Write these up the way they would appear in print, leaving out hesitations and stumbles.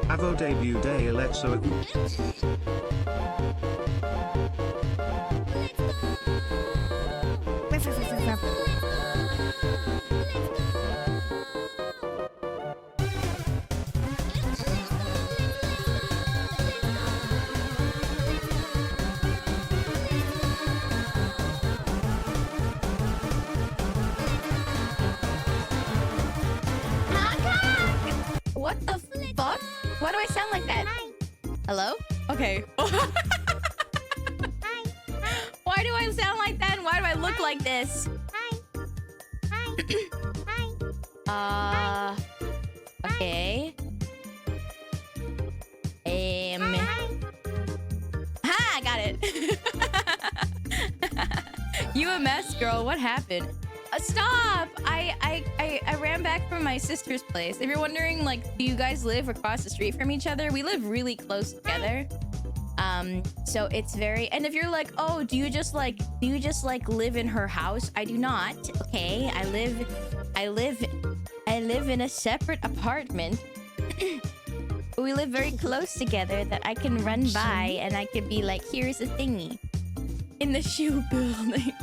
Avo debut day Alexo. What the fuck? Why do I sound like that? Hello? Okay. Why do I sound like that? And why do I look like this? Okay. Ha! I got it. UMS girl, what happened? Stop! I ran back from my sister's place. If you're wondering, like, do you guys live across the street from each other? We live really close together. So it's very... And if you're like, oh, do you just live in her house? I do not. Okay, I live in a separate apartment. But we live very close together that I can run by and I could be like, here's a thingy. In the shoe building.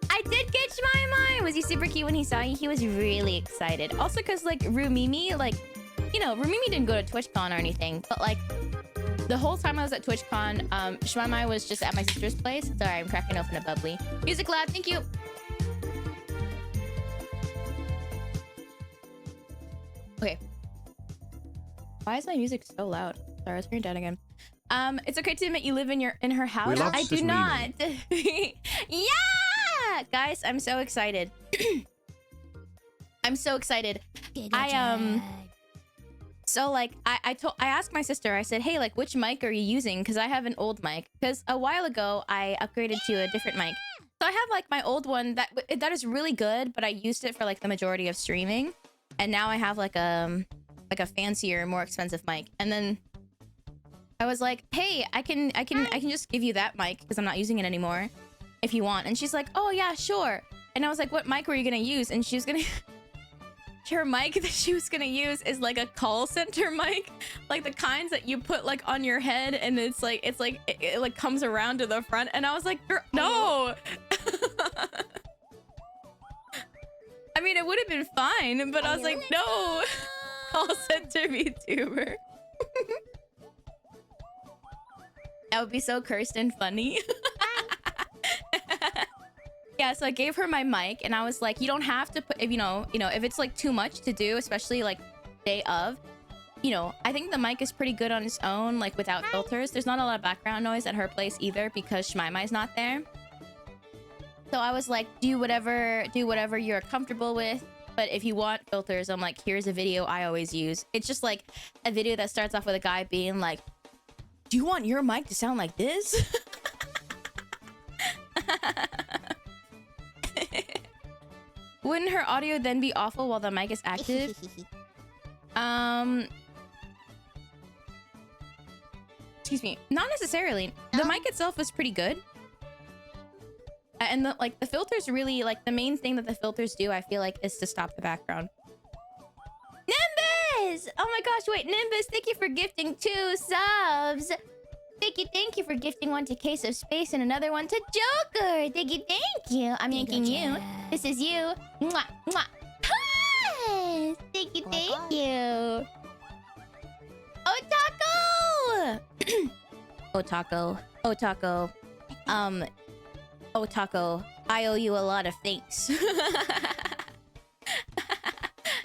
I did get Shmaimai! Was he super cute when he saw you? He was really excited. Also, because, like, Rumimi, like, you know, Rumimi didn't go to TwitchCon or anything, but, like, the whole time I was at TwitchCon, Shmaimai was just at my sister's place. Sorry, I'm cracking open a bubbly. Music Lab, thank you! Okay. Why is my music so loud? Sorry, I was turning it down again. It's okay to admit you live in her house. I do not. Yeah! Guys, I'm so excited. I'm so excited. So like I asked my sister, I said, hey, like, which mic are you using? Because I have an old mic. Because a while ago I upgraded to a different mic. So I have like my old one that is really good, but I used it for like the majority of streaming. And now I have like a fancier, more expensive mic. And then I was like, hey, I can just give you that mic because I'm not using it anymore if you want. And she's like, oh yeah, sure. And I was like, what mic were you gonna use? And she was gonna her mic that she was gonna use is like a call center mic, like the kinds that you put like on your head and it like comes around to the front. And I was like, no. I mean, it would have been fine, but I was like, no. Call center VTuber. That would be so cursed and funny. Yeah, so I gave her my mic and I was like, you don't have to put, if you know, if it's like too much to do, especially like day of, you know, I think the mic is pretty good on its own, like without filters. There's not a lot of background noise at her place either because Shmaimai's not there. So I was like, do whatever you're comfortable with. But if you want filters, I'm like, here's a video I always use. It's just like a video that starts off with a guy being like, do you want your mic to sound like this? Wouldn't her audio then be awful while the mic is active? Excuse me. Not necessarily. The mic itself was pretty good. And the filters really, like, the main thing that the filters do, I feel like, is to stop the background. Yes! Oh my gosh, wait, Nimbus, thank you for gifting 2 subs. Thank you for gifting one to Case of Space and another one to Joker. Thank you. I'm yanking you. This is you. Mwah, mwah. Yes! Thank you. Otako! Otako. Otako, I owe you a lot of things.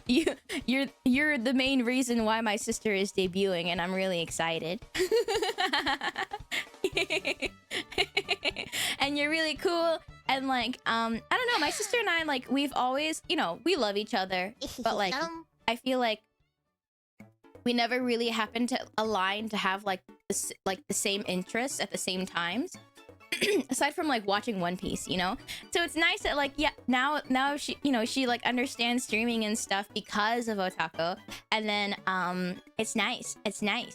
You're the main reason why my sister is debuting, and I'm really excited. And you're really cool, and like I don't know, my sister and I, like, we've always, you know, we love each other, but like I feel like we never really happened to align to have like the same interests at the same times. Aside from like watching One Piece, you know? So it's nice that like, yeah, now she, you know, she like understands streaming and stuff because of Otako. And then it's nice. Thank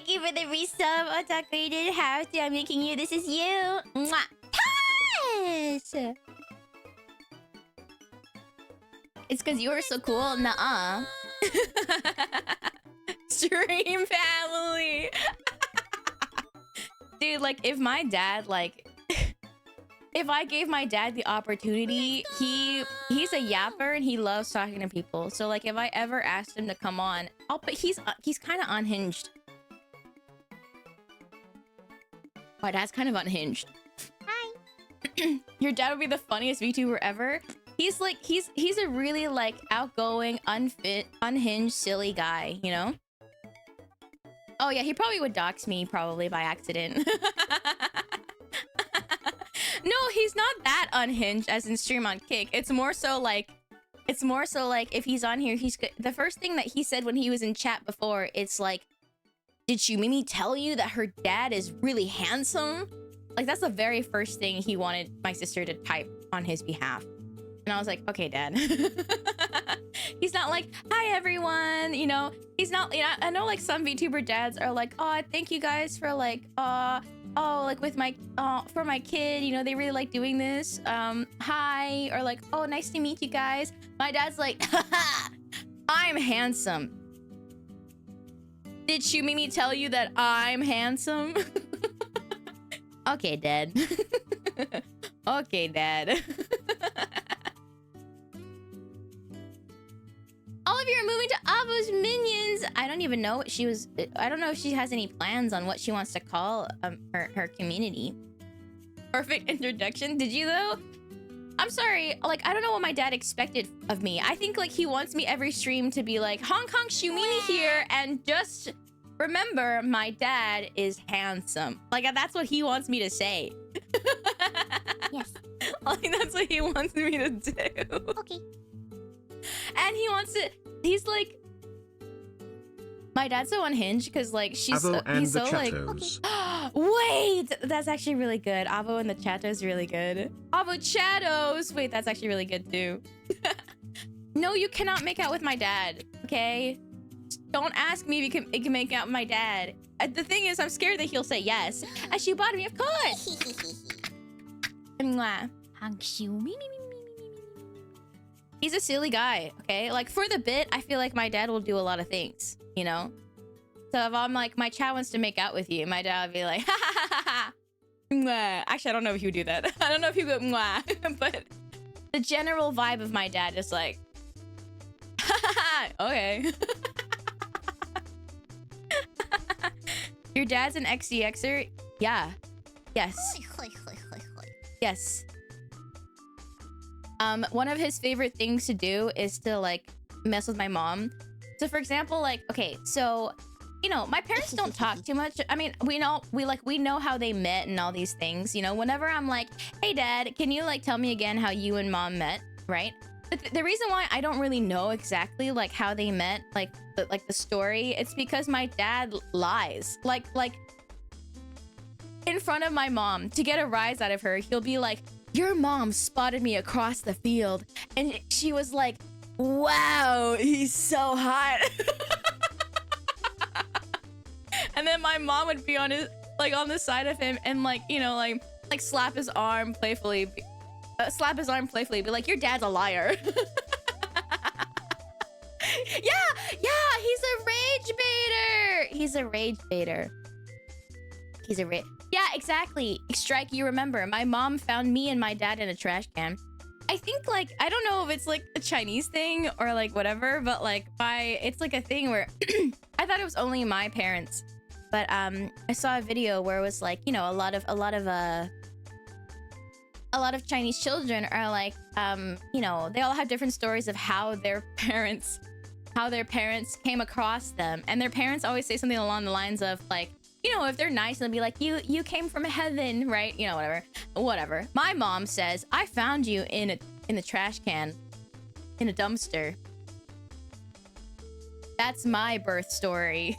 you for the resub, Otako. You didn't have to. I'm making you. This is you. Mwah. Yes! It's because you were so cool. Nuh-uh. Stream family. Dude, like, if my dad, like... if I gave my dad the opportunity, he's a yapper and he loves talking to people. So, like, if I ever asked him to come on... but he's kind of unhinged. My dad's kind of unhinged. Hi. Your dad would be the funniest VTuber ever. He's like, he's a really, like, outgoing, unhinged, silly guy, you know? Oh yeah, he probably would dox me, probably by accident. No, he's not that unhinged as in stream on Kick. It's more so like if he's on here, the first thing that he said when he was in chat before, it's like, did Shumimi tell you that her dad is really handsome? Like, that's the very first thing he wanted my sister to type on his behalf. And I was like, okay, Dad. He's not like, hi, everyone. You know, he's not, you know, I know like some VTuber dads are like, oh, thank you guys for like, like with my, for my kid, you know, they really like doing this. Hi. Or like, oh, nice to meet you guys. My dad's like, haha, I'm handsome. Did Shumimi tell you that I'm handsome? Okay, Dad. Okay, Dad. All of you are moving to Avo's Minions. I don't even know what she was... I don't know if she has any plans on what she wants to call her community. Perfect introduction. Did you, though? I'm sorry. Like, I don't know what my dad expected of me. I think, like, he wants me every stream to be like, Hong Kong Shumini here, and just remember, my dad is handsome. Like, that's what he wants me to say. Yes. Like, that's what he wants me to do. Okay. And he wants to... He's like... My dad's so unhinged because, like, he's so, like... Okay. Wait! That's actually really good. Avo and the Chatto is really good. Avo Chattos! Wait, that's actually really good, too. No, you cannot make out with my dad, okay? Don't ask me if you can make out with my dad. The thing is, I'm scared that he'll say yes. As you bought me, of course! Mwah. He's a silly guy, okay? Like, for the bit, I feel like my dad will do a lot of things, you know? So if I'm like, my chat wants to make out with you, my dad would be like, ha ha ha ha! Mwah. Actually, I don't know if he would do that. I don't know if he would mwah. But the general vibe of my dad is like, ha ha ha! Okay. Your dad's an XDXer? Yeah. Yes. Yes. One of his favorite things to do is to, like, mess with my mom. So, for example, like, okay, so, you know, my parents don't talk too much. I mean, we know how they met and all these things, you know? Whenever I'm like, hey, Dad, can you, like, tell me again how you and Mom met, right? But the reason why I don't really know exactly, like, how they met, like the story, it's because my dad lies. Like, in front of my mom, to get a rise out of her, he'll be like, your mom spotted me across the field, and she was like, wow, he's so hot. And then my mom would be on his, like, on the side of him and, like, you know, like slap his arm playfully. Be like, your dad's a liar. Yeah, he's a rage baiter. He's a rage baiter. He's a rage. Yeah, exactly. Strike, you remember. My mom found me and my dad in a trash can. I think, like, I don't know if it's like a Chinese thing or like whatever, but like it's like a thing where I thought it was only my parents. But I saw a video where it was like, you know, a lot of Chinese children are like, you know, they all have different stories of how their parents came across them, and their parents always say something along the lines of like, you know, if they're nice, they'll be like, you came from heaven, right? You know, whatever. My mom says, I found you in the trash can, in a dumpster. That's my birth story.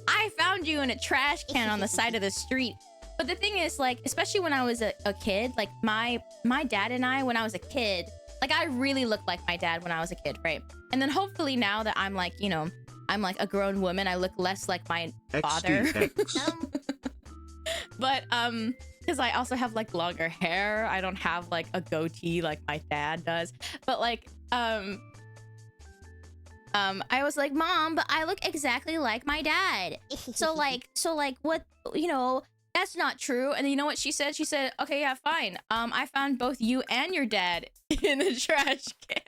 I found you in a trash can on the side of the street. But the thing is, like, especially when I was a kid, like my dad and I, when I was a kid, like I really looked like my dad when I was a kid, right? And then hopefully now that I'm like, you know, I'm like a grown woman, I look less like my father. But because I also have like longer hair, I don't have like a goatee like my dad does. But like I was like, Mom, but I look exactly like my dad. So like what, you know, that's not true. And you know what she said? She said, okay, yeah, fine. I found both you and your dad in the trash can.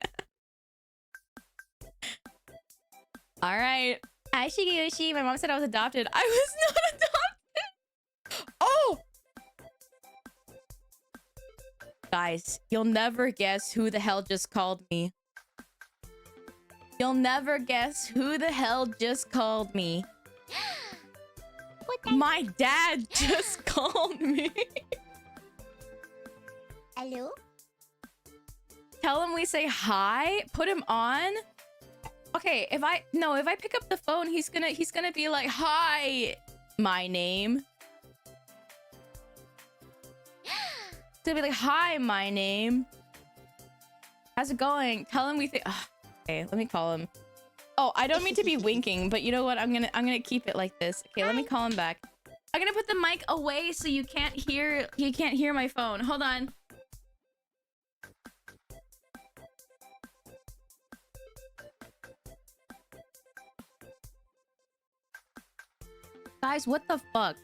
All right. Hi, Shigeyoshi. My mom said I was adopted. I was not adopted. Oh! Guys, you'll never guess who the hell just called me. You'll never guess who the hell just called me. My dad just called me. Hello? Tell him we say hi. Put him on. Okay, if I pick up the phone, he's gonna be like, hi, my name. He's gonna be like, hi, my name. How's it going? Tell him we think. Okay, let me call him. Oh, I don't mean to be winking, but you know what? I'm gonna keep it like this. Okay, let me call him back. I'm gonna put the mic away so you can't hear my phone. Hold on. Guys, what the fuck?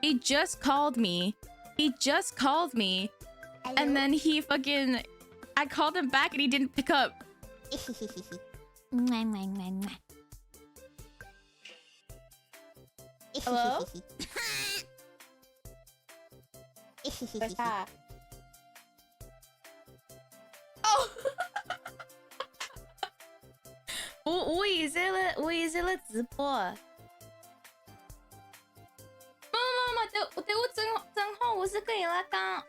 He just called me. Hello? And then he fucking... I called him back and he didn't pick up. Hello? Oh! 我以前的直播。对我正好我是跟伊拉讲，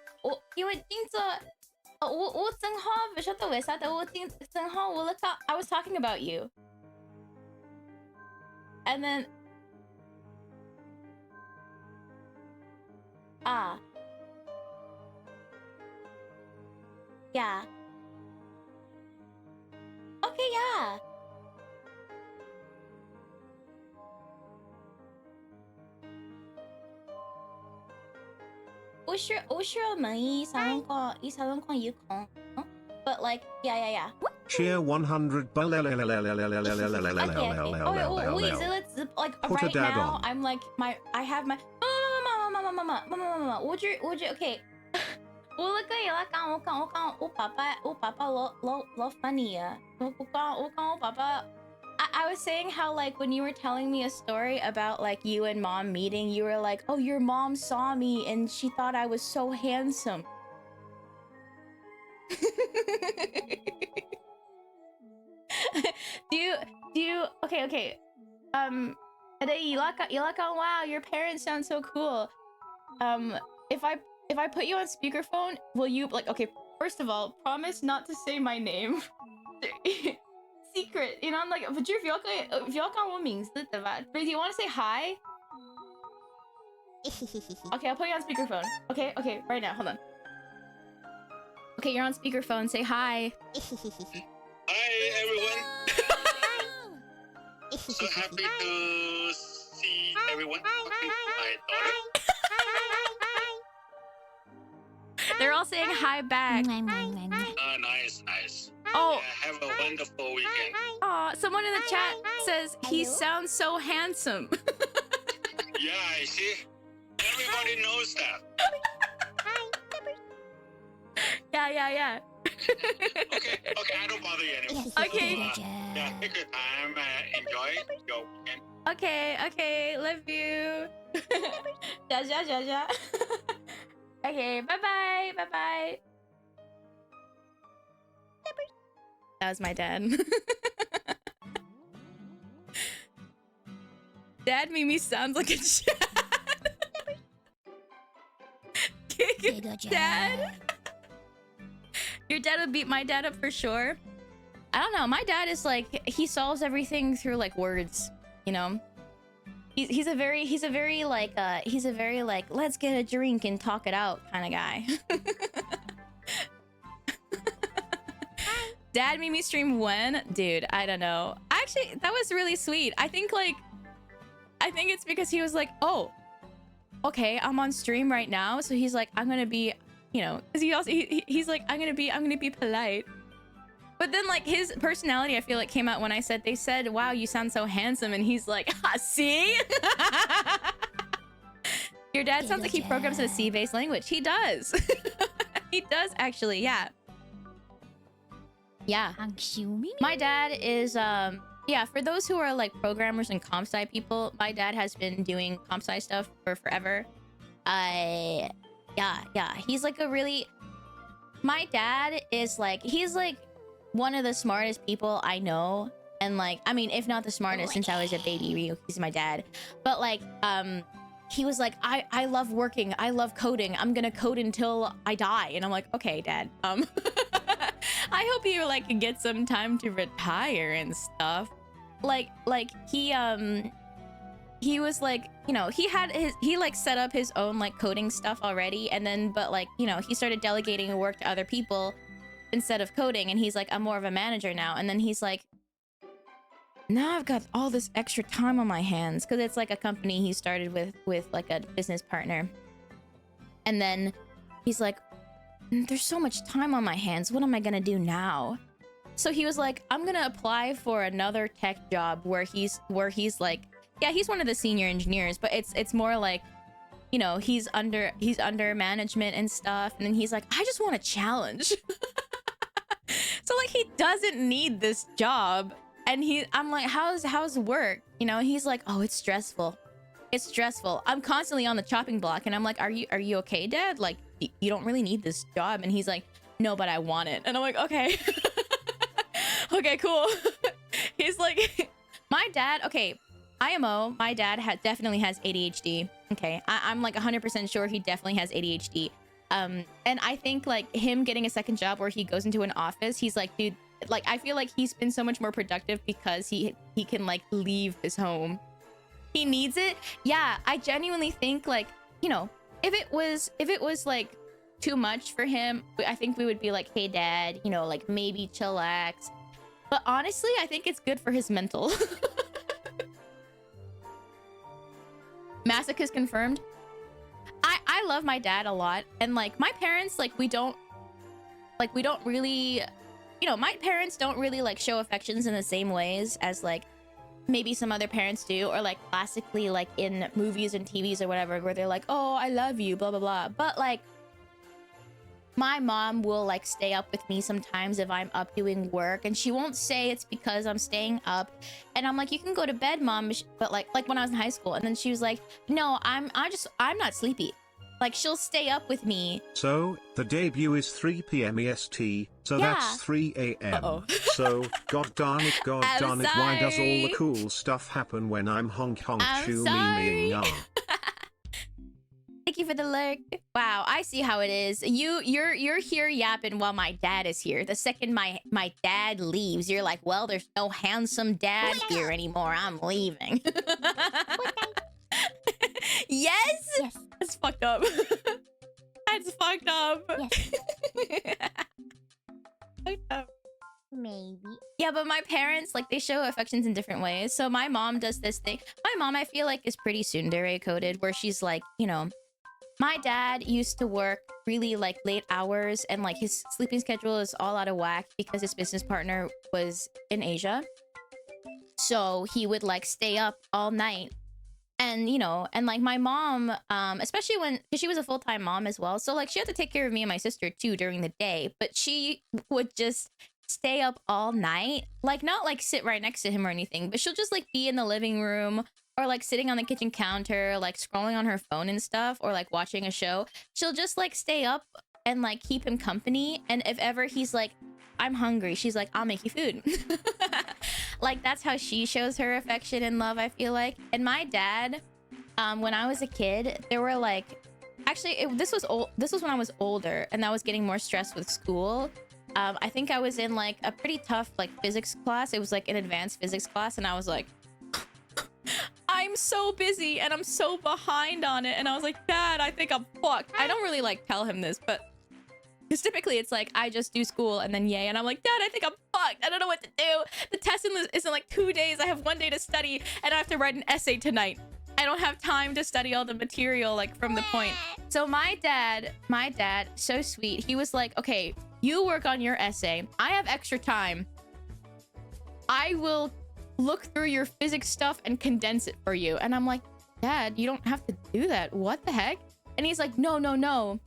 因为今朝我正好不晓得为啥的，正好我讲 I was talking about you, and then yeah, okay, yeah.我需要问伊啥辰光有空 but like yeah. Cheer 100. Okay. 我以前的直播 like Put a right dad now on. I'm like I have my 妈，我觉 OK 我跟伊拉讲我爸爸老 funny 啊，我讲我爸爸 I was saying how like when you were telling me a story about like you and mom meeting, you were like, oh, your mom saw me and she thought I was so handsome. do you okay. Wow, your parents sound so cool. If I put you on speakerphone, will you like okay, first of all, promise not to say my name. Secret, you know, I'm like, but if y'all got one means but do you want to say hi? Okay, I'll put you on speakerphone. Okay, right now, hold on. Okay, you're on speakerphone. Say hi. Hi everyone. So happy to see everyone. Okay, my daughter. They're all saying hi back. Nice. Oh, Have a wonderful weekend. aw, someone in the chat says he sounds so handsome. Yeah, I see. Everybody knows that. Yeah. Okay, I don't bother you anymore. Okay. Yeah, take your time. Enjoy your weekend. Okay, love you. Ja. Okay, bye-bye. That was my dad. Dad Mimi sounds like a chat. Dad? Your dad would beat my dad up for sure. I don't know. My dad is like, he solves everything through like words, you know? He's a very like let's get a drink and talk it out kind of guy. Dad made me stream when? Dude, I don't know. Actually, that was really sweet. I think it's because he was like, oh, okay, I'm on stream right now. So he's like, I'm gonna be, you know, because he's like, I'm gonna be polite. But then like his personality, I feel like came out when they said, wow, you sound so handsome. And he's like, see? Your dad sounds like he programs in a C-based language. He does. He does actually, yeah. Yeah. My dad is, yeah, for those who are like programmers and comp sci people, my dad has been doing comp sci stuff for forever. Yeah. He's like my dad is like, he's like one of the smartest people I know. And like, I mean, if not the smartest since I was a baby, he's my dad. But like, he was like, I love working. I love coding. I'm gonna code until I die. And I'm like, okay, Dad. I hope you like get some time to retire and stuff. Like he was like, you know, he like set up his own like coding stuff already. And then, but like, you know, he started delegating work to other people instead of coding. And he's like, I'm more of a manager now. And then he's like, now I've got all this extra time on my hands, because it's like a company he started with like a business partner. And then he's like, there's so much time on my hands. What am I gonna do now? So he was like, I'm gonna apply for another tech job where he's like, yeah, he's one of the senior engineers, but it's more like, you know, he's under management and stuff. And then he's like, I just want a challenge. So like he doesn't need this job. And I'm like, how's work? You know, he's like, oh, it's stressful. It's stressful. I'm constantly on the chopping block. And I'm like, are you okay, Dad? Like, you don't really need this job. And he's like, no, but I want it. And I'm like, okay. Okay, cool. He's like, my dad, okay, IMO, my dad definitely has ADHD. Okay, I'm like 100% sure he definitely has ADHD. And I think like him getting a second job where he goes into an office, he's like, dude, like I feel like he's been so much more productive because he can like leave his home. He needs it. Yeah, I genuinely think like, you know, if it was like too much for him, I think we would be like, hey Dad, you know, like maybe chillax. But honestly, I think it's good for his mental. Masochist confirmed. I love my dad a lot, and like my parents, like we don't really, you know, my parents don't really like show affections in the same ways as like maybe some other parents do, or like classically like in movies and TVs or whatever, where they're like, oh, I love you, blah blah blah. But like my mom will like stay up with me sometimes if I'm up doing work, and she won't say it's because I'm staying up. And I'm like, you can go to bed, Mom. But like when I was in high school, and then she was like, no, I'm not sleepy. Like she'll stay up with me. So the debut is 3 p.m. EST, so Yeah. that's 3 a.m. Uh-oh. So god darn it, I'm why does all the sorry. cool stuff happen when I'm honk I'm shoo sorry. me? Thank you for the lurk. Wow, I see how it is. You're here yapping while my dad is here. The second my dad leaves, you're like, well, there's no handsome dad here anymore. I'm leaving. Yes? Yes. That's fucked up. That's fucked up. Yes. Fucked up. Maybe. Yeah, but my parents, like, they show affections in different ways. So my mom does this thing. My mom, I feel like, is pretty tsundere coded, where she's like, you know, my dad used to work really like late hours, and like his sleeping schedule is all out of whack because his business partner was in Asia. So he would like stay up all night. And you know, and like my mom, especially when, because she was a full-time mom as well, so like she had to take care of me and my sister too during the day, but she would just stay up all night, like not like sit right next to him or anything, but she'll just like be in the living room or like sitting on the kitchen counter, like scrolling on her phone and stuff, or like watching a show. She'll just like stay up and like keep him company, and if ever he's like, I'm hungry, she's like, I'll make you food. Like that's how she shows her affection and love, I feel like. And my dad, when I was a kid, there were like, actually this was when I was older and I was getting more stressed with school. I think I was in like a pretty tough like physics class. It was like an advanced physics class, and I was like, I'm so busy and I'm so behind on it, and I was like, Dad, I think I'm fucked. I don't really like tell him this, but because typically it's like I just do school and then yay, and I'm like, Dad, I think I'm fucked. I don't know what to do. The test is in like 2 days. I have 1 day to study, and I have to write an essay tonight. I don't have time to study all the material like from the point. So my dad, so sweet. He was like, okay, you work on your essay. I have extra time. I will look through your physics stuff and condense it for you. And I'm like, Dad, you don't have to do that. What the heck? And he's like, no, no, no.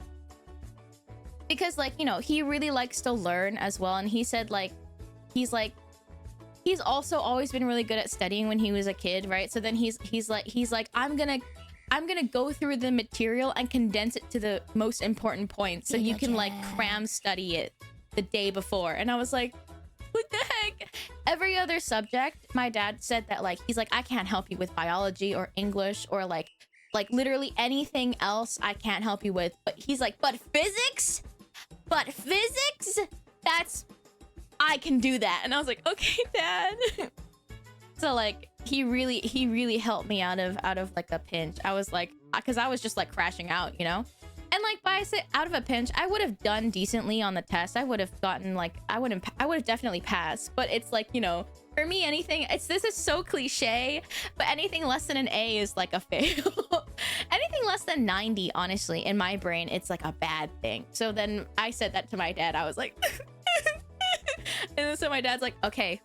Because like, you know, he really likes to learn as well. And he said like, he's also always been really good at studying when he was a kid, right? So then he's like, I'm gonna go through the material and condense it to the most important points so you can like cram study it the day before. And I was like, what the heck? Every other subject, my dad said that like, he's like, I can't help you with biology or English or like literally anything else I can't help you with. But he's like, but physics? That's, I can do that. And I was like, okay, Dad. So like, he really helped me out of like a pinch. I was like, because I was just like crashing out, you know? And like, by out of a pinch, I would have done decently on the test. I would have gotten like, I would have definitely passed. But it's like, you know, for me, anything, this is so cliche, but anything less than an A is like a fail. Anything less than 90, honestly, in my brain, it's like a bad thing. So then I said that to my dad. I was like, and then so my dad's like, okay,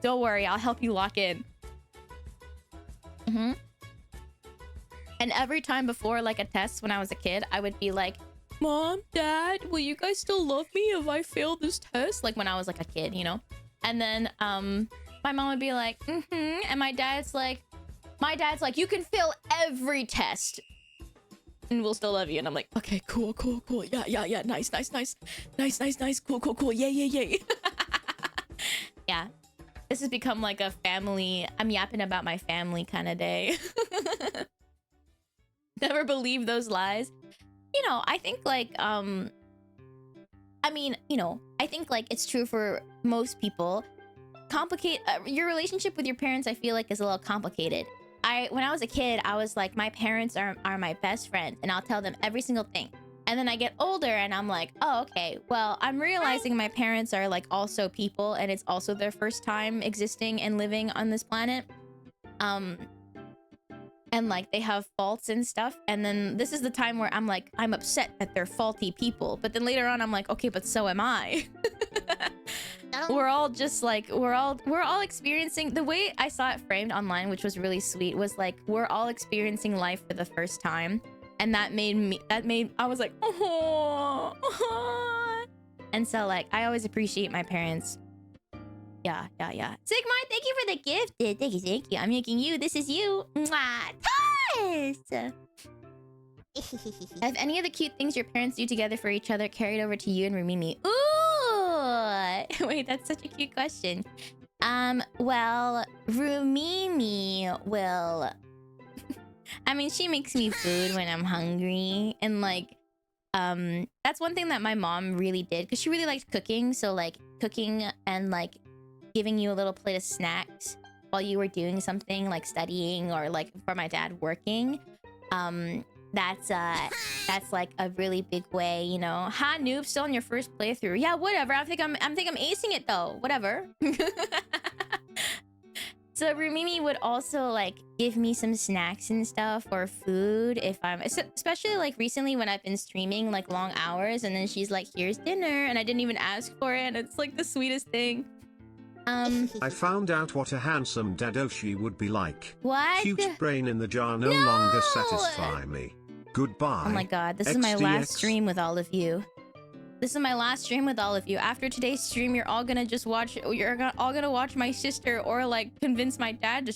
don't worry, I'll help you lock in. And every time before like a test when I was a kid, I would be like, Mom, Dad, will you guys still love me if I fail this test? Like when I was like a kid, you know? And then my mom would be like, and my dad's like, you can fail every test and we'll still love you. And I'm like, okay, cool. Yeah, nice. Cool. Yay. Yeah. This has become like a family, I'm yapping about my family kind of day. Never believe those lies. You know, I think like, I mean, you know, I think like it's true for most people. Your relationship with your parents, I feel like, is a little complicated. When I was a kid, I was like, my parents are my best friends, and I'll tell them every single thing. And then I get older and I'm like, oh, okay, well, I'm realizing my parents are like also people, and it's also their first time existing and living on this planet. And like they have faults and stuff. And then this is the time where I'm like, I'm upset that they're faulty people. But then later on, I'm like, okay, but so am I. We're all just like, we're all experiencing, the way I saw it framed online, which was really sweet, was like, we're all experiencing life for the first time. And I was like, oh. And so like, I always appreciate my parents. Yeah. Sigma, thank you for the gift. Thank you. I'm making you. This is you. Mwah. Yes. Have any of the cute things your parents do together for each other carried over to you and Rumimi? Ooh. Wait, that's such a cute question. Well, Rumimi will... I mean, she makes me food when I'm hungry. And like, that's one thing that my mom really did, because she really liked cooking. So like, cooking and like giving you a little plate of snacks while you were doing something like studying, or like for my dad working. That's like a really big way, you know. Ha, noob, still on your first playthrough. Yeah, whatever. I think I'm acing it though. Whatever. So Rumimi would also like give me some snacks and stuff or food if I'm, especially like recently when I've been streaming like long hours, and then she's like, here's dinner, and I didn't even ask for it, and it's like the sweetest thing. I found out what a handsome Dadoshi would be like. What? Cute brain in the jar no longer satisfy me. Goodbye. Oh my god, this is my last stream with all of you. This is my last stream with all of you. After today's stream, you're all gonna just watch, all gonna watch my sister or like convince my dad to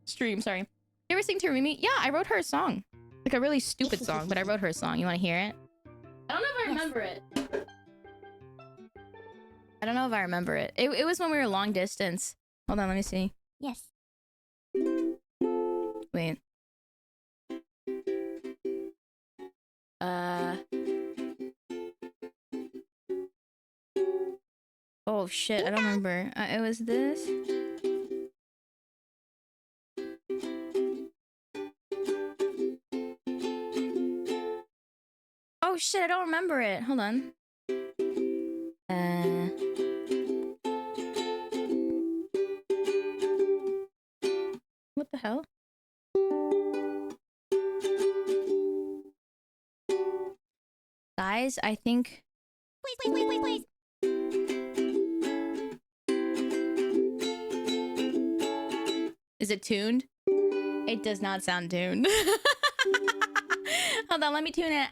stream. Sorry. You ever sing to Rumi? Yeah, I wrote her a song. Like a really stupid song, but I wrote her a song. You wanna hear it? I don't know if I remember it. I don't know if I remember it. It was when we were long distance. Hold on, let me see. Yes. Wait. Oh shit, I don't remember. It was this. Oh shit, I don't remember it. Hold on. What the hell? Guys, I think... Please. Is it tuned? It does not sound tuned. Hold on, let me tune it.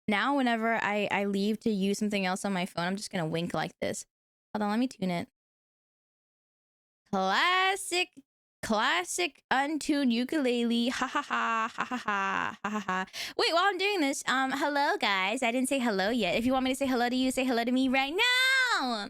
Now, whenever I leave to use something else on my phone, I'm just gonna wink like this. Hold on, let me tune it. Classic untuned ukulele. Ha ha ha ha ha ha ha ha ha. Wait, while I'm doing this, hello guys. I didn't say hello yet. If you want me to say hello to you, say hello to me right now.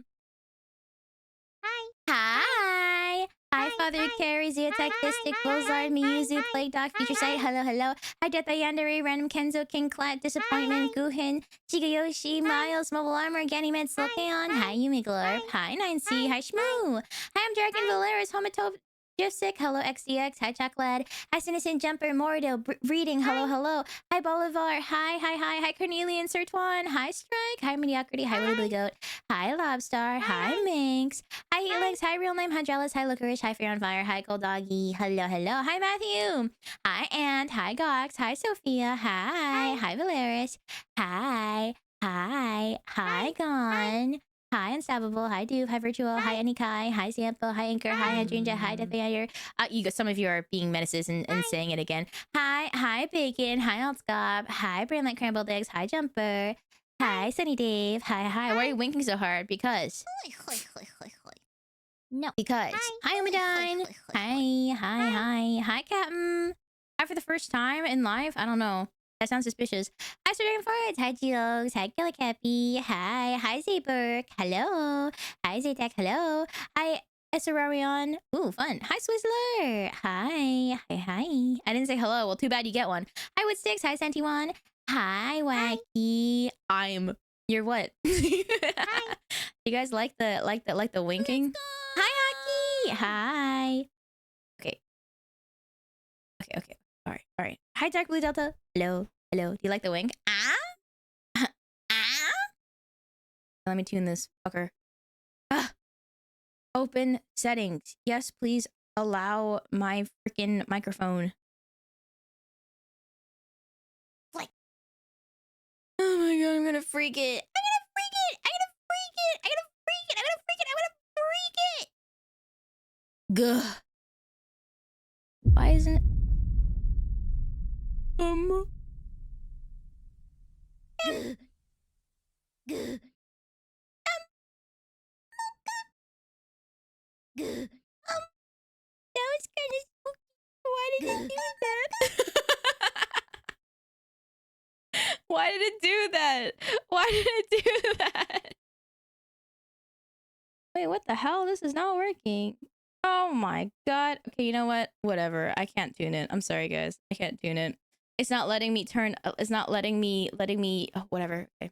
Hi. Hi, Father Carrie, Zeotech, Fistic, Bullsard, Miyuzu, Plague Dog, Future Sight, hello. Hi, Death by Yandere, Random Kenzo, King Clat, Disappointment, Guhin, Shigeyoshi, Miles, Mobile Armor, Ganymede, Silkeon, hi, Yumiglorp, hi, 9C, hi, Shmoo, hi, I'm Dragon Valeris, Homatoph, Jifsick, hello, XDX, hi, Chocolate, hi, Citizen Jumper, Morido, Reading, hello, hi, Bolivar, hi, Cornelian, Sirtwan, hi, Strike, hi, Mediocrity, hi, Wibbly Goat, hi, Lobstar, hi, Minx, hi, Helix, hi, Real Name, hi, Jealous, hi, Lookerish, hi, Fear on Fire, hi, Gold Doggy, hello, hi, Matthew, hi, Ant, hi, Gox, hi, Sophia, hi, Valeris, hi, Gon, hi, Unstoppable, hi, Doof, hi, Virtual, hi, Anikai, hi, Sampo, hi, Anchor, hi, Hadrinja, hi, Deathfire. Some of you are being menaces and saying it again. Hi, Bacon, hi, Altscop, hi, Brandlight Crambled Eggs, hi, Jumper, hi, Sunny Dave, hi. Why are you winking so hard? Because. No. Because. Hi, Umadine. Hi, Captain. Hi for the first time in live? I don't know. That sounds suspicious. Hi, Sir Dragon Forwards. Hi, Geogs. Hi, Gillicappy. Hi, Zayberg. Hello. Hi, Zaytech. Hello. Hi, Esserarion. Ooh, fun. Hi, Swizzler. Hi. I didn't say hello. Well, too bad you get one. Hi, Woodsticks. Hi, Santi1. Hi, Wacky. I'm... You're what? You guys like the winking? Hi, Hockey. Hi. Okay. All right. Hi, Dark Blue Delta. Hello. Do you like the wink? Let me tune this fucker. Open settings. Yes, please allow my freaking microphone. Like. Oh my god, I'm gonna freak it. Gah. Why isn't it? That was kind of spooky. Why did it do that? Why did it do that? Wait, what the hell? This is not working. Oh my god. Okay, you know what? Whatever. I can't tune it. I'm sorry, guys. I can't tune it. It's not letting me turn... It's not letting me... Oh, whatever. Okay.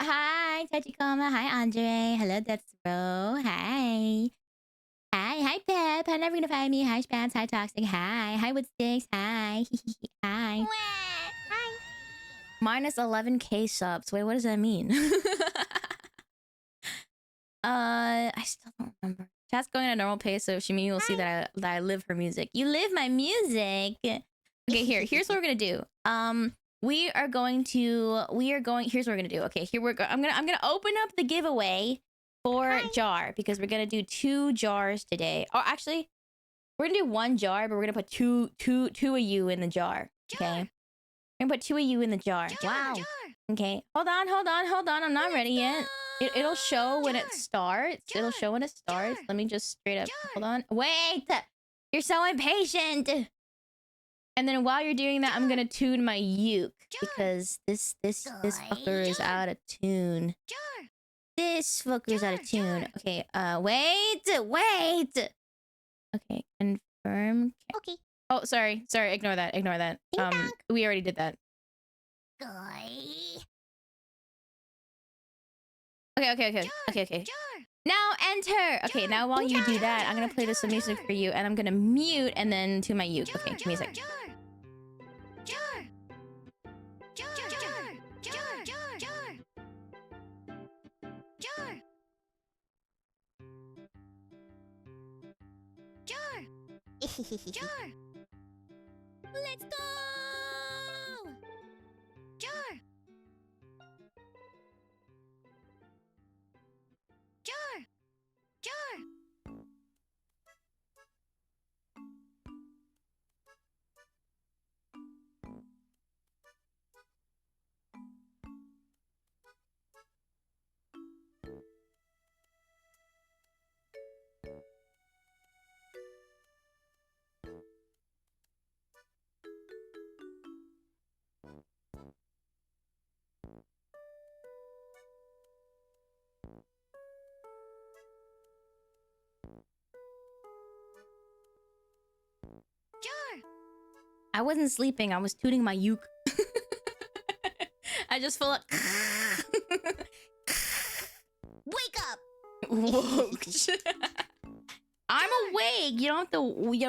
Hi, Tachikoma. Hi, Andre. Hello, that's bro. Hi. Hi, Pep. Hi, never gonna find me. Hi, Spats. Hi, Toxic. Hi, Woodsticks. Hi. Hi. Hi. Minus 11k subs. Wait, what does that mean? I still don't remember. Chat's going at a normal pace, so Shimi will see that I live her music. You live my music. Okay, here's what we're gonna do. Here's what we're gonna do. Okay, I'm gonna open up the giveaway for jar because we're gonna do 2 jars today. Or actually, we're gonna do 1 jar, but we're gonna put two of you in the jar. Okay, we're gonna put 2 of you in the jar. Wow. Okay, hold on. I'm not ready yet. It'll show when it starts. It'll show when it starts. Let me just straight up. Hold on. Wait! You're so impatient! And then while you're doing that, I'm gonna tune my uke. Because this fucker is out of tune. This fucker's out of tune. Okay, wait! Okay, confirm. Okay. Oh, sorry. Ignore that. Ding-dong. We already did that. Goy. Okay. Now enter! Okay, now while you do that, I'm gonna play some music for you, and I'm gonna mute and then to my uke. Okay, give me a sec. Let's go. I wasn't sleeping, I was tuning my uke. I just feel like... Wake up. Whoa. I'm awake. You don't have to Wake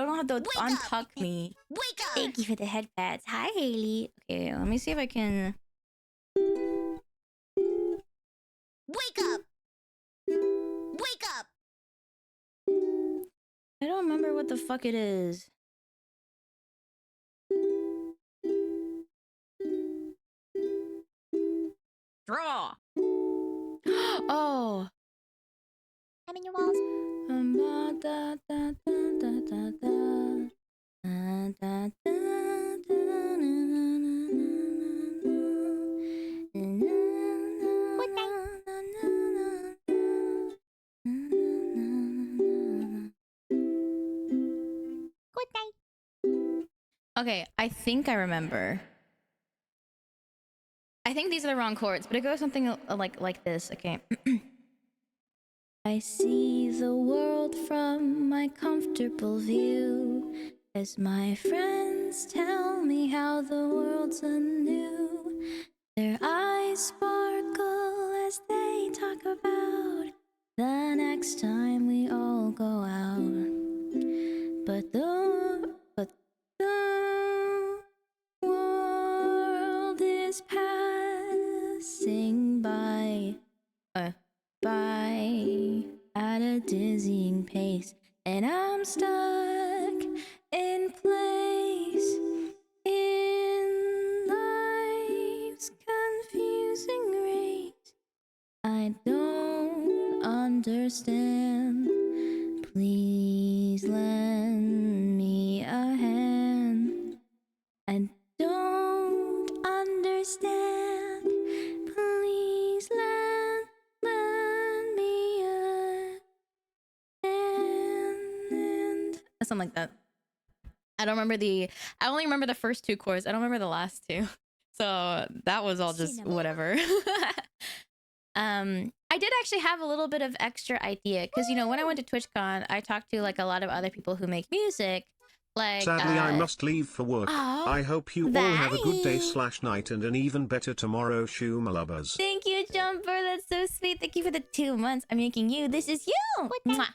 up. untuck me. Wake up. Thank you for the headpads. Hi, Haley. Okay, let me see if I can... Wake up. Wake up. I don't remember what the fuck it is. Draw. Oh. I'm in your walls. Good night. Okay, I think I remember. I think these are the wrong chords, but it goes something like this. Okay. I see the world from my comfortable view as my friends tell me how the world's anew. Their eyes sparkle as they talk about the next time we all go out. But the world is passing by at a dizzying pace, and I'm stuck in place in life's confusing race. I don't understand. Please lend me a hand. I don't understand. Please lend me a hand. Something like that. I only remember the first 2 chords. I don't remember the last 2. So that was all just whatever. I did actually have a little bit of extra idea because, you know, when I went to TwitchCon, I talked to like a lot of other people who make music. Like, sadly, I must leave for work. Oh, I hope you all have a good day/night and an even better tomorrow, Shumalubbers. Thank you, Jumper. That's so sweet. Thank you for the 2 months. I'm making you. This is you. Mwah.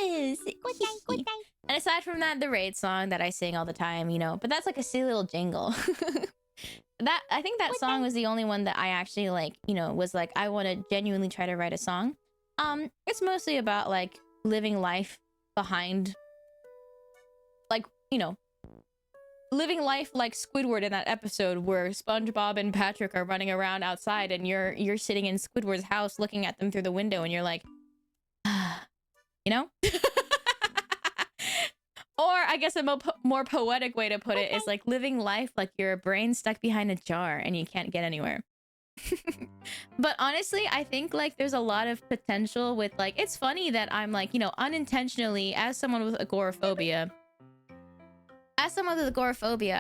Yes. Good night, good night. And aside from that, the raid song that I sing all the time, you know, but that's like a silly little jingle. I think that song was the only one that I actually like, you know, was like, I want to genuinely try to write a song. It's mostly about like living life behind, like, you know, living life like Squidward in that episode where SpongeBob and Patrick are running around outside and you're sitting in Squidward's house looking at them through the window and you're like, you know? Or I guess a more poetic way to put it is like living life like you're a brain stuck behind a jar and you can't get anywhere. But honestly, I think like there's a lot of potential with like, it's funny that I'm like, you know, unintentionally as someone with agoraphobia,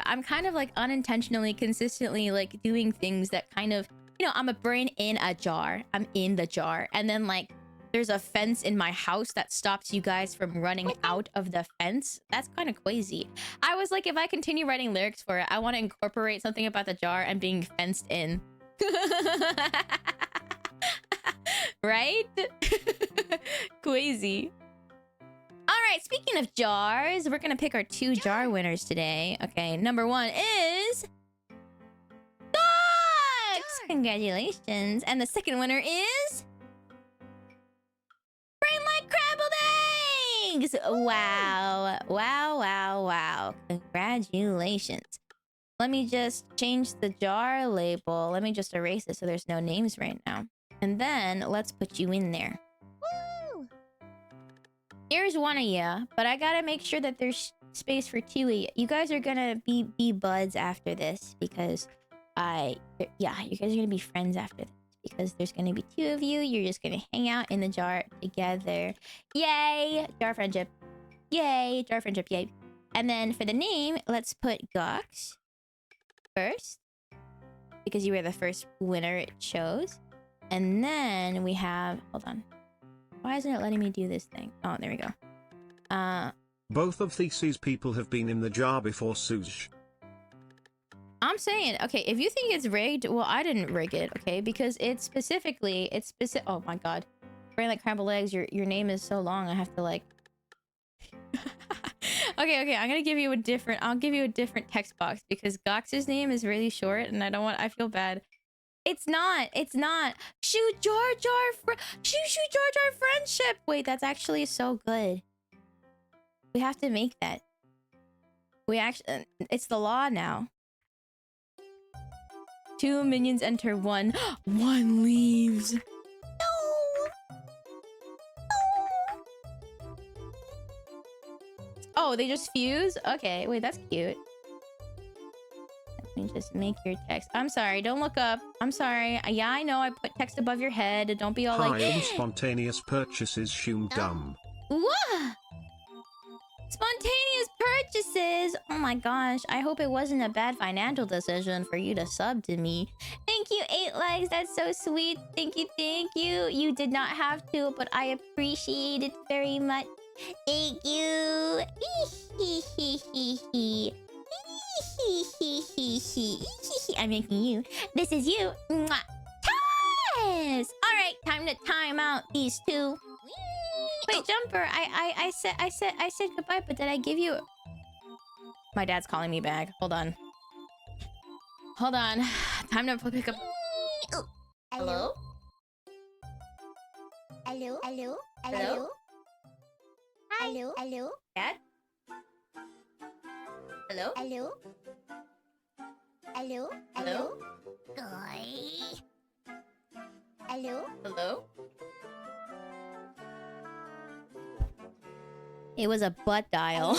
I'm kind of like unintentionally, consistently like doing things that kind of, you know, I'm a brain in a jar. I'm in the jar. And then like, there's a fence in my house that stops you guys from running out of the fence. That's kind of crazy. I was like, if I continue writing lyrics for it, I want to incorporate something about the jar and being fenced in. Right? Crazy. All right, speaking of jars, we're gonna pick our 2 jar winners today. Okay, number 1 is Dogs! Congratulations. And the second winner is Brain like Crabbled Eggs! Wow. Wow, wow, wow. Congratulations. Let me just change the jar label. Let me just erase it so there's no names right now. And then let's put you in there. Woo! Here's one of you, but I gotta make sure that there's space for 2 of you. You guys are gonna be buds after this because yeah, you guys are gonna be friends after this because there's gonna be 2 of you. You're just gonna hang out in the jar together. Yay! Jar friendship. Yay! Jar friendship. Yay! And then for the name, let's put Gox first because you were the first winner it chose. And then we have, hold on. Why isn't it letting me do this thing? Oh, there we go. Both of these people have been in the jar before, Suj. I'm saying, okay, if you think it's rigged, well, I didn't rig it, okay? Because it's specific. Oh my god. Brain like Crabble Eggs, your name is so long, I have to like... Okay, I'm gonna give you a different, I'll give you a different text box because Gox's name is really short and I feel bad. It's not. Shoot Jar friendship. Wait, that's actually so good. We have to make that. It's the law now. 2 minions enter 1. 1 leaves. No. Oh, they just fuse? Okay, wait, that's cute. Let me just make your text. I'm sorry, don't look up. I'm sorry. Yeah, I know I put text above your head. Don't be all like... Spontaneous purchases, shum dum. What? Spontaneous purchases? Oh my gosh, I hope it wasn't a bad financial decision for you to sub to me. Thank you, 8 likes. That's so sweet. Thank you. You did not have to, but I appreciate it very much. Thank you. I'm making you. This is you. Mwah. Yes. All right, time to time out these 2. Wait, Jumper. I said goodbye, but did I give you? My dad's calling me back. Hold on. Time to pick up. Hello? Hello? Dad? Hello? Hello? It was a butt dial.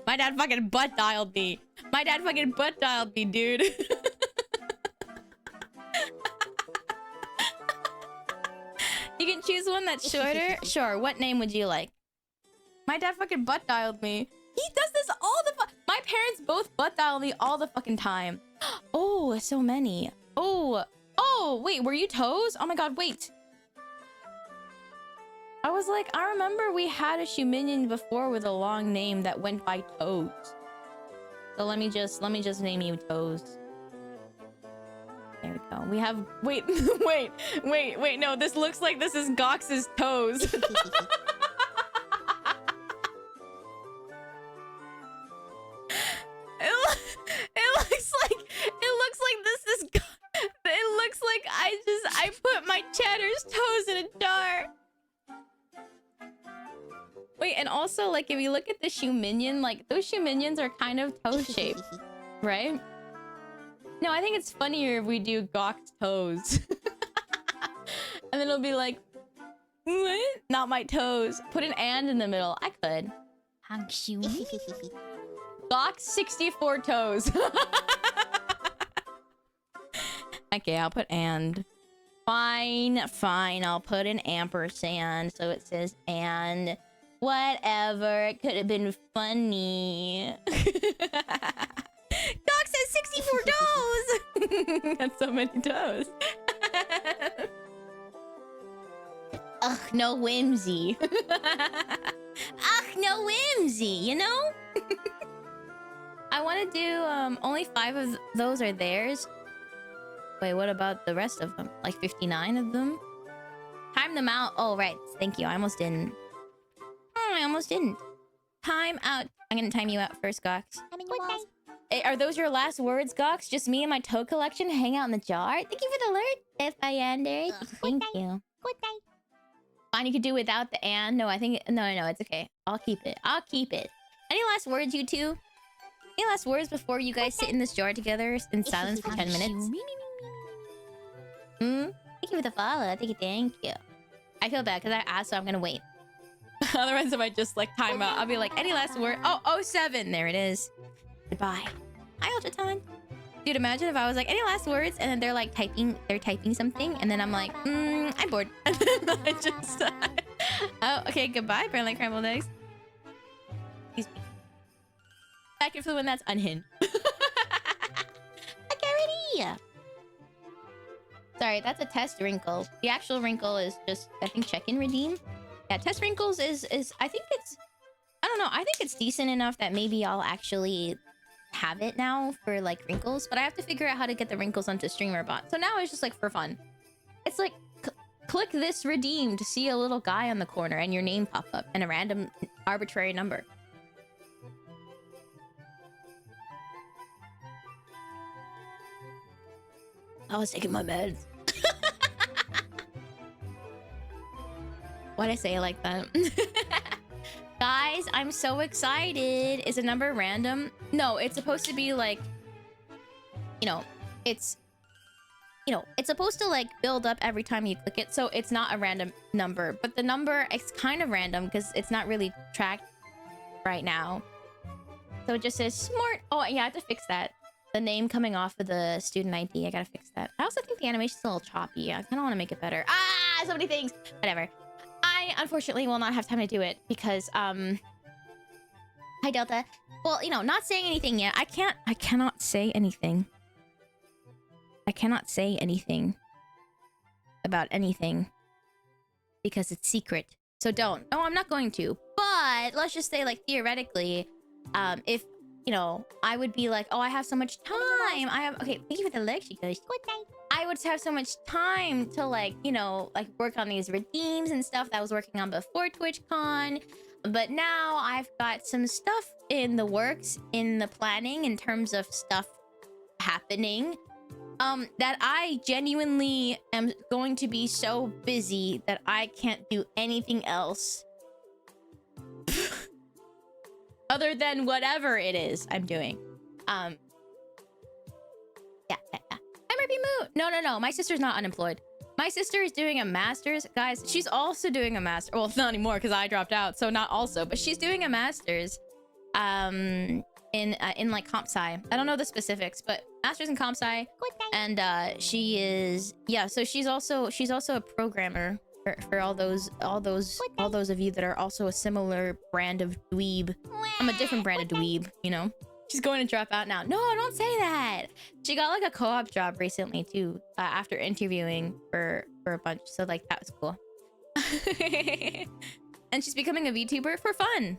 My dad fucking butt dialed me. Dude. You can choose one that's shorter. Sure, what name would you like? My dad fucking butt dialed me. He does this all the my parents both butt dial me all the fucking time. Oh, so many. Oh, wait, were you Toes? Oh my god, wait. I was like, I remember we had a Shuminion before with a long name that went by Toes. So let me just name you Toes. go. We have wait, wait. No, this looks like this is Gox's toes. It looks like this is. It looks like I put my Chatter's toes in a jar. Wait, and also like if you look at the shoe minion, like those shoe minions are kind of toe shaped, right? No, I think it's funnier if we do Gawk's toes. And then it'll be like, what? Not my toes. Put an and in the middle. I could. Gawk's 64 toes. Okay, I'll put and. Fine. I'll put an ampersand so it says and. Whatever. It could have been funny. Gawk says 64 toes! That's so many toes. Ugh, no whimsy. Ugh, no whimsy, you know? I want to do, only 5 of those are theirs. Wait, what about the rest of them? Like 59 of them? Time them out. Oh, right. Thank you. I almost didn't. I almost didn't. Time out. I'm gonna time you out first, Gox. I'm in your walls. Are those your last words, Gox? Just me and my toe collection hang out in the jar? Thank you for the alert, F-I-Ander. Thank you. Good night. Fine, you could do without the and. No, I think... No, it's okay. I'll keep it. Any last words, you two? Any last words before you guys sit in this jar together in silence for 10 minutes? Thank you for the follow. Thank you. I feel bad because I asked, so I'm gonna wait. Otherwise, if I just like time out, I'll be like, any last word? Oh, 07. There it is. Goodbye. Hi, Ultraton. Dude, imagine if I was like, any last words? And then they're like typing something. And then I'm like, I'm bored. And then I just... oh, okay, goodbye, Apparently Crumbled Eggs. Excuse me. Back in for the one that's unhinged. Already. Sorry, that's a test wrinkle. The actual wrinkle is just, I think, check-in redeem. Yeah, test wrinkles is I think it's... I don't know. I think it's decent enough that maybe I'll actually have it now for like wrinkles, but I have to figure out how to get the wrinkles onto StreamerBot. So now it's just like for fun. It's like click this redeem to see a little guy on the corner and your name pop up and a random arbitrary number. I was taking my meds. Why'd I say it like that? Guys, I'm so excited. Is a number random? No, it's supposed to be like, it's supposed to like build up every time you click it. So it's not a random number, but the number is kind of random because it's not really tracked right now. So it just says smart. Oh yeah, I have to fix that. The name coming off of the student ID. I gotta fix that. I also think the animation's a little choppy. I kind of want to make it better. Ah, so many things. Whatever. I unfortunately will not have time to do it because hi Delta. Well, not saying anything yet. I cannot say anything. I cannot say anything about anything because it's secret. So don't. No, I'm not going to. But let's just say, like, theoretically, if I would be like, oh, I have so much time. Okay, thank you for the leg, she goes. Good night. I would have so much time to like work on these redeems and stuff that I was working on before TwitchCon. But now I've got some stuff in the works, in the planning, in terms of stuff happening. That I genuinely am going to be so busy that I can't do anything else. Other than whatever it is I'm doing. Yeah. I might be moot. No. My sister's not unemployed. My sister is doing a master's. Guys, she's also doing a master. Well, not anymore because I dropped out. So not also. But she's doing a master's in like comp sci. I don't know the specifics, but master's in comp sci. And she is... Yeah, so she's also a programmer for all those of you that are also a similar brand of dweeb. I'm a different brand of dweeb, She's going to drop out now. No, don't say that. She got like a co-op job recently too, after interviewing for a bunch. So like that was cool. And she's becoming a VTuber for fun.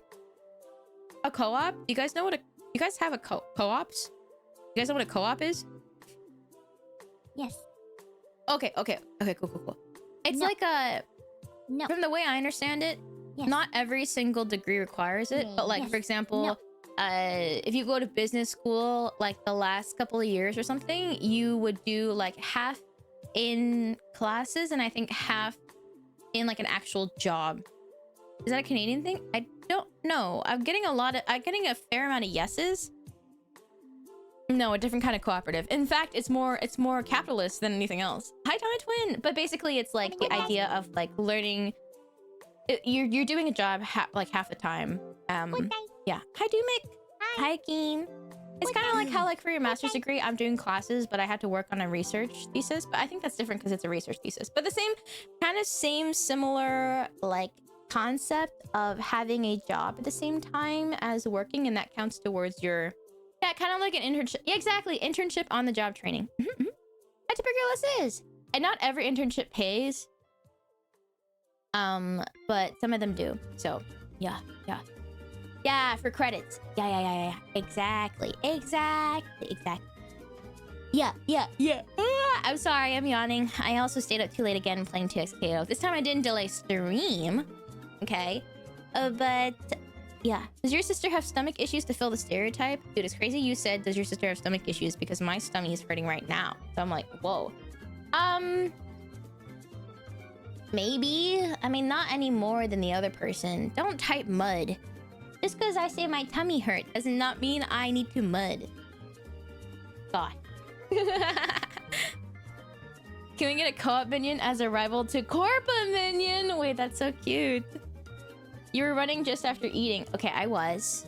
A co-op? You guys know what you guys have a co-ops? You guys know what a co-op is? Yes. Okay, cool. It's No. like a, No. from the way I understand it, Yes. not every single degree requires it, but like Yes. for example, No. if you go to business school like the last couple of years or something, you would do like half in classes and I think half in like an actual job. Is that a Canadian thing? I don't know. I'm getting a fair amount of yeses. No, a different kind of cooperative. In fact, it's more capitalist than anything else. Hi, Tommy Twin. But basically, it's like the idea of like learning. You're doing a job like half the time. Yeah. Hi, Dumic. Hi, Keen. It's kind of like how like for your master's degree, I'm doing classes, but I had to work on a research thesis. But I think that's different because it's a research thesis. But the same similar like concept of having a job at the same time as working, and that counts towards your. Yeah, kind of like an internship. Yeah, exactly. Internship on the job training. Hi, tuberculosis. And not every internship pays. But some of them do. So, yeah. Yeah, for credits. Yeah. Exactly. Yeah. I'm sorry, I'm yawning. I also stayed up too late again playing TXKO. This time I didn't delay stream. Okay. But... yeah. Does your sister have stomach issues to fill the stereotype? Dude, it's crazy you said, does your sister have stomach issues? Because my stomach is hurting right now. So I'm like, whoa. Maybe. I mean, not any more than the other person. Don't type mud. Just because I say my tummy hurt does not mean I need to mud. God. Can we get a co-op minion as a rival to Corpa minion? Wait, that's so cute. You were running just after eating. Okay, I was.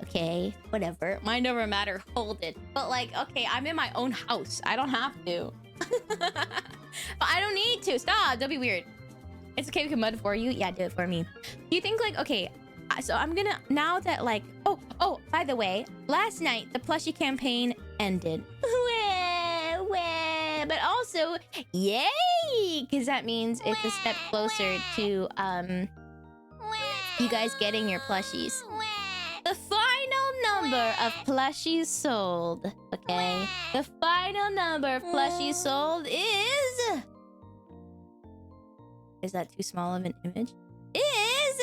Okay, whatever. Mind over matter, hold it. But like, okay, I'm in my own house. I don't have to. But I don't need to. Stop, don't be weird. It's okay, we can mud for you. Yeah, do it for me. Do you think like, okay, so I'm gonna, now that like, oh, by the way, last night, the plushie campaign ended. But also, yay! Because that means it's a step closer to, you guys getting your plushies. The final number of plushies sold, okay? The final number of plushies sold is... Is that too small of an image? Is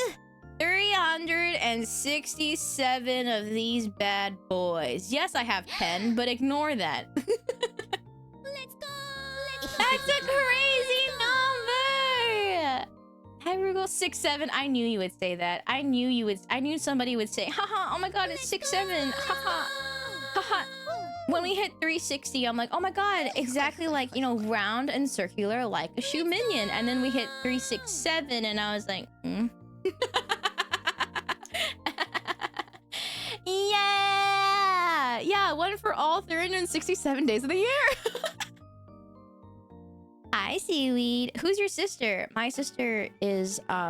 367 of these bad boys. Yes, I have 10, but ignore that. Let's go. That's a crazy number! Hi, Rugal 67. I knew you would say that. I knew somebody would say, haha, oh my god, it's 67. Haha. Haha. When we hit 360, I'm like, oh my god, exactly like, you know, round and circular like a shoe minion. And then we hit 367 and I was like, Yeah, one for all 367 days of the year. Hi, Seaweed. Who's your sister? My sister is, 4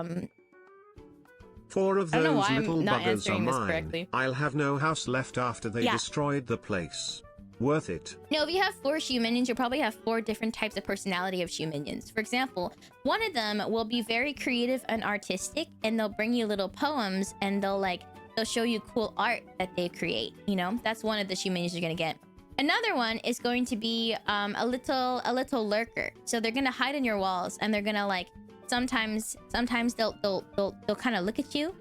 of I don't know those why I'm little not buggers are answering this mine. correctly. I'll have no house left after they Yeah. destroyed the place. Worth it. No, if you have 4 shoe minions, you'll probably have 4 different types of personality of shoe minions. For example, one of them will be very creative and artistic, and they'll bring you little poems, and they'll show you cool art that they create. You know, that's one of the shoe minions you're gonna get. Another one is going to be a little lurker. So they're gonna hide in your walls, and they're gonna like sometimes they'll kind of look at you.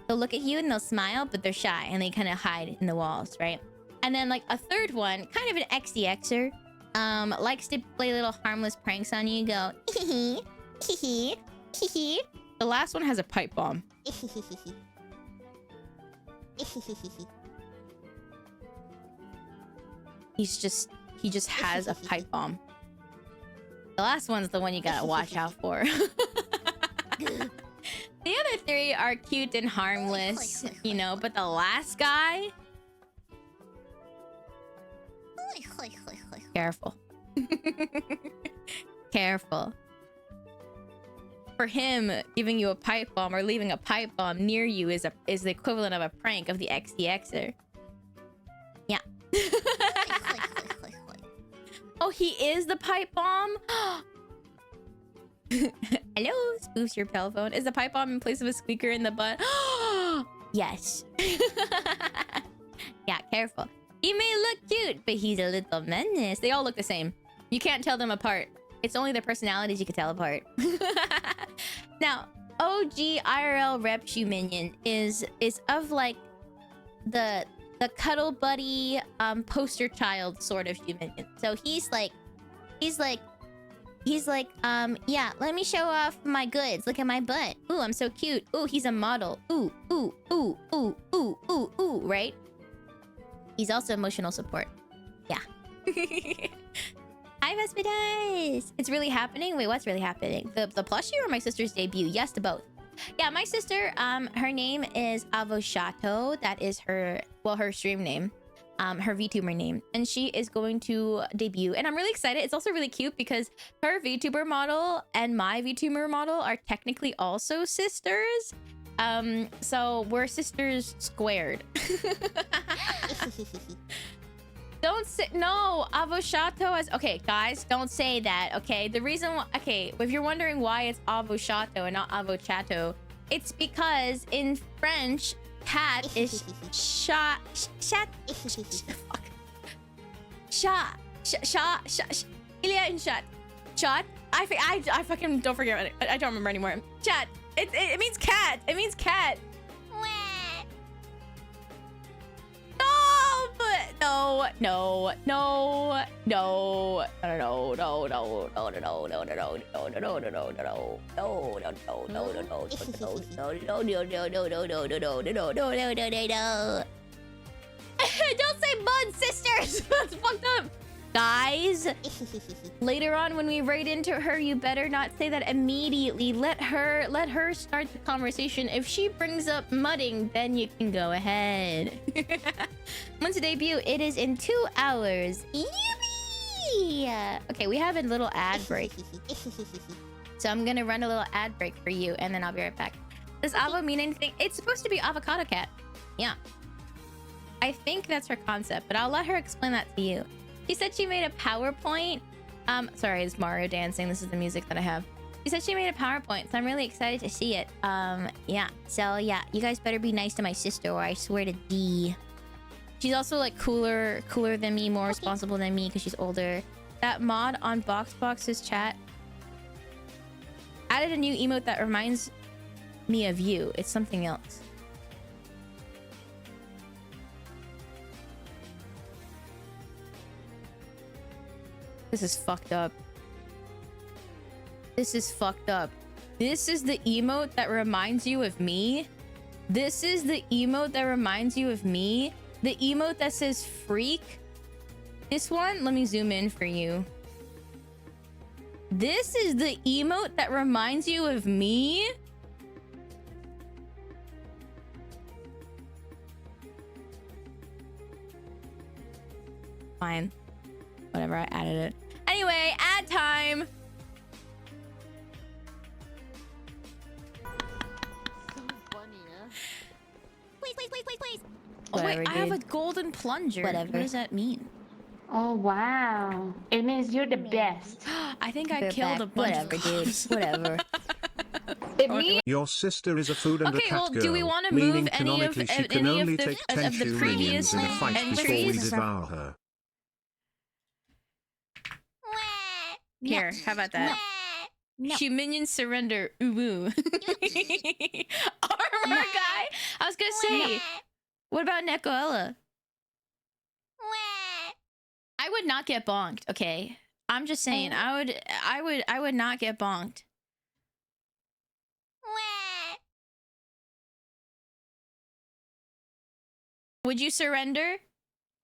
They'll look at you and they'll smile, but they're shy and they kind of hide in the walls, right? And then like a third one, kind of an XDXer, likes to play little harmless pranks on you. Go, hee hee, hee hee. The last one has a pipe bomb. He just has a pipe bomb. The last one's the one you gotta watch out for. The other 3 are cute and harmless, you know, but the last guy... Careful. Careful. For him, giving you a pipe bomb or leaving a pipe bomb near you is the equivalent of a prank of the XDXer. Yeah. Oh, he is the pipe bomb? Hello, spoofs your telephone. Is the pipe bomb in place of a squeaker in the butt? Yes. Yeah, careful. He may look cute, but he's a little menace. They all look the same. You can't tell them apart. It's only their personalities you can tell apart. Now, OG IRL rep Shoe Minion is of like the cuddle buddy poster child sort of Shoe Minion. So he's like yeah, let me show off my goods. Look at my butt. Ooh, I'm so cute. Ooh, he's a model. Ooh, ooh, ooh, ooh, ooh, ooh, ooh, right? He's also emotional support. Yeah. Hi, Vespidice! It's really happening? Wait, what's really happening? The plushie or my sister's debut? Yes to both. Yeah, my sister, her name is Avoshato. That is her, well, her stream name. Her VTuber name, and she is going to debut, and I'm really excited. It's also really cute because her VTuber model and my VTuber model are technically also sisters. So we're sisters squared. Don't say no. Avoshato as okay, guys. Don't say that. Okay, the reason why. Okay, if you're wondering why it's Avoshato and not Avochato, it's because in French, cat is shot. Fuck. Shot. Il y a une shot. Shot. I fucking don't forget it. I don't remember anymore. Chat. It means cat. It means cat. No. Don't say bud, sisters. That's fucked up. Guys, later on when we raid into her, you better not say that immediately. Let her start the conversation. If she brings up mudding, then you can go ahead. When's the debut? It is in 2 hours. Yippee! Okay, we have a little ad break. So I'm gonna run a little ad break for you, and then I'll be right back. Does Avo mean anything? It's supposed to be avocado cat. Yeah. I think that's her concept, but I'll let her explain that to you. She said she made a PowerPoint. Sorry, it's Mario dancing. This is the music that I have. She said she made a PowerPoint, so I'm really excited to see it. Yeah. So yeah, you guys better be nice to my sister, or I swear to D. She's also like cooler than me, more responsible than me because she's older. That mod on Boxbox's chat added a new emote that reminds me of you. It's something else. This is fucked up. This is fucked up. This is the emote that reminds you of me? This is the emote that reminds you of me? The emote that says freak? This one? Let me zoom in for you. This is the emote that reminds you of me? Fine. Whatever, I added it. Anyway, ad time! So funny, huh? Please. Oh wait, Whatever, I have a dude. golden plunger. Whatever. What does that mean? Oh wow! It means you're the best. I think I We're killed back. a bunch Whatever, of dude. cops. Whatever. It means Your sister is a food and a Okay, cat well, girl, do we want to meaning move any of canonically she can only take 10 of the shoe previous minions in a fight before we entries? devour her. Here, how about that? No. She minion surrender. Ooh. Armor guy. I was gonna say. What about Nekoella? I would not get bonked. Okay, I'm just saying. I would not get bonked. Would you surrender?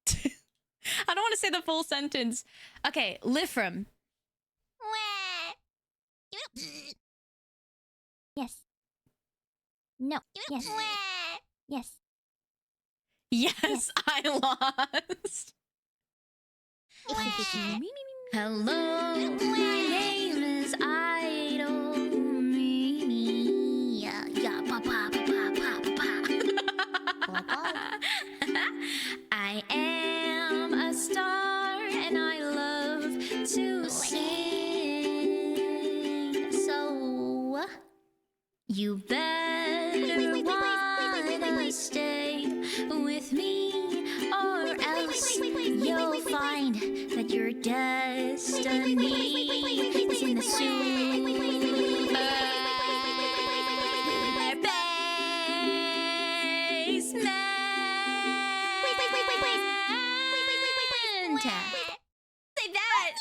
I don't want to say the full sentence. Okay, Lifram. Yes. No. Yes. Yes. Yes, I lost. Hello, my name is Idol. Yeah, papa. I am a star and I love to sing. So you better wanna stay with me or else but your destiny is in the Say that.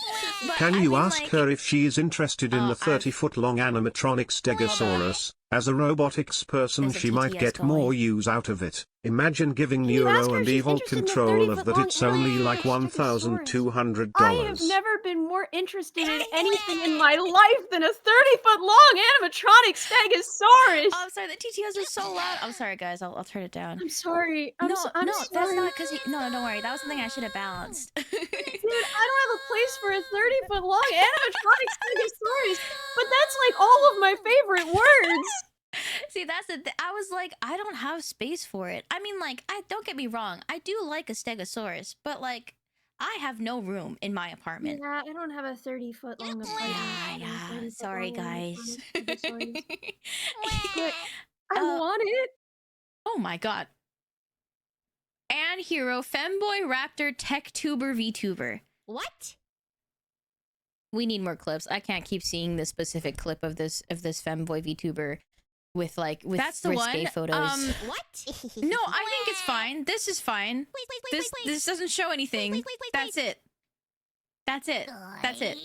But Can I you mean, ask like, her if she is interested in the I've- 30-foot-long animatronic Stegosaurus? As a robotics person, There's a she might TTS get going. more use out of it. Imagine giving Can you ask Neuro her and if she's Evil interested in the control of 30-foot that. It's long only like Stegosaurus? $1,200. I have never been more interested in anything in my life than a 30-foot long animatronic Stegosaurus! Oh, I'm sorry. The TTS is so loud. I'm sorry, guys. I'll turn it down. I'm sorry. I'm no, sorry. that's not because no, don't worry. That was something I should have balanced. Dude, I don't have a place for a 30-foot long animatronic Stegosaurus, but that's like all of my favorite words! See, that's the I was like, I don't have space for it. I mean, like, don't get me wrong. I do like a Stegosaurus, but like, I have no room in my apartment. Yeah, I don't have a 30-foot long apartment. Yeah. Sorry, guys. But I want it. Oh my god. And hero femboy raptor tech tuber VTuber. What? We need more clips. I can't keep seeing this specific clip of this femboy VTuber with that's the risque one. Photos. What? No, I think it's fine. This is fine. This doesn't show anything. That's it. That's it. That's it.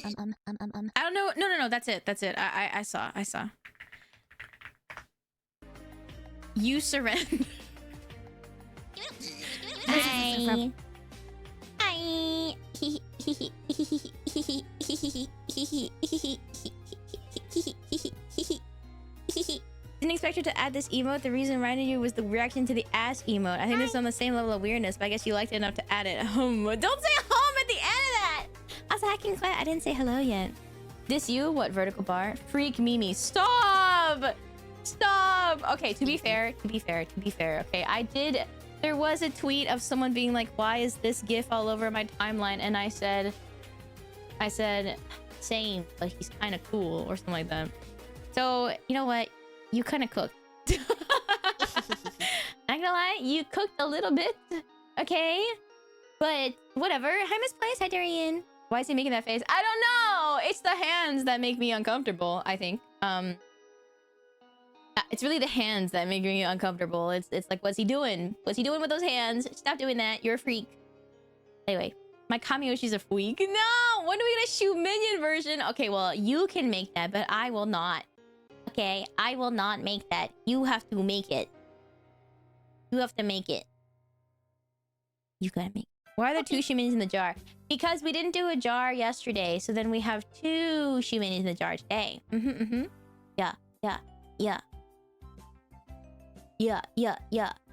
I don't know. No. That's it. That's it. I saw. You surrender. Hi. Didn't expect you to add this emote. The reason writing you was the reaction to the ass emote. I think this is on the same level of weirdness, but I guess you liked it enough to add it. Don't say home at the end of that. I was hacking class. I didn't say hello yet. This you? What vertical bar? Freak Mimi. Stop! Stop! Okay, to be fair. Okay, I did. There was a tweet of someone being like, why is this GIF all over my timeline? And I said, same, but he's kind of cool or something like that. So, you know what? You kind of cooked. Not gonna lie, you cooked a little bit. Okay? But whatever. Hi, Misplaced. Hi, Darian. Why is he making that face? I don't know! It's the hands that make me uncomfortable, I think. It's really the hands that make me uncomfortable. It's like, what's he doing? What's he doing with those hands? Stop doing that. You're a freak. Anyway, my Kamiyoshi's a freak. No! When are we gonna shoot minion version? Okay, well, you can make that, but I will not. Okay, I will not make that. You have to make it. You have to make it. You gotta make it. Why are there 2 shoe minis in the jar? Because we didn't do a jar yesterday, so then we have 2 shoe minis in the jar today. Yeah.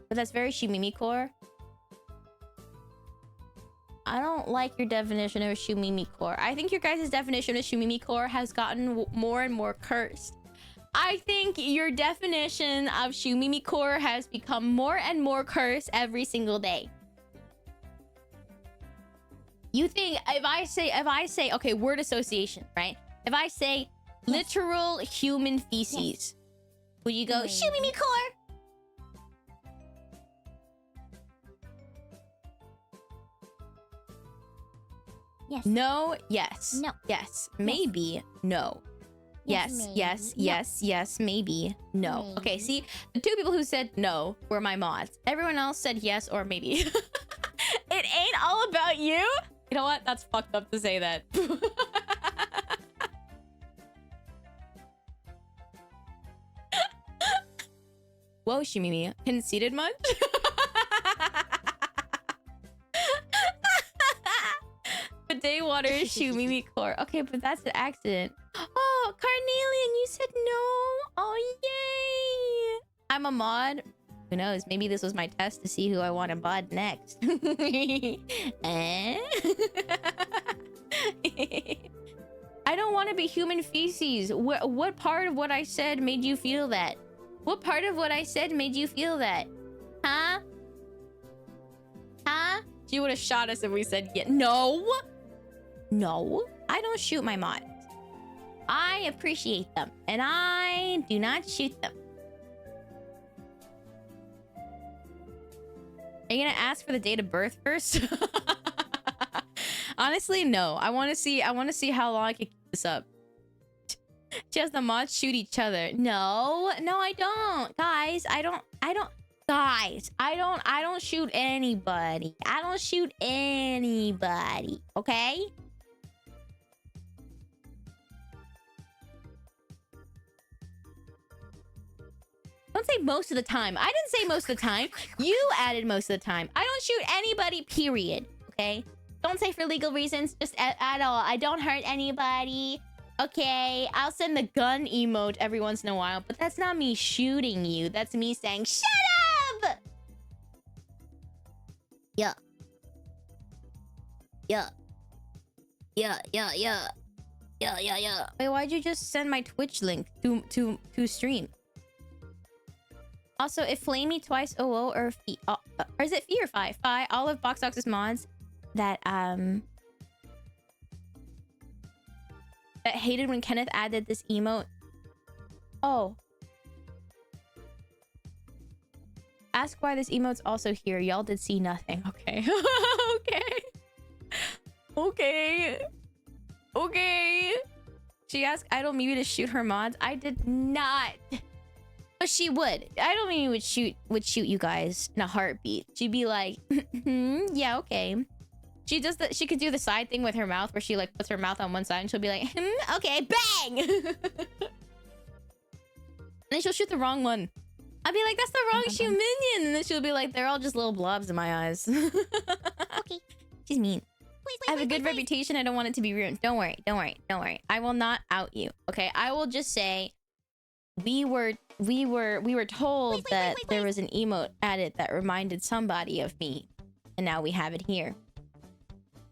But that's very Shumimi core. I don't like your definition of Shumimi core. I think your guys' definition of Shumimi core has gotten more and more cursed. I think your definition of Shumimi core has become more and more cursed every single day. You think if I say okay, word association, right? If I say literal human feces, will you go Shumimi core? Yes. No, yes. No. Yes. Maybe. No. Yes, Yes, yes, maybe. yes, yes, maybe. No. Maybe. Okay, see, the 2 people who said no were my mods. Everyone else said yes or maybe. It ain't all about you. You know what? That's fucked up to say that. Whoa, Shimimi. Conceited much? Bidet water is Shumimi core. Okay, but that's an accident. Oh, Carnelian, you said no. Oh, yay. I'm a mod. Who knows? Maybe this was my test to see who I want to mod next. Eh? I don't want to be human feces. What part of what I said made you feel that? What part of what I said made you feel that? Huh? Huh? She would have shot us if we said yeah. No. No. I don't shoot my mods. I appreciate them. And I do not shoot them. Are you gonna ask for the date of birth first? Honestly, no. I want to see how long I can keep this up. Just the mods shoot each other. No, I don't. Guys, I don't shoot anybody. I don't shoot anybody, okay? Don't say most of the time. I didn't say most of the time. You added most of the time. I don't shoot anybody, period. Okay? Don't say for legal reasons, just at all. I don't hurt anybody. Okay? I'll send the gun emote every once in a while, but that's not me shooting you. That's me saying, shut up! Yeah. Yeah. Yeah. Wait, why'd you just send my Twitch link to stream? Also, if Flame Me Twice OO or Fee, or is it Fee or Fi? Fi, all of Box Dogs' mods that hated when Kenneth added this emote. Oh. Ask why this emote's also here. Y'all did see nothing. Okay. Okay. She asked Idol Mimi to shoot her mods. I did not. But she would. Idol Mimi would shoot you guys in a heartbeat. She'd be like, yeah, okay. She could do the side thing with her mouth where she like puts her mouth on one side and she'll be like, okay, bang! And then she'll shoot the wrong one. I'll be like, that's the wrong shoot minion! And then she'll be like, they're all just little blobs in my eyes. Okay. She's mean. I have a good reputation. I don't want it to be ruined. Don't worry. I will not out you. Okay? I will just say we were told that there was an emote added that reminded somebody of me. And now we have it here.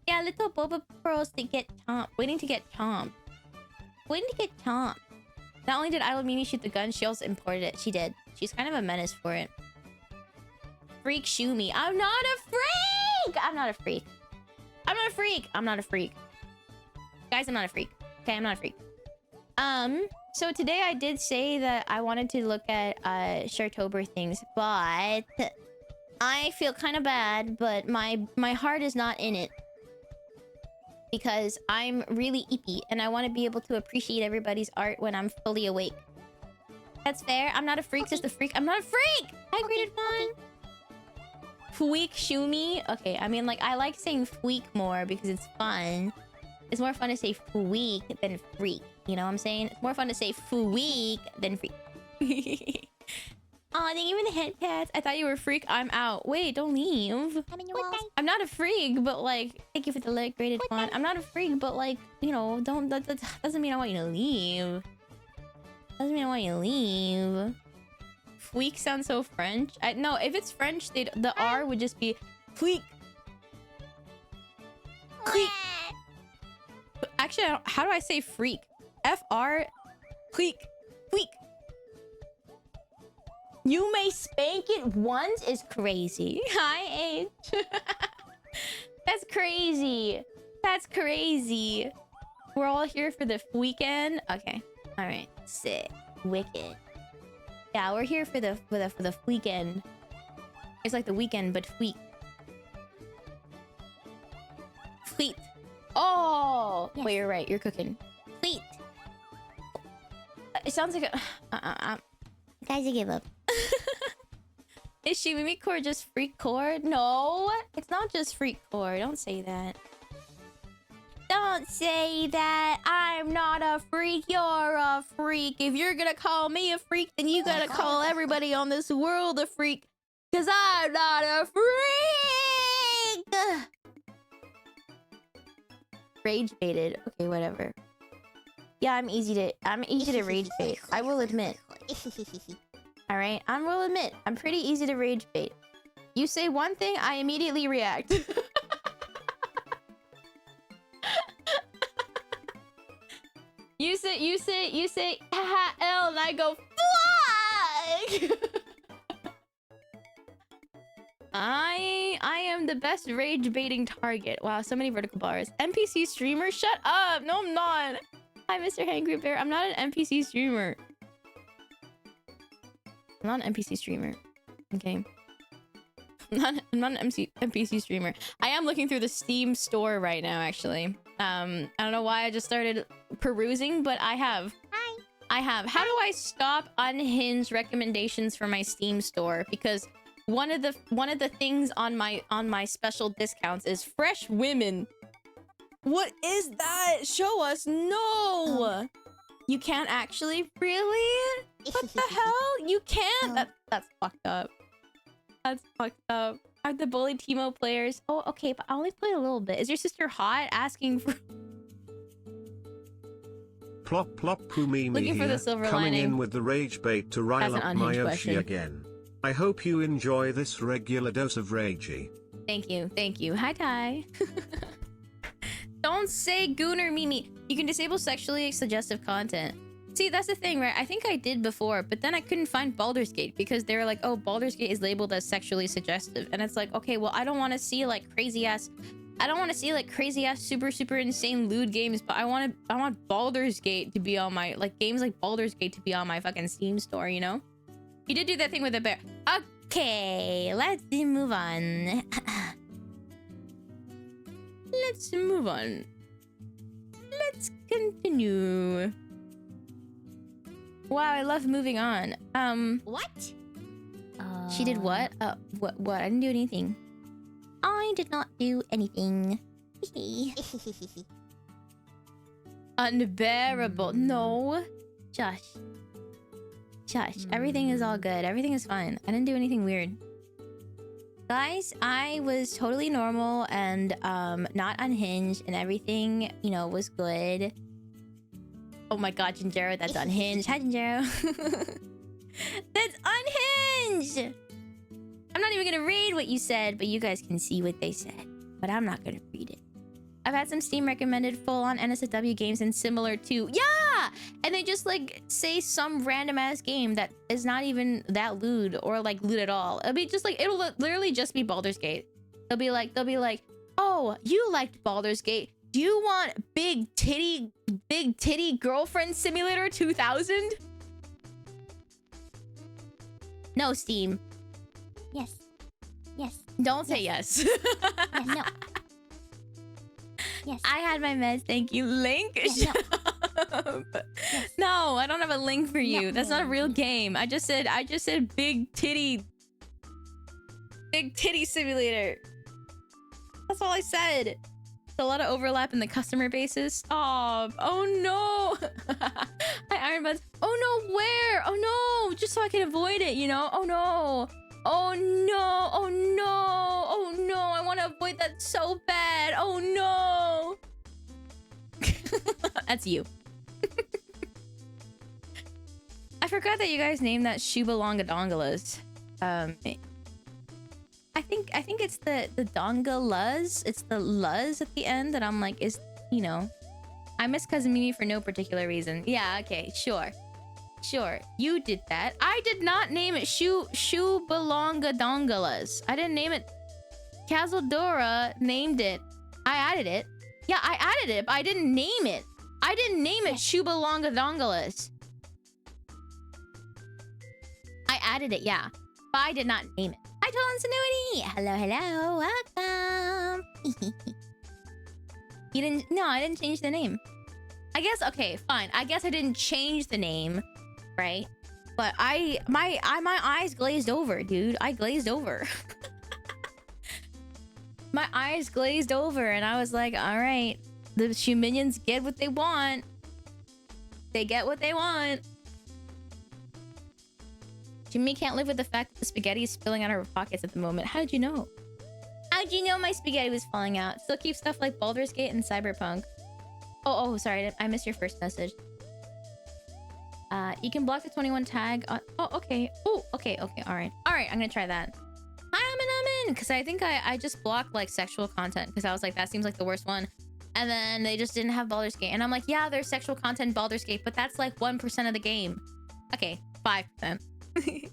Yeah, little Boba Pearls to get Tom. Waiting to get Tom. Not only did Idol Mimi shoot the gun, she also imported it. She did. She's kind of a menace for it. Freak shoo me. I'm not a freak! I'm not a freak. Guys, I'm not a freak. Okay, I'm not a freak. So today I did say that I wanted to look at Shartober things, but I feel kind of bad, but my heart is not in it. Because I'm really eepy and I want to be able to appreciate everybody's art when I'm fully awake. That's fair. I'm not a freak, just a freak. I'm not a freak! Hi, Graded Fun! Fweek Shumi? Okay, I mean, like, I like saying fweek more because it's fun. It's more fun to say fweek than freak. You know what I'm saying? It's more fun to say fweek than freak. Aw, thank you for the head pats. I thought you were a freak. I'm out. Wait, don't leave. I'm not a freak, but like, thank you for the leg graded font. I'm not a freak, but like, you know, that doesn't mean I want you to leave. Fweek sounds so French. No, if it's French, the R would just be fweek. Actually, how do I say freak? F-R, fweek. You may spank it once is crazy. Hi, H. That's crazy. We're all here for the weekend. Okay. All right. Sick. Wicked. Yeah, we're here for the weekend. It's like the weekend, but fleet. Oh, yes. Wait, you're right. You're cooking. Fleet. It sounds like a. Guys, I give up. Is Shimimi Core just freak core? No, it's not just freak core. Don't say that. Don't say that. I'm not a freak. You're a freak. If you're gonna call me a freak, then you gotta call everybody on this world a freak. Cause I'm not a freak. Rage baited. Okay, whatever. Yeah, I'm easy to rage bait. I will admit. Alright, I will admit, I'm pretty easy to rage bait. You say one thing, I immediately react. You say, haha, L, and I go, fuck! I am the best rage baiting target. Wow, so many vertical bars. NPC streamer? Shut up! No, I'm not! Hi, Mr. Hangry Bear. I'm not an NPC streamer. I'm not an NPC streamer. Okay. I'm not an NPC streamer. I am looking through the Steam store right now, actually. I don't know why I just started perusing, but I have. I have. How do I stop unhinged recommendations for my Steam store? Because one of the things on my special discounts is fresh women. What is that? Show us. No. You can't actually? Really? What the hell? You can't? That's fucked up. That's fucked up. Are the bully Teemo players? Oh, okay, but I only played a little bit. Is your sister hot? Asking for... Plop plop poo me Looking for here, the silver coming lining. in with the rage bait to rile That's an up my unhinged Oshi question. again. I hope you enjoy this regular dose of ragey. Thank you. Thank you. Hi, Ty. Don't say Gooner Mimi. You can disable sexually suggestive content. See, that's the thing, right? I think I did before, but then I couldn't find Baldur's Gate because they were like, oh, Baldur's Gate is labeled as sexually suggestive. And it's like, okay, well, I don't want to see like crazy ass super insane lewd games, but I want Baldur's Gate to be on my, like, games like Baldur's Gate to be on my fucking Steam store, you know? You did do that thing with the bear. Okay, let's move on. Let's move on. Let's continue. Wow, I love moving on. What? She did what? What? I didn't do anything. I did not do anything. Unbearable. No. Shush. Shush. Everything is all good. Everything is fine. I didn't do anything weird. Guys, I was totally normal and not unhinged and everything, you know, was good. Oh my god, Jinjero, that's unhinged. Hi, Jinjero. That's unhinged! I'm not even gonna read what you said, but you guys can see what they said. But I'm not gonna read it. I've had some Steam recommended full-on NSFW games and similar to... Yeah! And they just, like, say some random-ass game that is not even that lewd or, like, lewd at all. It'll be just, like... It'll literally just be Baldur's Gate. They'll be like... Oh, you liked Baldur's Gate. Do you want big titty girlfriend simulator 2000? No, Steam. Yes. Yes. Don't say yes. Yeah, no. Yes. I had my meds, thank you. Link? Yeah, Shut up. No, I don't have a link for you. No. That's not a real game. I just said big titty simulator. That's all I said. There's a lot of overlap in the customer bases. Oh no. Hi, Iron Buds. Oh no, where? Oh no, just so I can avoid it, you know? Oh no. Oh no, oh no, oh no, I want to avoid that so bad. Oh no. That's you. I forgot that you guys named that Shubalongadongalas. I think it's the dongalus. It's the luz at the end that I'm like, is, you know. I miss Cousin Mimi for no particular reason. Yeah, okay, sure. Sure, you did that. I did not name it Shubalongadongalas. I didn't name it. Kazaldora named it. I added it. Yeah, I added it, but I didn't name it. I didn't name it Shubalongadongalas. I added it, yeah. But I did not name it. Hi, Tolansinuity! Hello, hello, welcome! You didn't... No, I didn't change the name. I guess... Okay, fine. I guess I didn't change the name, right? But my eyes glazed over, dude. I glazed over. My eyes glazed over, and I was like, alright. The Shu minions get what they want. They get what they want. Jimmy can't live with the fact that the spaghetti is spilling out of her pockets at the moment. How did you know? How did you know my spaghetti was falling out? Still keep stuff like Baldur's Gate and Cyberpunk. Oh, sorry. I missed your first message. You can block the 21 tag. Oh, okay. Oh, okay. Alright. Alright, I'm gonna try that. Hi, I'm in. Because I think I just blocked, like, sexual content. Because I was like, that seems like the worst one. And then they just didn't have Baldur's Gate. And I'm like, yeah, there's sexual content in Baldur's Gate, but that's like 1% of the game. Okay, 5%. Hi,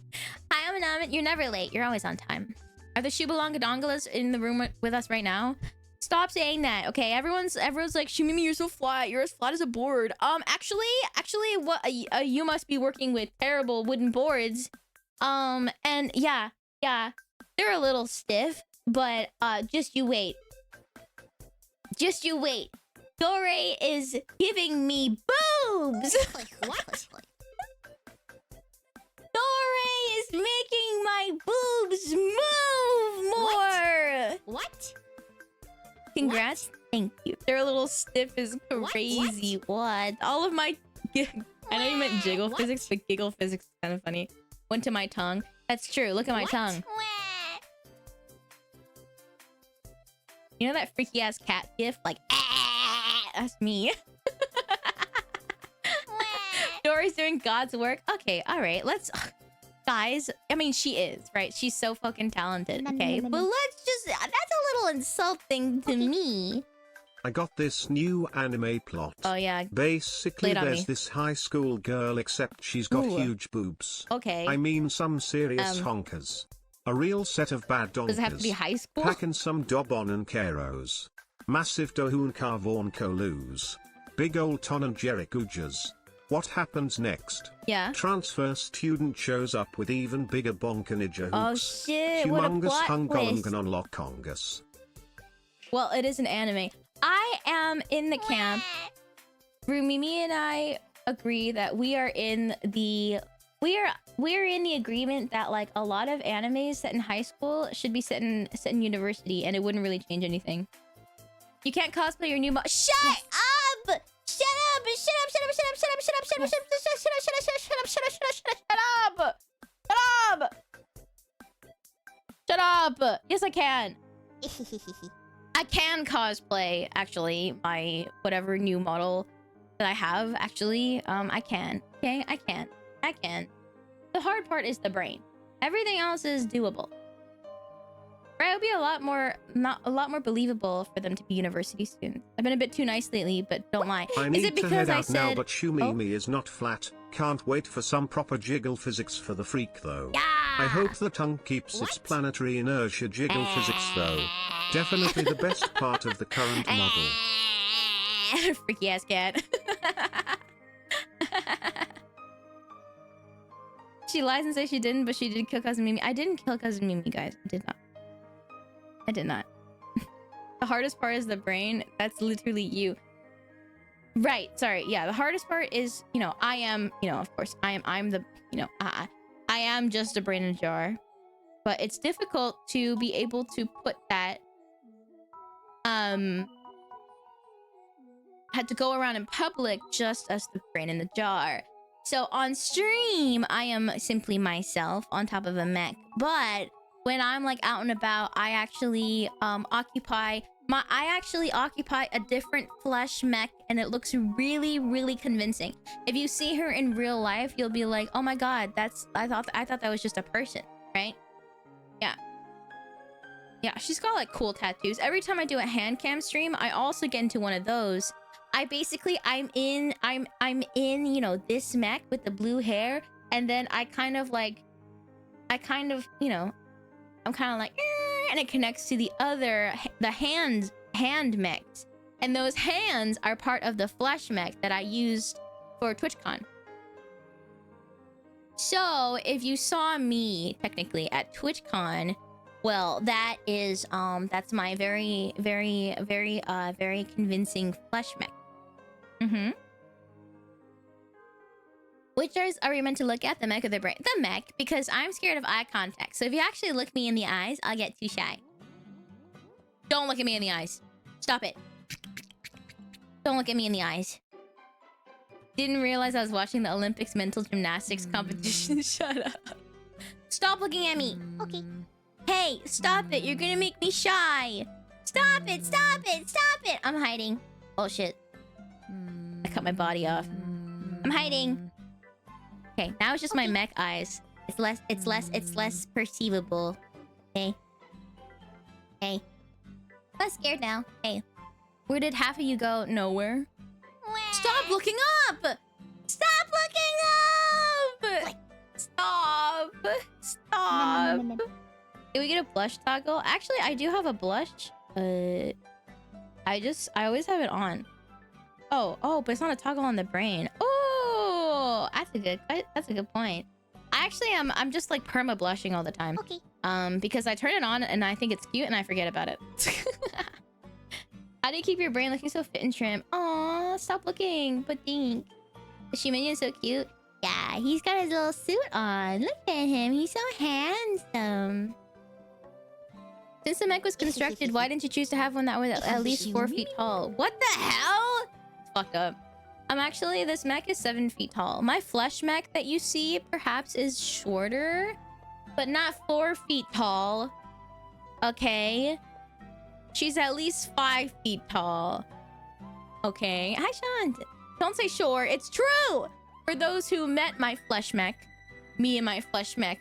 I'm You're never late. You're always on time. Are the Shubalongadongalas in the room with us right now? Stop saying that, okay? Everyone's like, Shumimi, you're so flat. You're as flat as a board. Actually, what you must be working with terrible wooden boards. And yeah. They're a little stiff, but just you wait. Just you wait. Dore is giving me boobs. Dore is making my boobs move more. What? Congrats. Thank you. They're a little stiff as crazy. What? All of my... I know you meant jiggle physics, but giggle physics is kind of funny. Went to my tongue. That's true. Look at my tongue. You know that freaky ass cat gif? Like, ah, that's me. Dory's doing God's work. Okay, all right. Let's, guys. I mean, she is right. She's so fucking talented. Okay, but let's just. That's a little insulting to me. I got this new anime plot. Oh yeah. Basically, Played on there's me. this high school girl, except she's got Ooh. huge boobs. Okay. I mean, some serious honkers. A real set of bad donkers. Does it have to be high school? Packing some Dobon and Keros. Massive Dohun Carvorn Kolus. Big old Ton and Jericujas. What happens next? Yeah. Transfer student shows up with even bigger bonkanija Oh hooks. shit! What a Humongous plot twist. hunkolungan on Lokongus. Well, it is an anime. I am in the camp. Rumimi and I agree that we are in the we're in the agreement that like a lot of animes set in high school should be set in university, and it wouldn't really change anything. You can't cosplay your new Shut up! Shut up! Shut up! Shut up! Shut up! Shut up! Shut up! Shut up! Shut up! Shut up! Shut up! Shut up! Shut up! Yes, I can. I can cosplay, actually, my whatever new model that I have, actually. I can. Okay, I can. I can. The hard part is the brain. Everything else is doable. Right? It would be a lot more believable for them to be university students. I've been a bit too nice lately, but don't lie. I Is need it to because head I out now, said... but Shumimi is not flat. Can't wait for some proper jiggle physics for the freak, though. Yeah! I hope the tongue keeps its planetary inertia jiggle physics, though. Definitely the best part of the current model. Freaky ass cat. She lies and says she didn't, but she did kill Cousin Mimi. I didn't kill Cousin Mimi, guys. I did not. I did not. The hardest part is the brain. That's literally you. Right. Sorry. Yeah. The hardest part is, you know, I am, you know, of course, I'm the, you know, I am just a brain in a jar. But it's difficult to be able to put that, had to go around in public just as the brain in the jar. So on stream, I am simply myself on top of a mech. But when I'm like out and about, I actually occupy a different flesh mech, and it looks really, really convincing. If you see her in real life, you'll be like, "Oh my god, I thought that was just a person," right? Yeah. Yeah, she's got like cool tattoos. Every time I do a hand cam stream, I also get into one of those. I'm in, you know, this mech with the blue hair, and then you know, I'm kind of like, and it connects to the hand mechs. And those hands are part of the flesh mech that I used for TwitchCon. So if you saw me technically at TwitchCon, well, that is that's my very, very, very, very convincing flesh mech. Mm-hmm. Which are we meant to look at, the mech or the brain? The mech, because I'm scared of eye contact. So if you actually look me in the eyes, I'll get too shy. Don't look at me in the eyes. Stop it. Don't look at me in the eyes. Didn't realize I was watching the Olympics mental gymnastics competition. Shut up. Stop looking at me. Okay. Hey, stop it. You're gonna make me shy. Stop it. Stop it. Stop it. I'm hiding. Oh, shit. I cut my body off. I'm hiding. Okay, now it's just my mech eyes. It's less perceivable. Hey. Hey. I'm scared now. Hey. Where did half of you go? Nowhere. Stop looking up! Stop looking up! Stop! Stop! Can we get a blush toggle? Actually, I do have a blush, but I always have it on. Oh, but it's not a toggle on the brain. Oh, that's a good point. I'm just like perma blushing all the time. Okay. Because I turn it on and I think it's cute and I forget about it. How do you keep your brain looking so fit and trim? Aw, stop looking. But think. The Shuminion is so cute. Yeah, he's got his little suit on. Look at him. He's so handsome. Since the mech was constructed, why didn't you choose to have one that was at least 4 feet tall? What the hell? Fucked up. Actually, this mech is 7 feet tall. My flesh mech that you see perhaps is shorter, but not 4 feet tall. Okay. She's at least 5 feet tall. Okay. Hi, Sean. Don't say sure. It's true. For those who met my flesh mech, me and my flesh mech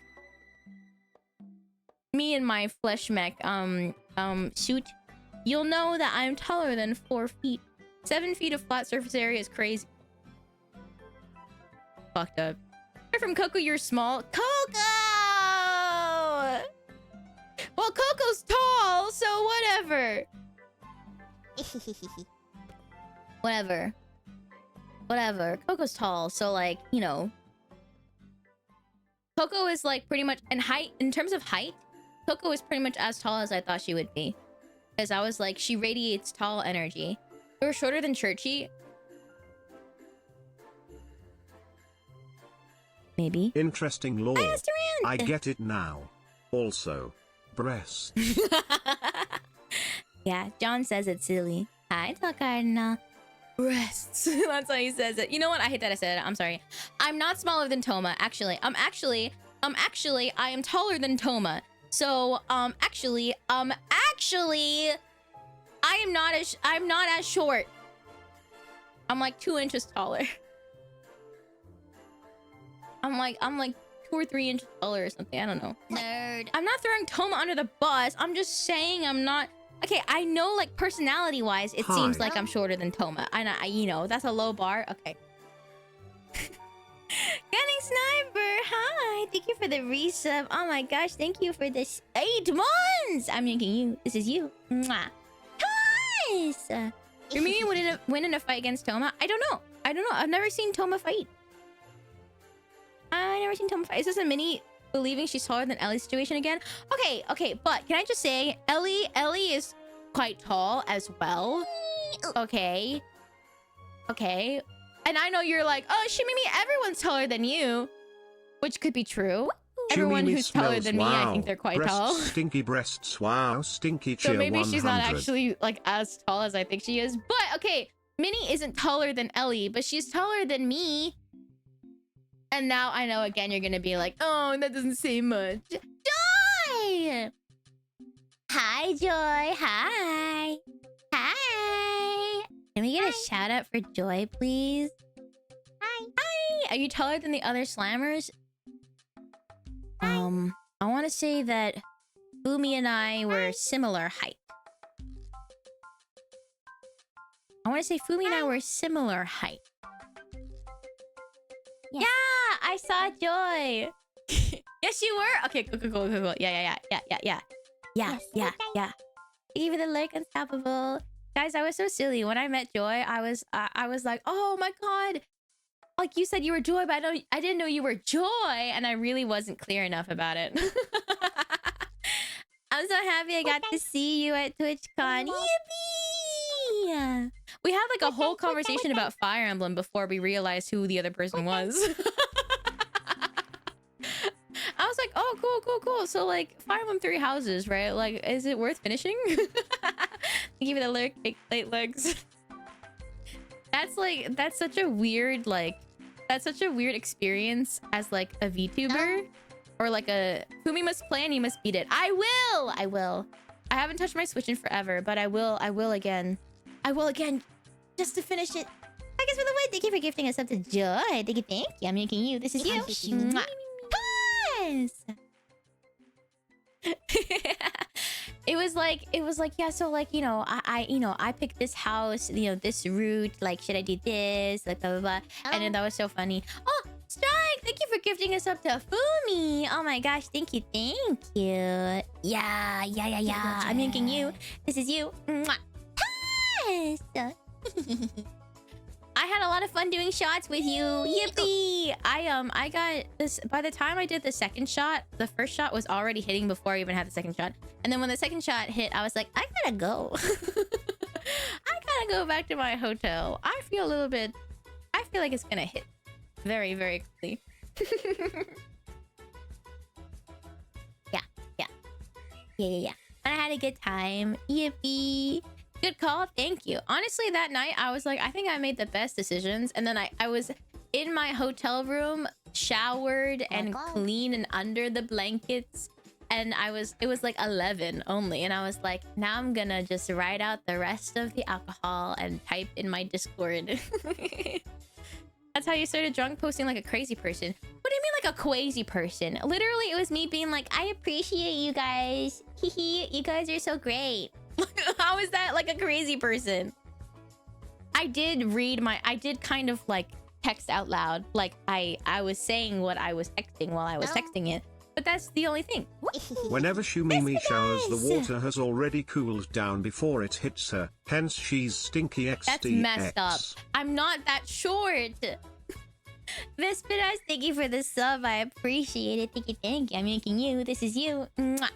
suit, you'll know that I'm taller than 4 feet. 7 feet of flat surface area is crazy. Fucked up. You're from Coco, you're small. Coco! Well, Coco's tall, so whatever. Whatever. Coco's tall, so like, you know. Coco is like pretty much in height, in terms of height, Coco is pretty much as tall as I thought she would be. Because I was like, she radiates tall energy. You were shorter than Churchy. Maybe. Interesting lore. Hi, Mr. I get it now. Also, breast. Yeah, John says it's silly. Hi, Tall Cardinal. Breasts. That's how he says it. You know what? I hate that I said it. I'm sorry. I'm not smaller than Toma. Actually, I am taller than Toma. So, actually, I'm not as short. I'm like 2 inches taller. I'm like 2 or 3 inches taller or something. I don't know. Nerd. I'm not throwing Toma under the bus. I'm just saying I'm not. Okay, I know, like, personality-wise, it seems like I'm shorter than Toma. I you know, that's a low bar. Okay. Gunning Sniper, hi! Thank you for the resub. Oh my gosh, thank you for this 8 months! I'm yanking you. This is you. Mwah. Nice! Your Minion win in a fight against Toma? I don't know. I've never seen Toma fight. Is this a Mini believing she's taller than Ellie's situation again? Okay, but can I just say, Ellie is quite tall as well. Okay. And I know you're like, oh, Shimimi, everyone's taller than you. Which could be true. Everyone Shimimi who's taller than me, I think they're quite breasts, tall. Stinky breasts, wow, stinky cheer So maybe 100. she's not actually like as tall as I think she is. But okay, Minnie isn't taller than Ellie, but she's taller than me. And now I know again you're gonna be like, oh, that doesn't say much. Joy! Hi, Joy. Hi. Can we get a shout out for Joy, please? Hi. Are you taller than the other slammers? I want to say that Boomy and I were similar height. Yeah, I saw Joy. Yes, you were. Okay, cool. Yeah. Even the lurk unstoppable. Guys, I was so silly when I met Joy. I was like, oh my god. Like you said, you were Joy, but I didn't know you were Joy, and I really wasn't clear enough about it. I'm so happy I got to see you at TwitchCon. Yippee! We had like a whole conversation about Fire Emblem before we realized who the other person was. I was like, oh, cool. So like, Fire Emblem 3 houses, right? Like, is it worth finishing? Give it a look, big late legs. That's such a weird experience as like a VTuber. Or like a Fumi must play and you must beat it. I will. I haven't touched my Switch in forever, but I will again. Just to finish it. I guess for the way. Thank you for gifting us up to Joy. Thank you. I'm making you. This is you. Mwah. Yes. It was like, yeah, so like, you know, I picked this house, you know, this route, like, should I do this? Like, blah, blah, blah. And then that was so funny. Oh, Strike! Thank you for gifting us up to Fumi! Oh my gosh, thank you. Yeah. I'm yanking you. This is you. Mwah. Yes! I I had a lot of fun doing shots with you. Yippee! I got this. By the time I did the second shot, the first shot was already hitting before I even had the second shot. And then when the second shot hit, I was like, I gotta go. I gotta go back to my hotel. I feel like it's gonna hit very, very quickly. Yeah. And I had a good time. Yippee. Good call. Thank you. Honestly, that night, I was like, I think I made the best decisions. And then I was in my hotel room, showered and clean and under the blankets. And it was like 11 only. And I was like, now I'm gonna just write out the rest of the alcohol and type in my Discord. That's how you started drunk posting like a crazy person. What do you mean like a crazy person? Literally, it was me being like, I appreciate you guys. Hehe, you guys are so great. How is that like a crazy person? I did kind of like text out loud. Like I was saying what I was texting while I was texting it. But that's the only thing. Whenever Shumimi showers, the water has already cooled down before it hits her. Hence, she's stinky XDX. That's messed up. I'm not that short. Vespiras, thank you for the sub. I appreciate it. Thank you. I'm making you. This is you. Mwah.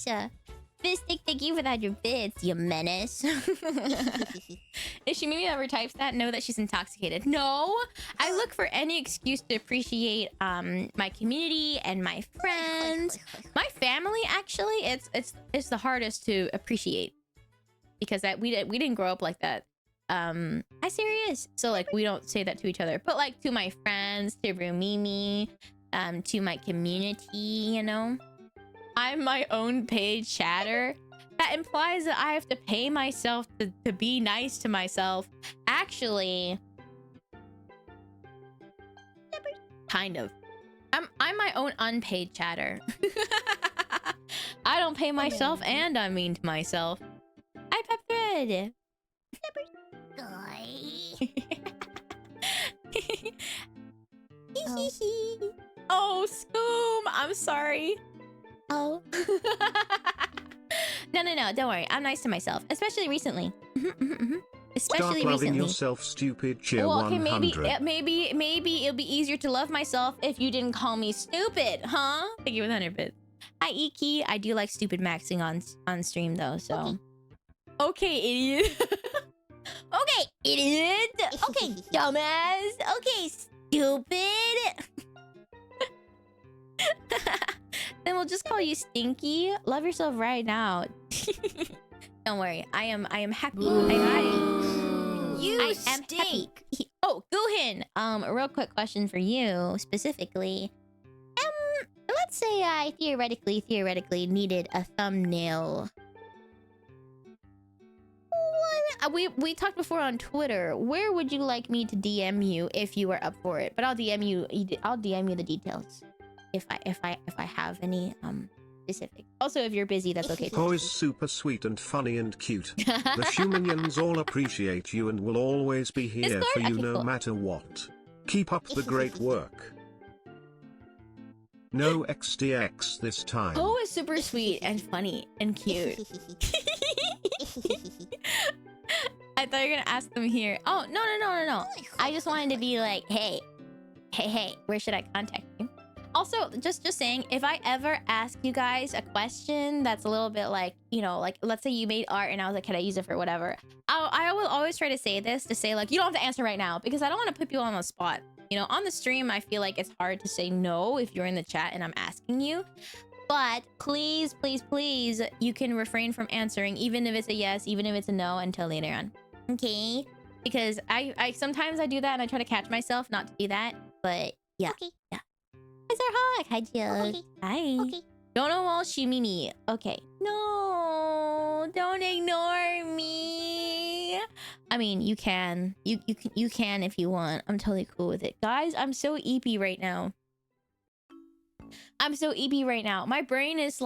Yes. Fistic, thank you for the 100 bits, you menace. If Shumimi ever types that, know that she's intoxicated. No, I look for any excuse to appreciate my community and my friends. My family, actually, it's the hardest to appreciate because we didn't grow up like that. I serious. So like we don't say that to each other, but like to my friends, to Rumimi, to my community, you know. I'm my own paid chatter. That implies that I have to pay myself to be nice to myself. Actually, kind of. I'm my own unpaid chatter. I don't pay myself and I'm mean to myself. I peppered. Oh, Scoom, I'm sorry. Oh. No, don't worry. I'm nice to myself, especially recently. Especially Start loving recently. yourself, stupid cheer well, okay, 100. maybe it'll be easier to love myself if you didn't call me stupid, huh? Thank you for the 100 bits. Hi, Iki. I do like stupid maxing on stream though, so. Okay, idiot. Okay, idiot. Okay, dumbass. Okay, stupid. Then we'll just call you Stinky. Love yourself right now. Don't worry, I am happy. I got it. You stink. Oh, Guhin. A real quick question for you specifically. Let's say I theoretically needed a thumbnail. We talked before on Twitter. Where would you like me to DM you if you were up for it? But I'll DM you the details. If I have any specific. Also, if you're busy, that's okay. Po is super sweet and funny and cute. The Shuminians all appreciate you and will always be here for you no matter what. Keep up the great work. No XDX this time. Po is super sweet and funny and cute. I thought you were gonna ask them here. Oh, no. I just wanted to be like, hey, where should I contact you? Also, just saying, if I ever ask you guys a question that's a little bit like, you know, like let's say you made art and I was like, can I use it for whatever? I will always try to say this to say like, you don't have to answer right now because I don't want to put you on the spot. You know, on the stream, I feel like it's hard to say no if you're in the chat and I'm asking you. But please, you can refrain from answering, even if it's a yes, even if it's a no, until later on. Okay? Because I sometimes I do that and I try to catch myself not to do that. But yeah. Okay. Yeah. Hi, Jill. Okay. Hi. Okay. Don't know all Shumimi. Okay. No, don't ignore me. I mean, you can. You can if you want. I'm totally cool with it. Guys, I'm so EP right now. My brain is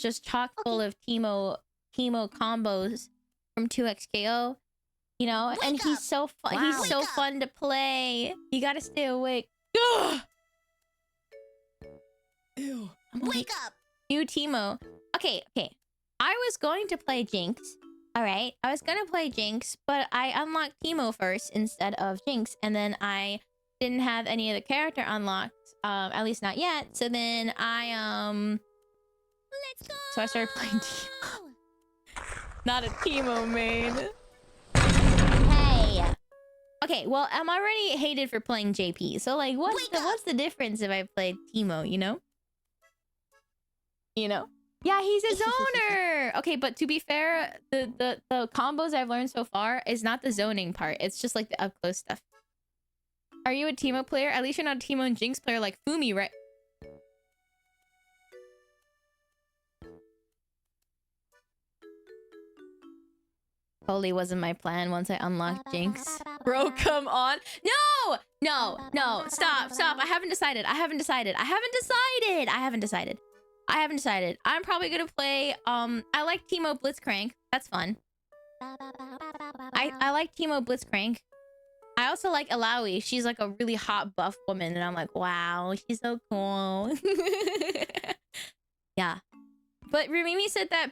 just chock full of chemo combos from 2XKO. You know, and he's so fun. Wow. He's so fun to play. You gotta stay awake. Ugh! Ew. Wake up! New Teemo. Okay. I was going to play Jinx, Alright, I was gonna play Jinx, but I unlocked Teemo first instead of Jinx, and then I didn't have any of the character unlocked, at least not yet. So then I Let's go. so I started playing Teemo. Not a Teemo main. Hey. Okay, well, I'm already hated for playing JP. So like what's the difference if I played Teemo, you know? You know? Yeah, he's a zoner. Okay, but to be fair, the combos I've learned so far is not the zoning part. It's just like the up close stuff. Are you a Teemo player? At least you're not a Teemo and Jinx player like Fumi, right? Totally wasn't my plan once I unlocked Jinx. Bro, come on. No! No, no, stop, stop. I haven't decided. I haven't decided. I haven't decided. I haven't decided. I haven't decided. I'm probably gonna play, I like Teemo Blitzcrank. That's fun. I like Teemo Blitzcrank. I also like Alawi. She's like a really hot buff woman, and I'm like, wow, she's so cool. Yeah. But Rumimi said that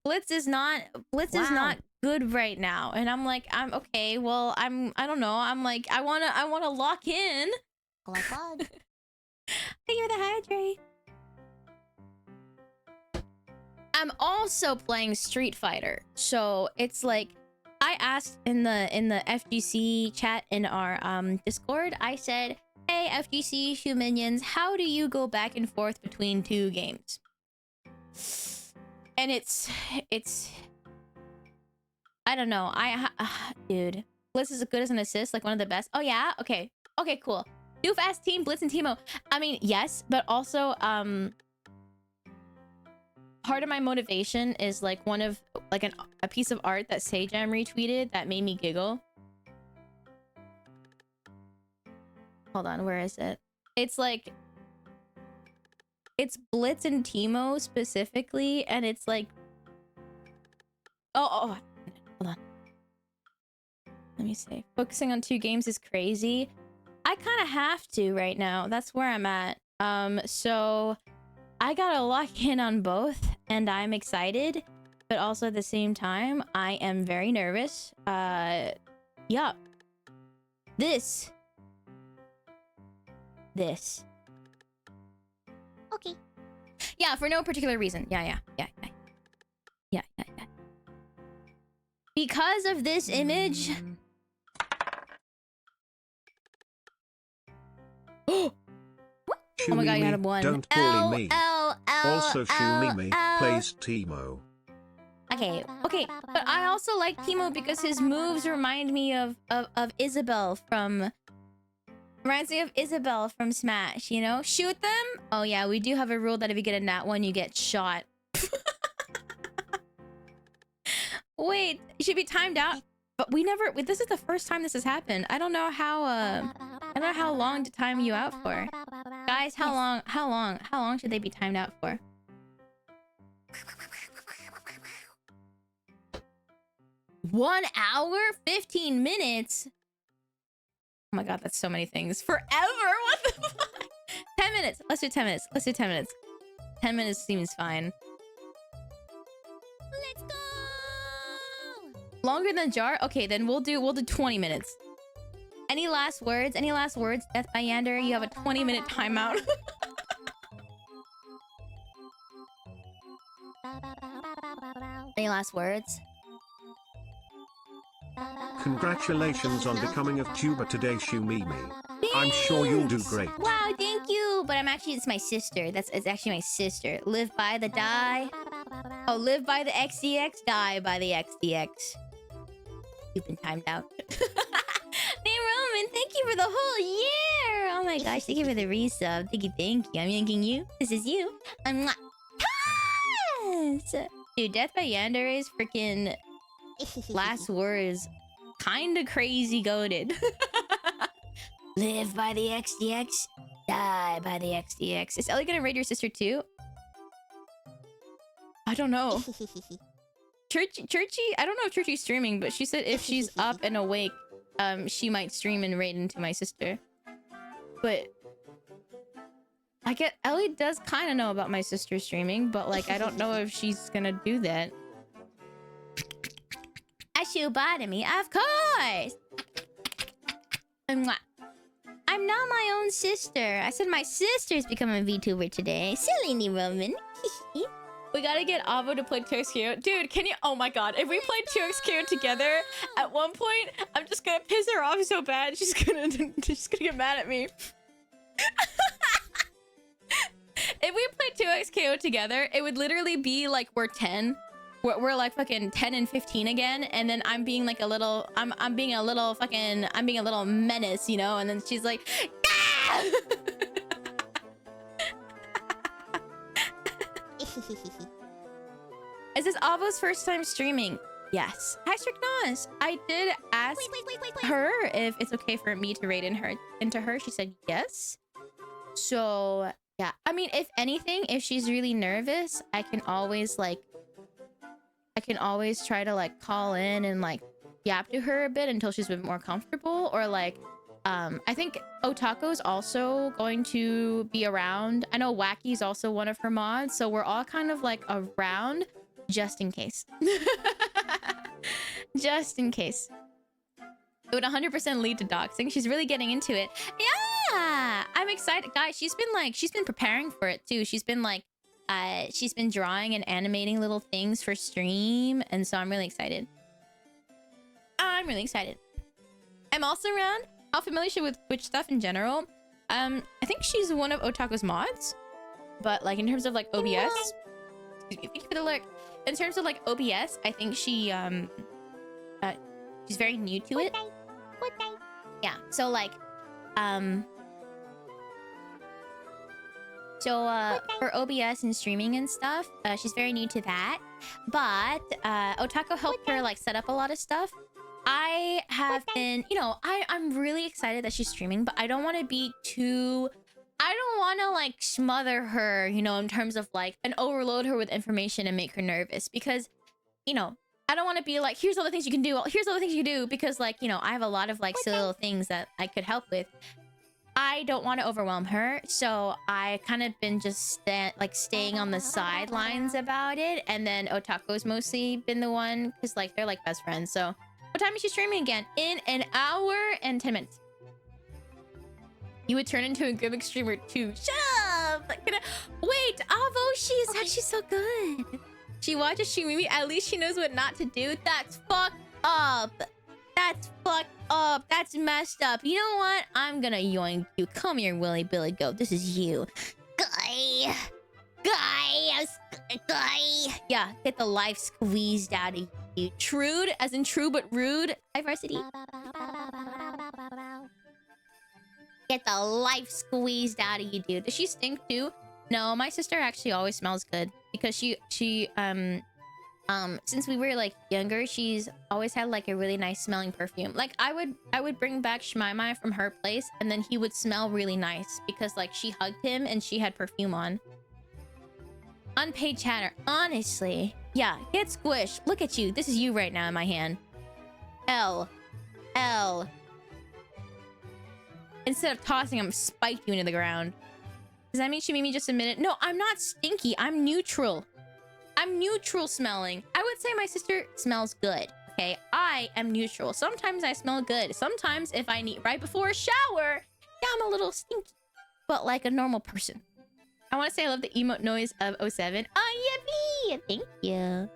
Blitz is not good right now, and I'm like, I'm okay. Well, I don't know. I'm like, I wanna lock in. Like what? Thank you for the hydrate. I'm also playing Street Fighter, so it's like I asked in the FGC chat in our Discord. I said, "Hey FGC Shu Minions, how do you go back and forth between two games?" And it's I don't know. Dude, Blitz is as good as an assist, like one of the best. Oh yeah, okay, cool. Do fast team Blitz and Teemo. I mean, yes, but also part of my motivation is like one of like a piece of art that Sajam retweeted that made me giggle. Hold on, where is it? It's like it's Blitz and Teemo specifically, and it's like oh hold on. Let me see. Focusing on two games is crazy. I kind of have to right now. That's where I'm at. So I gotta lock in on both, and I'm excited, but also at the same time, I am very nervous. Yeah. This. Okay. Yeah, for no particular reason. Yeah. Because of this image. Oh my god, you had a one. Don't bully me. Also, Shumimi plays Teemo. Okay, but I also like Teemo because his moves remind me of Isabelle from... Reminds me of Isabelle from Smash, you know? Shoot them? Oh yeah, we do have a rule that if you get a nat one, you get shot. Wait, it should be timed out. But we never... This is the first time this has happened. I don't know how, I don't know how long to time you out for. Guys, how long should they be timed out for? One hour? 15 minutes? Oh my god, that's so many things. Forever? What the fuck? 10 minutes. Let's do 10 minutes. 10 minutes seems fine. Let's go. Longer than jar? Okay, then we'll do 20 minutes. Any last words? Death by Yander, you have a 20-minute timeout. Any last words? Congratulations on becoming a tuber today, Shumimi. I'm sure you'll do great. Wow, thank you. But it's my sister. It's actually my sister. Live by the die. Oh, live by the XDX, die by the XDX. You've been timed out. Hey Roman, thank you for the whole year. Oh my gosh, thank you for the resub. Thank you. I'm yanking you. This is you. I'm dude, Death by Yander is freaking last words. Kinda crazy goated. Live by the XDX, die by the XDX. Is Ellie gonna raid your sister too? I don't know. Churchy, I don't know if Churchy's streaming, but she said if she's up and awake, she might stream and raid into my sister. But I get Ellie does kind of know about my sister streaming, but like I don't know if she's gonna do that. shoe bottomy, of course. Mwah. I'm not my own sister. I said my sister's becoming a VTuber today. Silly new woman. We gotta get Avo to play 2xQ. Dude, can you? Oh my god. If we played 2xQ together, at one point, I'm just gonna piss her off so bad. She's gonna get mad at me. If we played 2xQ together, it would literally be like we're 10. We're like fucking 10 and 15 again, and then I'm being like a little, I'm being a little menace, you know, and then she's like, ah! Is this Avo's first time streaming? Yes. Hi, Strignos. I did ask her if it's okay for me to raid into her. She said yes. So yeah, I mean, if anything, if she's really nervous, I can always try to like call in and like yap to her a bit until she's a bit more comfortable, or like I think Otako's also going to be around. I know Wacky's also one of her mods, so we're all kind of like around just in case. Just in case. It would 100% lead to doxing. She's really getting into it. Yeah, I'm excited, guys. She's been preparing for it too. She's been drawing and animating little things for stream, and so I'm really excited. I'm also around. How familiar is she with Twitch stuff in general? I think she's one of Otaku's mods, but like in terms of like OBS, excuse me, thank you for the lurk. In terms of like OBS, I think she's very new to it. Yeah, so like for OBS and streaming and stuff, she's very new to that. But Otaku helped her like set up a lot of stuff. I have been, you know, I'm really excited that she's streaming, but I don't want to like smother her, you know, in terms of like, and overload her with information and make her nervous, because, you know, I don't want to be like, here's all the things you can do, here's all the things you can do, because like, you know, I have a lot of like silly little things that I could help with. I don't want to overwhelm her, so I kind of been just staying on the sidelines about it, and then Otaku's mostly been the one, because like they're like best friends. So what time is she streaming again? In an hour and 10 minutes. You would turn into a gimmick streamer too. Shut up! Wait, Avo, she's actually so good. She watches Shumimi, at least she knows what not to do. That's fucked up. That's fucked up. That's messed up. You know what? I'm gonna yoink you. Come here, Willy Billy Goat. This is you. Guy. Yeah, get the life squeezed out of you. Trude, as in true but rude. Hi, Varsity. Get the life squeezed out of you, dude. Does she stink too? No, my sister actually always smells good, because she since we were like younger, she's always had like a really nice smelling perfume. Like I would bring back Shmaimai from her place, and then he would smell really nice because like she hugged him and she had perfume on. Unpaid chatter, honestly. Yeah, get squished. Look at you. This is you right now in my hand. L. Instead of tossing, I'm spike you into the ground. Does that mean Shumimi just admitted? No, I'm not stinky. I'm neutral. I'm neutral smelling. I would say my sister smells good. Okay, I am neutral. Sometimes I smell good. Sometimes if I need right before a shower, yeah, I'm a little stinky, but like a normal person. I want to say I love the emote noise of 07. Oh, yippee! Thank you.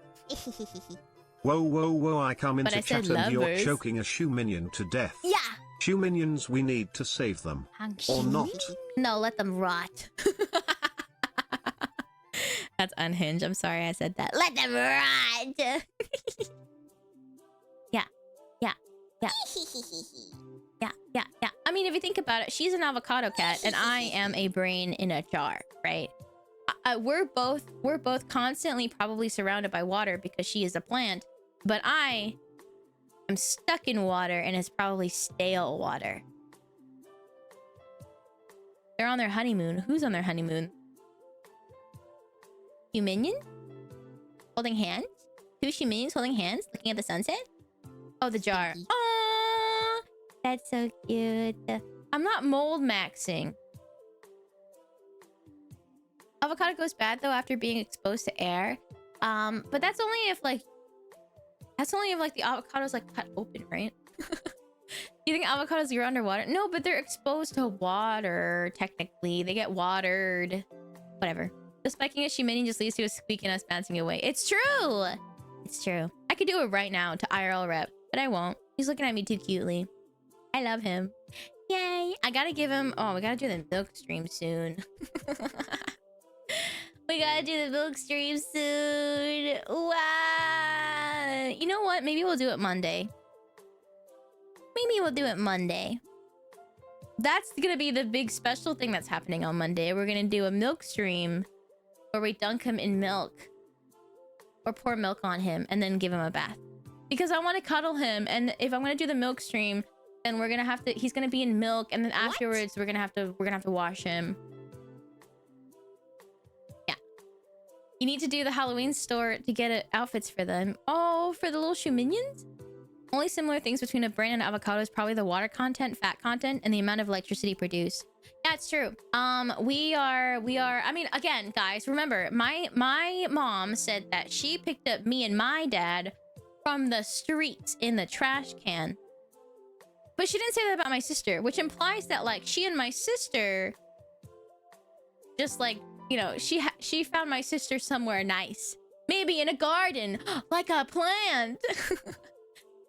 Whoa, I come into chat and you're lovers. choking a shoe minion to death. Yeah. Shoe minions, we need to save them. Or not. No, let them rot. That's unhinged. I'm sorry I said that. Let them rot. Yeah. I mean, if you think about it, she's an avocado cat and I am a brain in a jar, right? We're both constantly probably surrounded by water because she is a plant, but I am stuck in water and it's probably stale water. They're on their honeymoon. Who's on their honeymoon? You minion? Holding hands? Two she minions holding hands, looking at the sunset? Oh, the jar. Aww, that's so cute. I'm not mold maxing. Avocado goes bad though after being exposed to air. But that's only if like That's only if like the avocado's like cut open, right? You think avocados grow underwater? No, but they're exposed to water, technically. They get watered. Whatever. The spiking of Shimini just leads to a squeak and us bouncing away. It's true! It's true. I could do it right now to IRL rep, but I won't. He's looking at me too cutely. I love him. Yay! I gotta give him... Oh, we gotta do the milk stream soon. We gotta do the milk stream soon. Wow! You know what? Maybe we'll do it Monday. Maybe we'll do it Monday. That's gonna be the big special thing that's happening on Monday. We're gonna do a milk stream where we dunk him in milk. Or pour milk on him and then give him a bath. Because I want to cuddle him, and if I'm gonna do the milk stream, then we're gonna have to... He's gonna be in milk, and then afterwards we're gonna have to wash him. Yeah. You need to do the Halloween store to get outfits for them. Oh, for the little shoe minions? Only similar things between a brain and an avocado is probably the water content, fat content, and the amount of electricity produced. Yeah, it's true. We are, I mean, again, guys, remember, my mom said that she picked up me and my dad from the streets in the trash can. But she didn't say that about my sister, which implies that, like, she and my sister just, like, you know, she found my sister somewhere nice. Maybe in a garden, like a plant.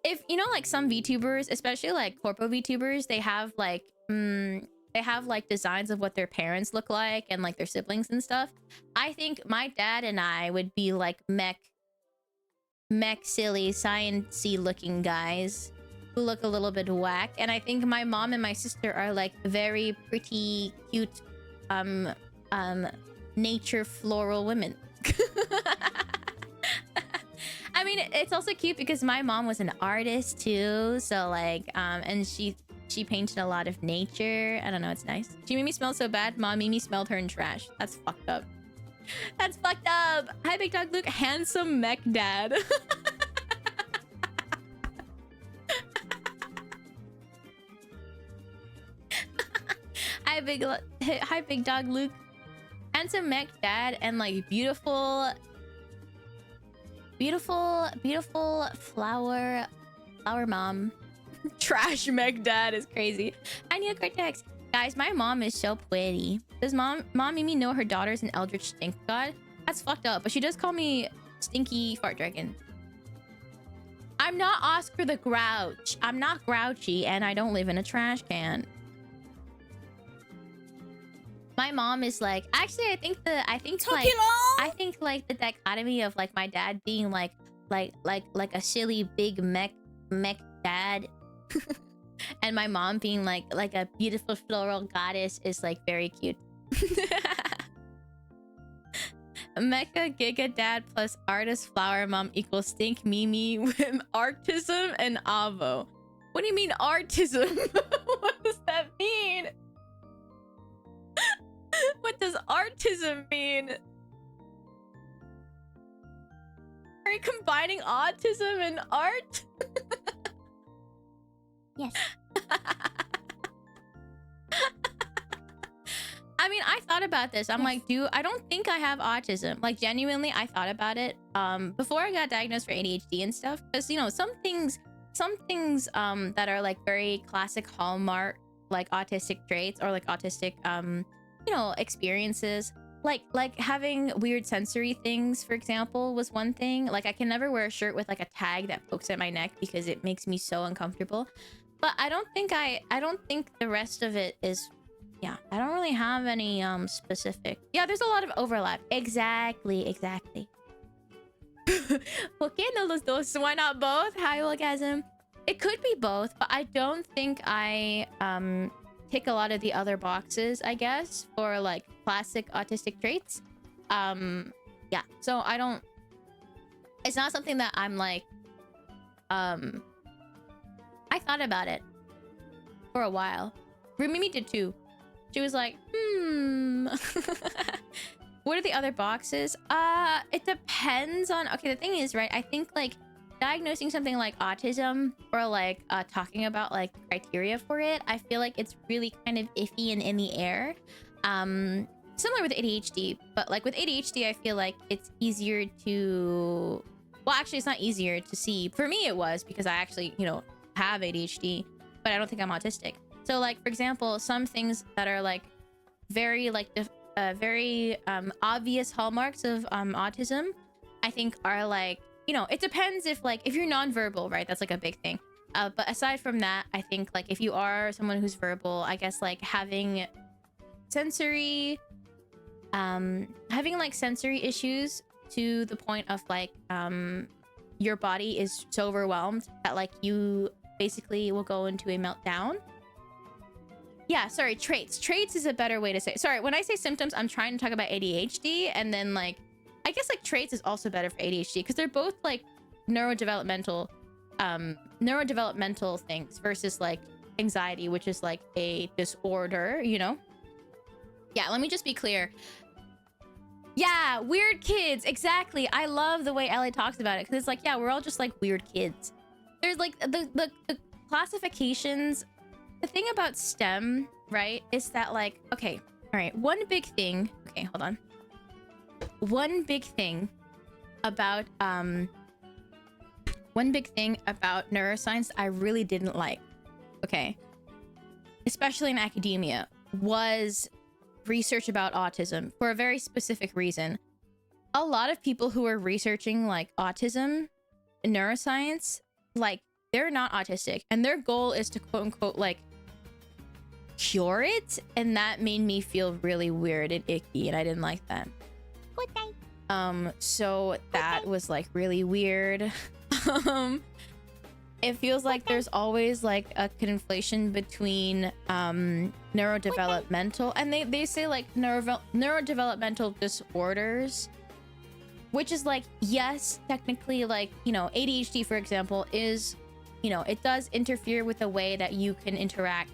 If, you know, like, some VTubers, especially, like, corpo VTubers, they have, like, designs of what their parents look like and, like, their siblings and stuff. I think my dad and I would be, like, mech silly, science-y looking guys who look a little bit whack. And I think my mom and my sister are, like, very pretty, cute, nature floral women. I mean, it's also cute because my mom was an artist too, so like, and she painted a lot of nature. I don't know, it's nice. She made me smell so bad, Mom made me smelled her in trash. That's fucked up. That's fucked up. Hi, Big Dog Luke. Handsome mech dad. Hi, Big Dog Luke. Handsome mech dad and like beautiful flower mom. Trash mech dad is crazy. I need a cortex. Guys, my mom is so pretty. Does mom made me know her daughter's an eldritch stink god? That's fucked up, but she does call me Stinky Fart Dragon. I'm not Oscar the Grouch. I'm not grouchy, and I don't live in a trash can. My mom is like, actually, I think like the dichotomy of like my dad being like a silly big mech dad, and my mom being like a beautiful floral goddess is like very cute. Mecha Giga Dad plus artist flower mom equals stink Mimi with artism and avo. What do you mean artism? What does that mean? What does artism mean? Are you combining autism and art? Yes. I mean, I thought about this. I'm like, I don't think I have autism. Like, genuinely, I thought about it before I got diagnosed for ADHD and stuff. Because, you know, some things that are like very classic hallmark, like autistic traits or like autistic, you know, experiences. Like having weird sensory things, for example, was one thing. Like, I can never wear a shirt with like a tag that pokes at my neck because it makes me so uncomfortable. But I don't think the rest of it is. Yeah, I don't really have any specific. Yeah, there's a lot of overlap. Exactly. ¿Por qué no los dos? Why not both? Hi, orgasm. It could be both, but I don't think I tick a lot of the other boxes, I guess, for like classic autistic traits. Yeah, so I don't. It's not something that I'm like. I thought about it for a while. Rumimi did too. She was like, what are the other boxes? It depends on... Okay, the thing is, right, I think, like, diagnosing something like autism or, like, talking about, like, criteria for it, I feel like it's really kind of iffy and in the air. Similar with ADHD, but, like, with ADHD, I feel like it's easier to Well, actually, it's not easier to see. For me, it was because I actually, you know, have ADHD, but I don't think I'm autistic. So, like, for example, some things that are like very like very obvious hallmarks of autism, I think are like, you know, it depends if like if you're nonverbal, right? That's like a big thing. But aside from that, I think like if you are someone who's verbal, I guess like having sensory issues to the point of like your body is so overwhelmed that like you basically will go into a meltdown. Yeah, sorry, traits. Traits is a better way to say. Sorry, when I say symptoms, I'm trying to talk about ADHD, and then like I guess like traits is also better for ADHD because they're both like neurodevelopmental things versus like anxiety, which is like a disorder, you know? Yeah, let me just be clear. Yeah, weird kids, exactly. I love the way Ellie talks about it because it's like, yeah, we're all just like weird kids. There's like the classifications. The thing about STEM, right, is that like, okay, all right, one big thing. Okay, hold on. One big thing about neuroscience I really didn't like, okay, especially in academia, was research about autism for a very specific reason. A lot of people who are researching like autism in neuroscience, like they're not autistic and their goal is to quote unquote like cure it, and that made me feel really weird and icky, and I didn't like that. So that was like really weird. It feels like there's always like a conflation between neurodevelopmental, and they say like neurodevelopmental disorders, which is like, yes, technically, like, you know, ADHD, for example, is, you know, it does interfere with the way that you can interact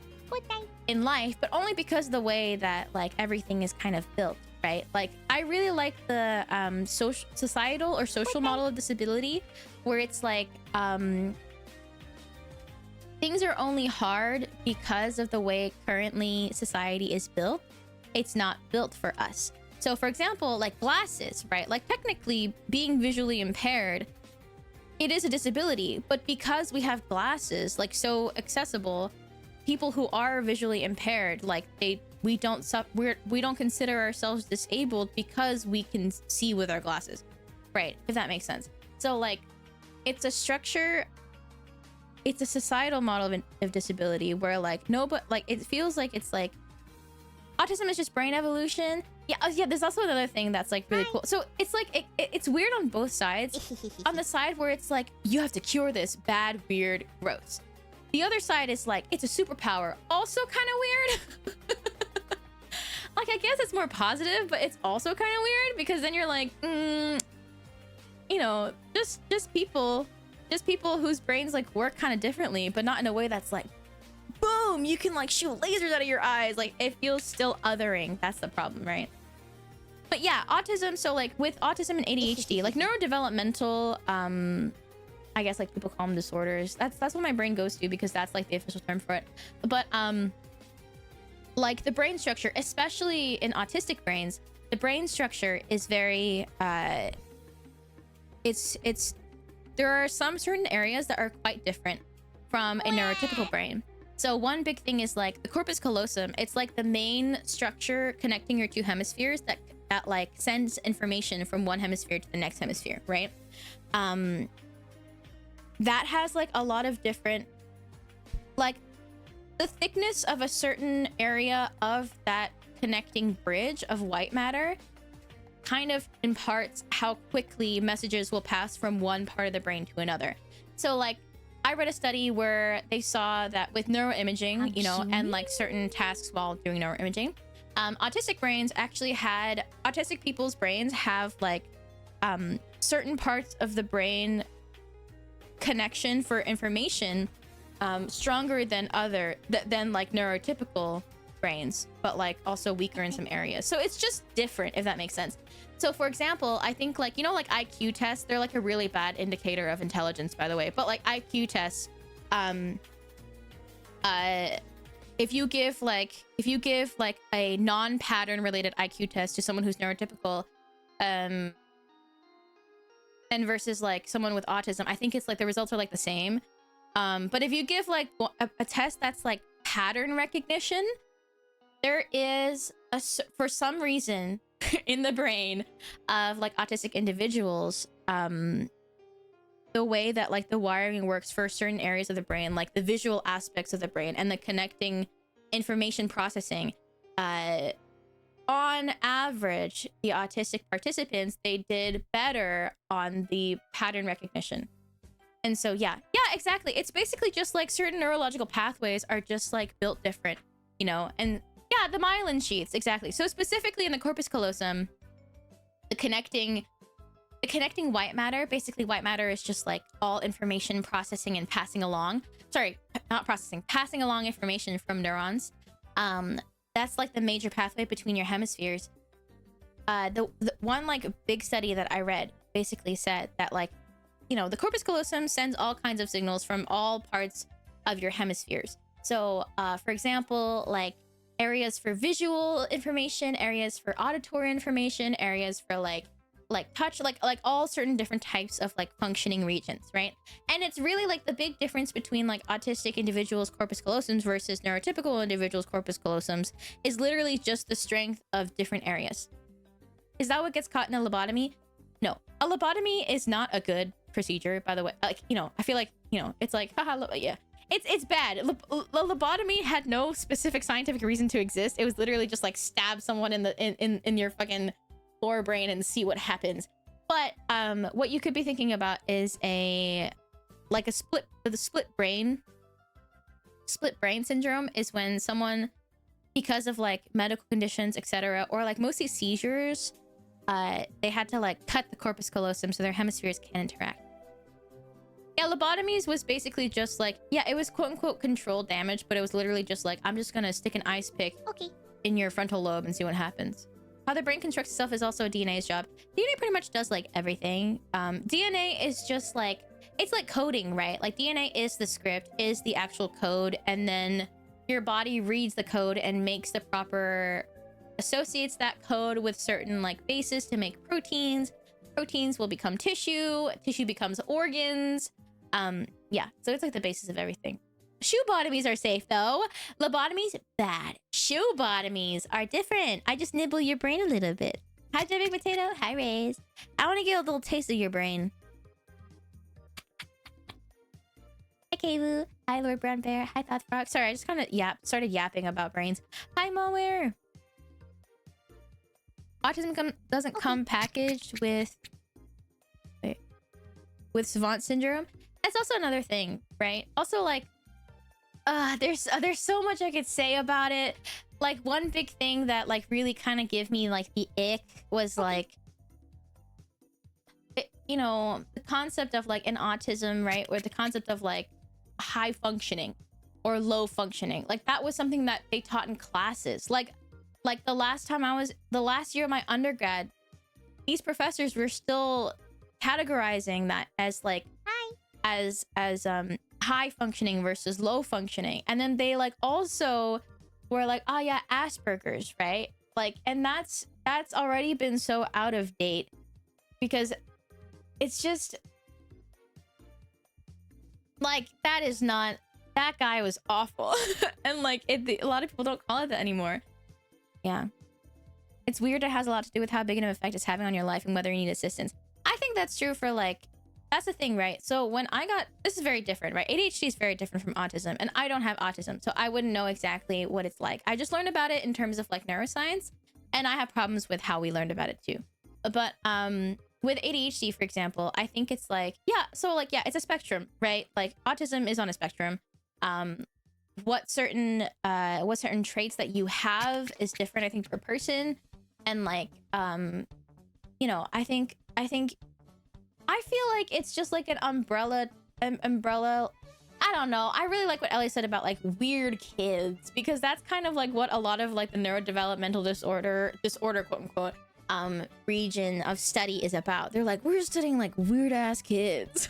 in life, but only because of the way that like everything is kind of built, right? Like I really like the societal or social model of disability, where it's like things are only hard because of the way currently society is built. It's not built for us. So for example, like glasses, right? Like technically being visually impaired, it is a disability, but because we have glasses like so accessible, people who are visually impaired, like we don't consider ourselves disabled because we can see with our glasses, right? If that makes sense. So like it's a structure, it's a societal model of disability where like no, but like it feels like it's like autism is just brain evolution. Yeah, there's also another thing that's like really cool. So it's like it's weird on both sides. On the side where it's like you have to cure this, bad, weird, gross. The other side is like it's a superpower, also kind of weird. Like I guess it's more positive, but it's also kind of weird because then you're like, you know, just people whose brains like work kind of differently, but not in a way that's like, boom, you can like shoot lasers out of your eyes. Like it feels still othering. That's the problem, right? But yeah, autism. So like with autism and ADHD, like neurodevelopmental, I guess like people call them disorders. That's what my brain goes to because that's like the official term for it. But like the brain structure, especially in autistic brains, the brain structure is very there are some certain areas that are quite different from a neurotypical brain. So one big thing is like the corpus callosum. It's like the main structure connecting your two hemispheres that like sends information from one hemisphere to the next hemisphere, right? That has like a lot of different, like the thickness of a certain area of that connecting bridge of white matter kind of imparts how quickly messages will pass from one part of the brain to another. So like I read a study where they saw that with neuroimaging, you know, and like certain tasks while doing neuroimaging, autistic people's brains have like certain parts of the brain connection for information stronger than like neurotypical brains, but like also weaker in some areas. So it's just different, if that makes sense. So for example, I think like, you know, like IQ tests, they're like a really bad indicator of intelligence, by the way, but like IQ tests, if you give like a non-pattern related IQ test to someone who's neurotypical, and versus like someone with autism, I think it's like the results are like the same. But if you give like a test that's like pattern recognition, there is for some reason in the brain of like autistic individuals, the way that like the wiring works for certain areas of the brain, like the visual aspects of the brain and the connecting information processing, on average, the autistic participants, they did better on the pattern recognition. And so yeah, exactly, it's basically just like certain neurological pathways are just like built different, you know. And yeah, the myelin sheaths, exactly. So specifically in the corpus callosum, the connecting white matter, basically white matter is just like all information processing and passing along, sorry, not processing, passing along information from neurons. That's like the major pathway between your hemispheres. The one like big study that I read basically said that, like, you know, the corpus callosum sends all kinds of signals from all parts of your hemispheres. So for example, like areas for visual information, areas for auditory information, areas for like touch, like all certain different types of like functioning regions, right? And it's really like the big difference between like autistic individuals' corpus callosums versus neurotypical individuals' corpus callosums is literally just the strength of different areas. Is that what gets caught in a lobotomy? No, a lobotomy is not a good procedure, by the way. Like, you know, I feel like, you know, it's like, haha, yeah, it's bad. Lobotomy had no specific scientific reason to exist. It was literally just like stab someone in the in your fucking forebrain and see what happens. But what you could be thinking about is the split brain syndrome is when someone, because of like medical conditions, etc., or like mostly seizures, they had to like cut the corpus callosum so their hemispheres can interact. Yeah, lobotomies was basically just like, yeah, it was quote unquote controlled damage, but it was literally just like, I'm just gonna stick an ice pick in your frontal lobe and see what happens. How the brain constructs itself is also a DNA's job. DNA pretty much does like everything. DNA is just like, it's like coding, right? Like DNA is the script, is the actual code, and then your body reads the code and makes the proper, associates that code with certain like bases to make proteins. Proteins will become tissue, tissue becomes organs. Yeah, so it's like the basis of everything. Shoebotomies are safe though. Lobotomies, bad. Shoebotomies are different. I just nibble your brain a little bit. Hi, Big Potato. Hi, Rays. I want to get a little taste of your brain. Hi, Kavu. Hi, Lord Brown Bear. Hi, Path Frog. Sorry, I just kind of started yapping about brains. Hi, Moware. Autism doesn't come packaged with savant syndrome. That's also another thing, right? Also, like, there's so much I could say about it. Like, one big thing that like really kind of gave me like the ick was like, you know, the concept of like an autism, right? Or the concept of like high functioning or low functioning. Like, that was something that they taught in classes. Like the last year of my undergrad, these professors were still categorizing that as like as high functioning versus low functioning. And then they like also were like, oh yeah, Asperger's, right? Like, and that's already been so out of date, because it's just like, that guy was awful. And like a lot of people don't call it that anymore. Yeah, it's weird. It has a lot to do with how big an effect it's having on your life and whether you need assistance. I think that's true for like, that's the thing, right? So when this is very different, right? ADHD is very different from autism, and I don't have autism, so I wouldn't know exactly what it's like. I just learned about it in terms of like neuroscience, and I have problems with how we learned about it too. But with ADHD, for example, I think it's like, yeah, so like, yeah, it's a spectrum, right? Like autism is on a spectrum. What certain traits that you have is different, I think, per person. And like, you know, I feel like it's just like an umbrella. I don't know. I really like what Ellie said about like weird kids, because that's kind of like what a lot of like the neurodevelopmental disorder quote unquote region of study is about. They're like, we're studying like weird ass kids.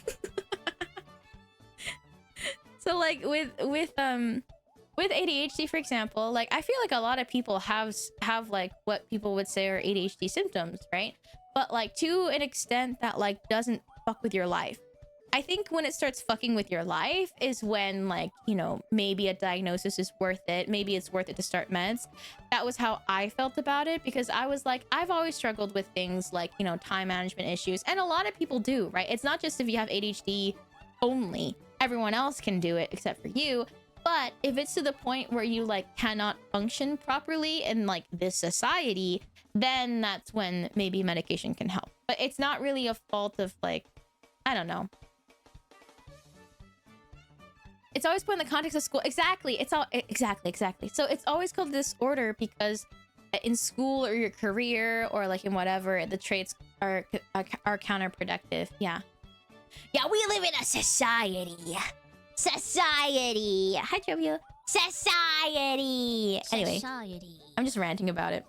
So like with ADHD, for example, like I feel like a lot of people have like what people would say are ADHD symptoms, right? But like to an extent that like doesn't fuck with your life. I think when it starts fucking with your life is when, like, you know, maybe a diagnosis is worth it. Maybe it's worth it to start meds. That was how I felt about it, because I was like, I've always struggled with things like, you know, time management issues. And a lot of people do, right? It's not just if you have ADHD only. Everyone else can do it except for you. But if it's to the point where you, like, cannot function properly in, like, this society, then that's when maybe medication can help. But it's not really a fault of, like, I don't know. It's always put in the context of school. Exactly. It's all exactly. So it's always called disorder because in school or your career or like in whatever, the traits are counterproductive. Yeah. Yeah, we live in a society. Society. Hi, Jovio. Society. Anyway, I'm just ranting about it.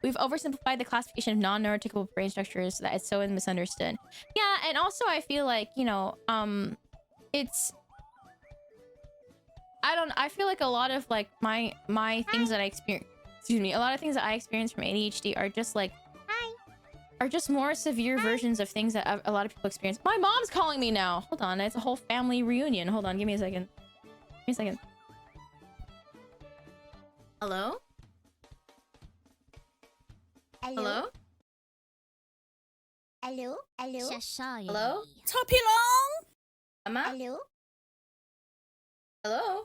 We've oversimplified the classification of non-neurotypical brain structures that it's so misunderstood. Yeah, and also I feel like, you know, it's... I feel like a lot of like my things that I experience, a lot of things that I experience from ADHD are just like, are just more severe versions of things that a lot of people experience. My mom's calling me now. Hold on, it's a whole family reunion. Hold on, give me a second. Give me a second. Hello? Hello? Hello? Hello? Hello? Topilong? Emma? Hello? Hello?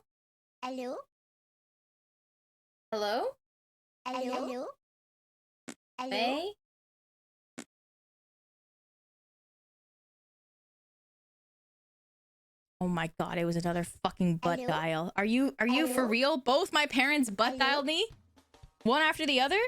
Hello? Hello? Hello? Hello? May? Oh my god, it was another fucking butt Hello? dial. Are you for Hello? real? Both my parents butt Hello? dialed me? One after the other?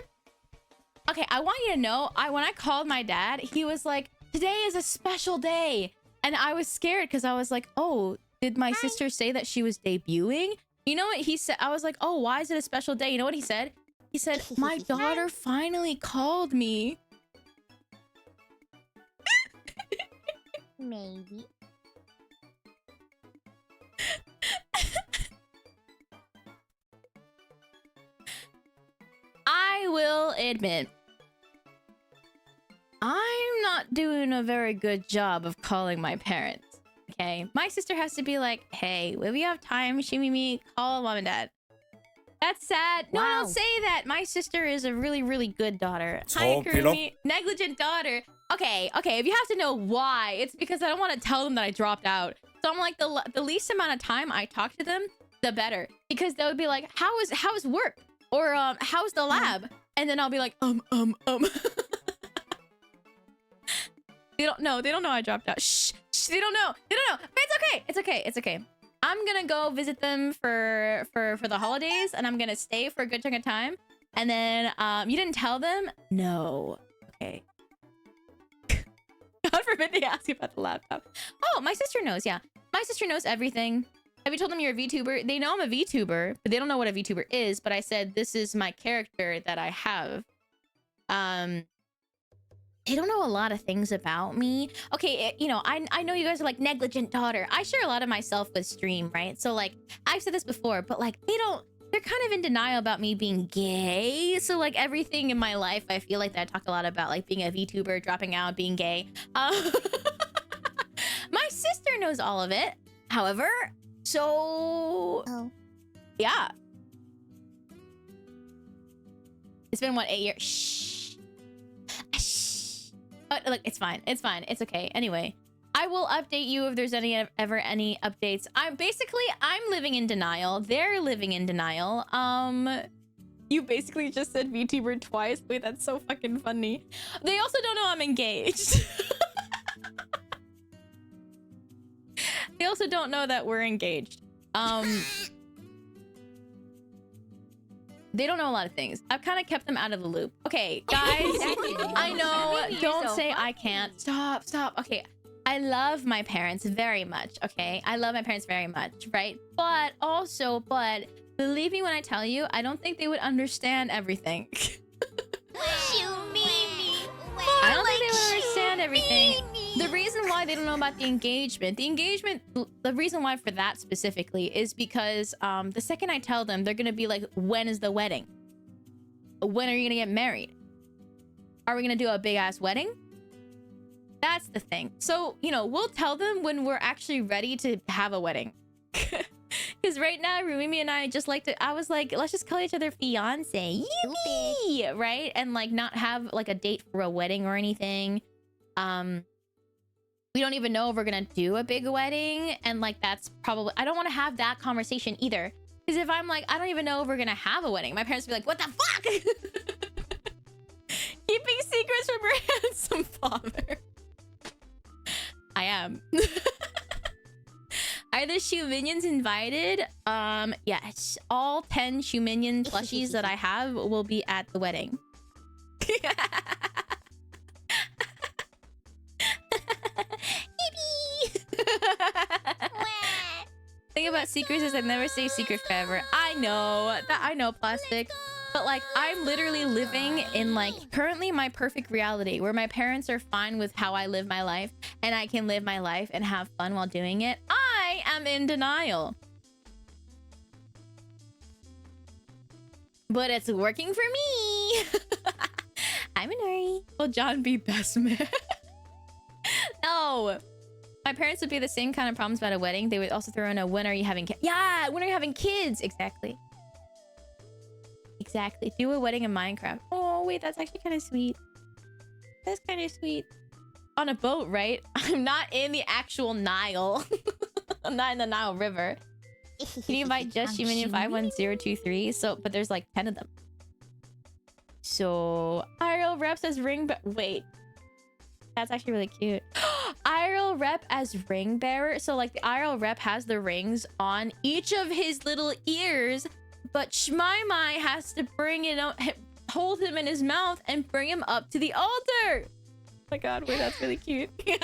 Okay, I want you to know, when I called my dad, he was like, today is a special day. And I was scared because I was like, oh, did my sister say that she was debuting? You know what he said? I was like, oh, why is it a special day? You know what he said? He said, my daughter finally called me. Maybe. I will admit, I'm not doing a very good job of calling my parents. Okay, my sister has to be like, hey, will you have time, Shimimi? Call mom and dad. That's sad. No, Wow. don't say that. My sister is a really, really good daughter. Hi, Kurumi. Negligent daughter. Okay, if you have to know why, it's because I don't want to tell them that I dropped out. So I'm like, the least amount of time I talk to them, the better. Because they would be like, how's work? Or how's the lab? And then I'll be like, They don't know I dropped out. Shh, they don't know. But it's okay. I'm gonna go visit them for the holidays, and I'm gonna stay for a good chunk of time. And then you didn't tell them? No. Okay. God forbid they ask you about the laptop. Oh, my sister knows. Yeah, my sister knows everything. Have you told them you're a VTuber? They know I'm a VTuber, but they don't know what a VTuber is. But I said this is my character that I have. They don't know a lot of things about me. Okay, you know, I know you guys are like negligent daughter. I share a lot of myself with stream, right? So like, I've said this before, but like they're kind of in denial about me being gay. So like everything in my life, I feel like that I talk a lot about like being a VTuber, dropping out, being gay. My sister knows all of it. However, so yeah. It's been what, 8 years? Shh. But look, it's fine. It's okay. Anyway, I will update you if there's ever any updates. I'm living in denial. They're living in denial. You basically just said VTuber twice. Wait, that's so fucking funny. They also don't know I'm engaged. They also don't know that we're engaged. They don't know a lot of things. I've kind of kept them out of the loop. Okay, guys, I know. Don't say I can't. Stop. Okay, I love my parents very much. Okay, I love my parents very much, right? But believe me when I tell you, I don't think they would understand everything. I don't think they would understand everything. The reason why they don't know about the engagement, the reason why for that specifically is because the second I tell them, they're gonna be like, when is the wedding? When are you gonna get married? Are we gonna do a big ass wedding? That's the thing. So, you know, we'll tell them when we're actually ready to have a wedding. Because right now, Rumimi and I just like to... I was like, let's just call each other fiance. Yippee! Right? And like not have like a date for a wedding or anything. We don't even know if we're gonna do a big wedding. And like that's probably... I don't want to have that conversation either. Because if I'm like, I don't even know if we're gonna have a wedding, my parents will be like, what the fuck? Keeping secrets from your handsome father. I am. Are the Shoe Minions invited? Yes. All 10 Shoe Minion plushies that I have will be at the wedding. Thing about secrets is I'd never say secret forever. I know that. I know, plastic. But like, I'm literally living in like currently my perfect reality where my parents are fine with how I live my life and I can live my life and have fun while doing it. I am in denial. But it's working for me. I'm an Ori. Will John be best man? No. My parents would be the same kind of problems about a wedding. They would also throw in a when are you having kids? Yeah, when are you having kids? Exactly. Exactly. Do a wedding in Minecraft. Oh, wait, that's actually kind of sweet. That's kind of sweet. On a boat, right? I'm not in the actual Nile. I'm not in the Nile River. Can you invite just Shuminion 51023? So, but there's like 10 of them. So, IRL reps as ring... Wait. That's actually really cute. IRL rep as ring bearer. So, like, the IRL rep has the rings on each of his little ears. But Shmaimai has to bring it out, hold him in his mouth and bring him up to the altar. Oh my god, wait, that's really cute. In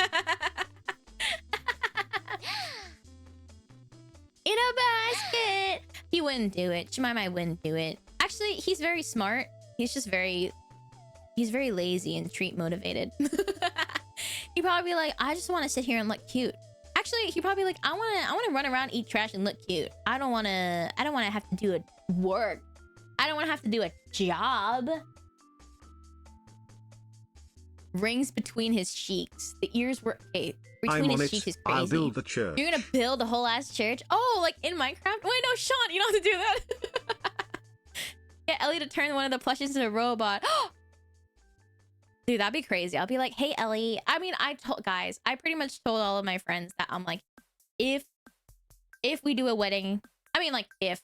a basket. He wouldn't do it. Shmaimai wouldn't do it. Actually, he's very smart. He's just very... He's very lazy and treat motivated. He'd probably be like, I just want to sit here and look cute. Actually, he'd probably be like, I want to run around, eat trash, and look cute. I don't want to have to do a work. I don't want to have to do a job. Rings between his cheeks. The ears were... Okay, between his cheeks is crazy. I'll build the church. You're gonna build a whole ass church? Oh, like in Minecraft? Wait, no, Sean, you don't have to do that. Get Ellie to turn one of the plushies into a robot. Dude, that'd be crazy. I'll be like, hey, Ellie. I mean, I pretty much told all of my friends that I'm like, if we do a wedding, I mean, like, if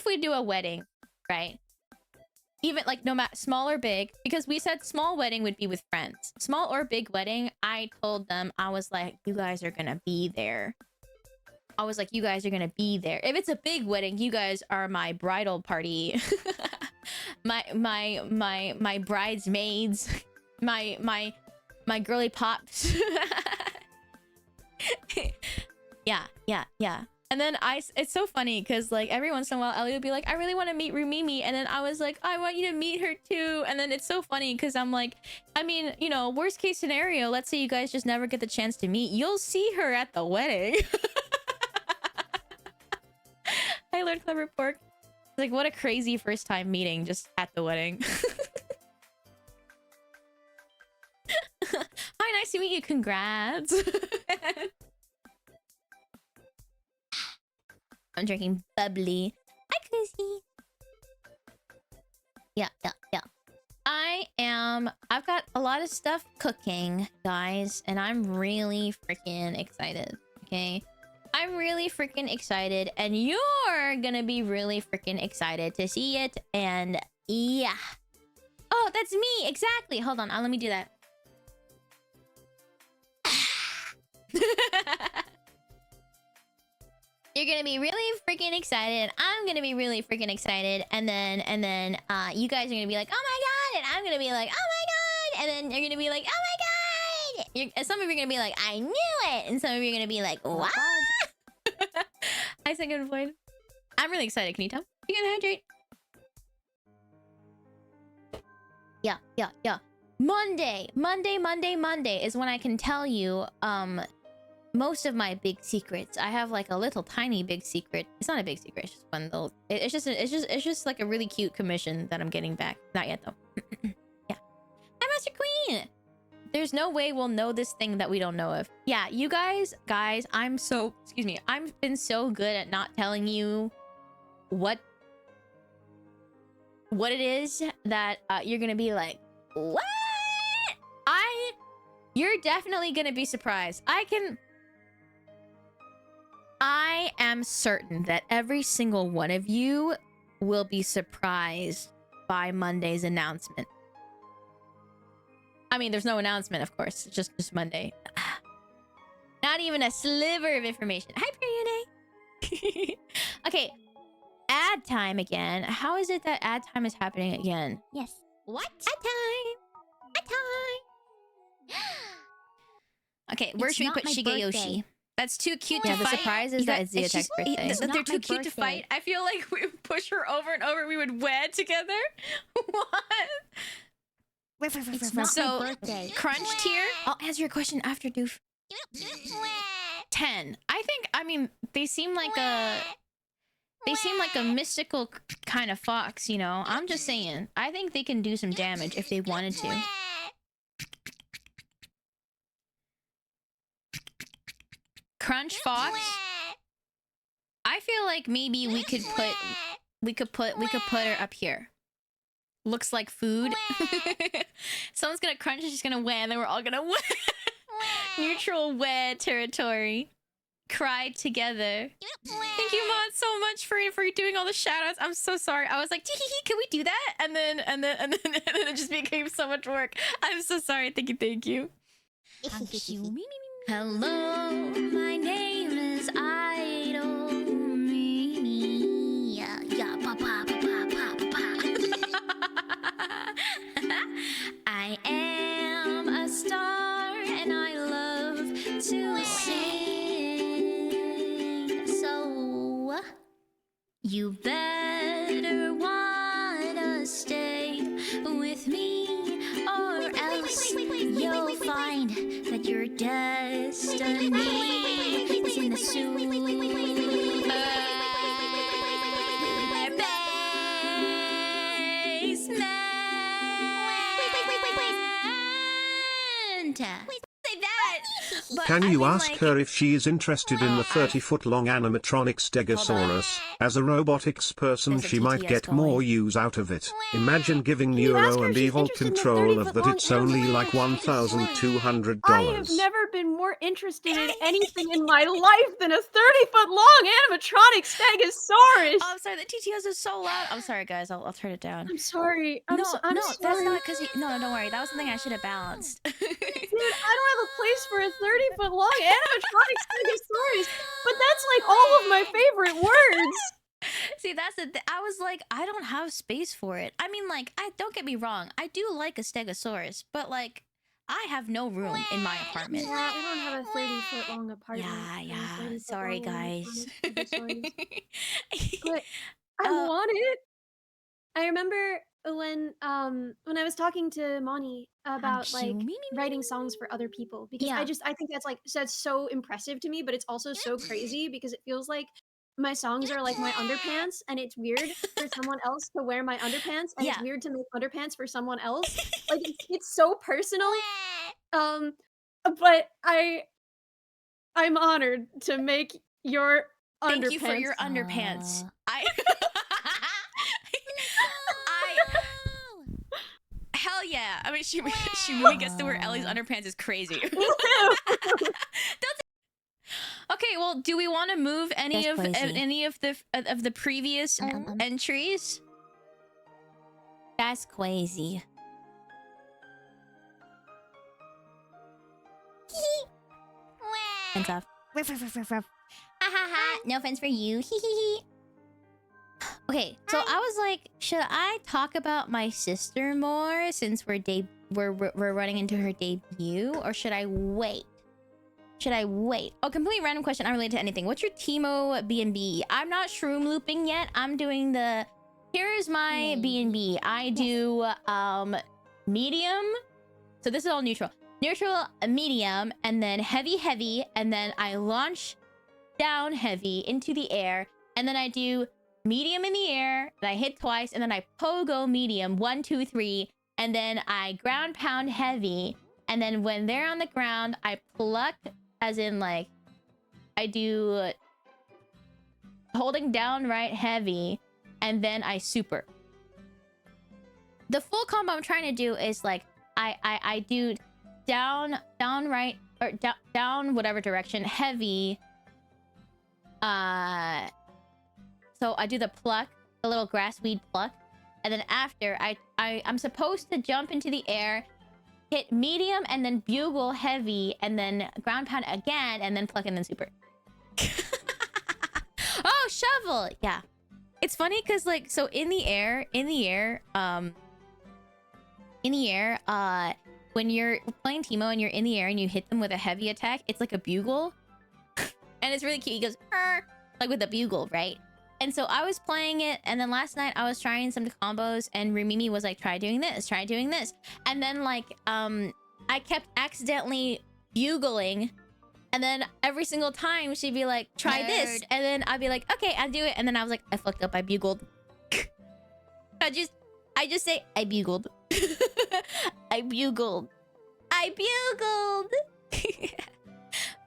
we do a wedding, right? Even like no matter small or big, because we said small wedding would be with friends. Small or big wedding, I told them, I was like, you guys are gonna be there. I was like, you guys are gonna be there. If it's a big wedding, you guys are my bridal party. my bridesmaids. My girly pops. Yeah. And then it's so funny because like every once in a while Ellie would be like, I really want to meet Rumimi, and then I was like, I want you to meet her too. And then it's so funny because I'm like, I mean, you know, worst case scenario, let's say you guys just never get the chance to meet, you'll see her at the wedding. I learned Clever Pork. Like, what a crazy first time meeting just at the wedding. Hi, nice to meet you. Congrats. I'm drinking bubbly. Hi, Kuzi. Yeah. I've got a lot of stuff cooking, guys, and I'm really freaking excited. Okay? I'm really freaking excited, and you're gonna be really freaking excited to see it, and yeah. Oh, that's me! Exactly! Hold on, let me do that. You're gonna be really freaking excited. I'm gonna be really freaking excited, and then you guys are gonna be like, oh my god, and I'm gonna be like, oh my god, and then you're gonna be like, oh my god. Some of you are gonna be like, I knew it, and some of you are gonna be like, what? I said good point. I'm really excited. Can you tell? You can hydrate. Yeah. Monday is when I can tell you most of my big secrets. I have like a little tiny big secret. It's not a big secret. It's just one little. It's just like a really cute commission that I'm getting back. Not yet though. Yeah. Hi, Master Queen. There's no way we'll know this thing that we don't know of. Yeah, you guys, I'm so, excuse me, I've been so good at not telling you what it is that you're gonna be like, what? You're definitely gonna be surprised. I am certain that every single one of you will be surprised by Monday's announcement. I mean, there's no announcement, of course. It's just Monday. Not even a sliver of information. Hi, Period. Okay, ad time again. How is it that ad time is happening again? Yes. What? Ad time. Ad time. Okay, where It's should we not put my Shigeyoshi? birthday. That's too cute Yeah, to the fight. surprise is You that got- it's Zeotech's it's birthday. not They're too my cute to birthday. fight. I feel like we would push her over and over. We would wed together. What? It's not So, my birthday. Crunch tier? I'll answer your question after Doof. 10. I mean, they seem like a mystical kind of fox, you know? I'm just saying. I think they can do some damage if they wanted to. Crunch fox? I feel like maybe we could put her up here. Looks like food. Someone's gonna crunch and she's gonna win, and then we're all gonna win. Neutral wed territory. Cry together. Thank you, Mod, so much for doing all the shoutouts. I'm so sorry. I was like, can we do that? And then it just became so much work. I'm so sorry. Thank you. Hello, my name is Idol. Yeah, papa. I am a star and I love to sing. So you better wanna stay with me, or else you'll find that your destiny is in the soup. Say that. But Can I you mean, ask like, her if she is interested in the 30-foot-long animatronic Stegosaurus? As a robotics person, There's a she might TTS get going. more use out of it. Imagine giving you ask Neuro her and if she's Evil interested in the control of that 30-foot-long it's only like animatronic I have $1,200. never been more interested in anything in my life than a 30-foot-long animatronic Stegosaurus. Oh, I'm sorry. The TTS is so loud. I'm sorry, guys. I'll turn it down. I'm sorry. I'm no, sorry. that's not because no, don't worry. That was something I should have balanced. Dude, I don't have a place for a 30-foot-long animatronic Stegosaurus, but that's like all of my favorite words. See, that's I was like, I don't have space for it. I mean, like, don't get me wrong. I do like a Stegosaurus, but like, I have no room in my apartment. Yeah, I don't have a 30-foot-long apartment. Yeah. Sorry, guys. But I want it. I remember when I was talking to Moni about like writing songs for other people, because I think that's so impressive to me, but it's also so crazy because it feels like my songs are like my underpants, and it's weird for someone else to wear my underpants, and it's weird to make underpants for someone else. Like it's so personal. But I'm honored to make your underpants. Thank you for your underpants. Hell yeah! I mean, she really gets to wear Ellie's underpants is crazy. Okay, well, do we want to move any of the previous entries? That's crazy. Hands off. No offense for you. Okay, so I was like, should I talk about my sister more since we're running into her debut, or should I wait? Oh, completely random question, unrelated to anything. What's your Timo B&B? I'm not shroom looping yet. I'm doing the... Here's my B&B. I do medium. So this is all neutral. Neutral, medium, and then heavy, and then I launch down heavy into the air, and then I do medium in the air, and I hit twice, and then I pogo medium, 1, 2, 3, and then I ground pound heavy, And then when they're on the ground, I pluck, as in like, I do holding down right heavy, and then I super. The full combo I'm trying to do is like, I do down right, or down whatever direction, heavy. So I do the pluck, the little grassweed pluck. And then after, I'm supposed to jump into the air, hit medium, and then bugle heavy, and then ground pound again, and then pluck, and then super. Oh, shovel! Yeah. It's funny because, like, so in the air, when you're playing Teemo and you're in the air and you hit them with a heavy attack, it's like a bugle. And it's really cute. He goes, "Arr!" Like with a bugle, right? And so I was playing it, and then last night I was trying some combos, and Rimimi was like, try doing this. And then like, I kept accidentally bugling, and then every single time she'd be like, try this. And then I'd be like, okay, I'll do it. And then I was like, I fucked up, I bugled. I just say, I bugled. I bugled.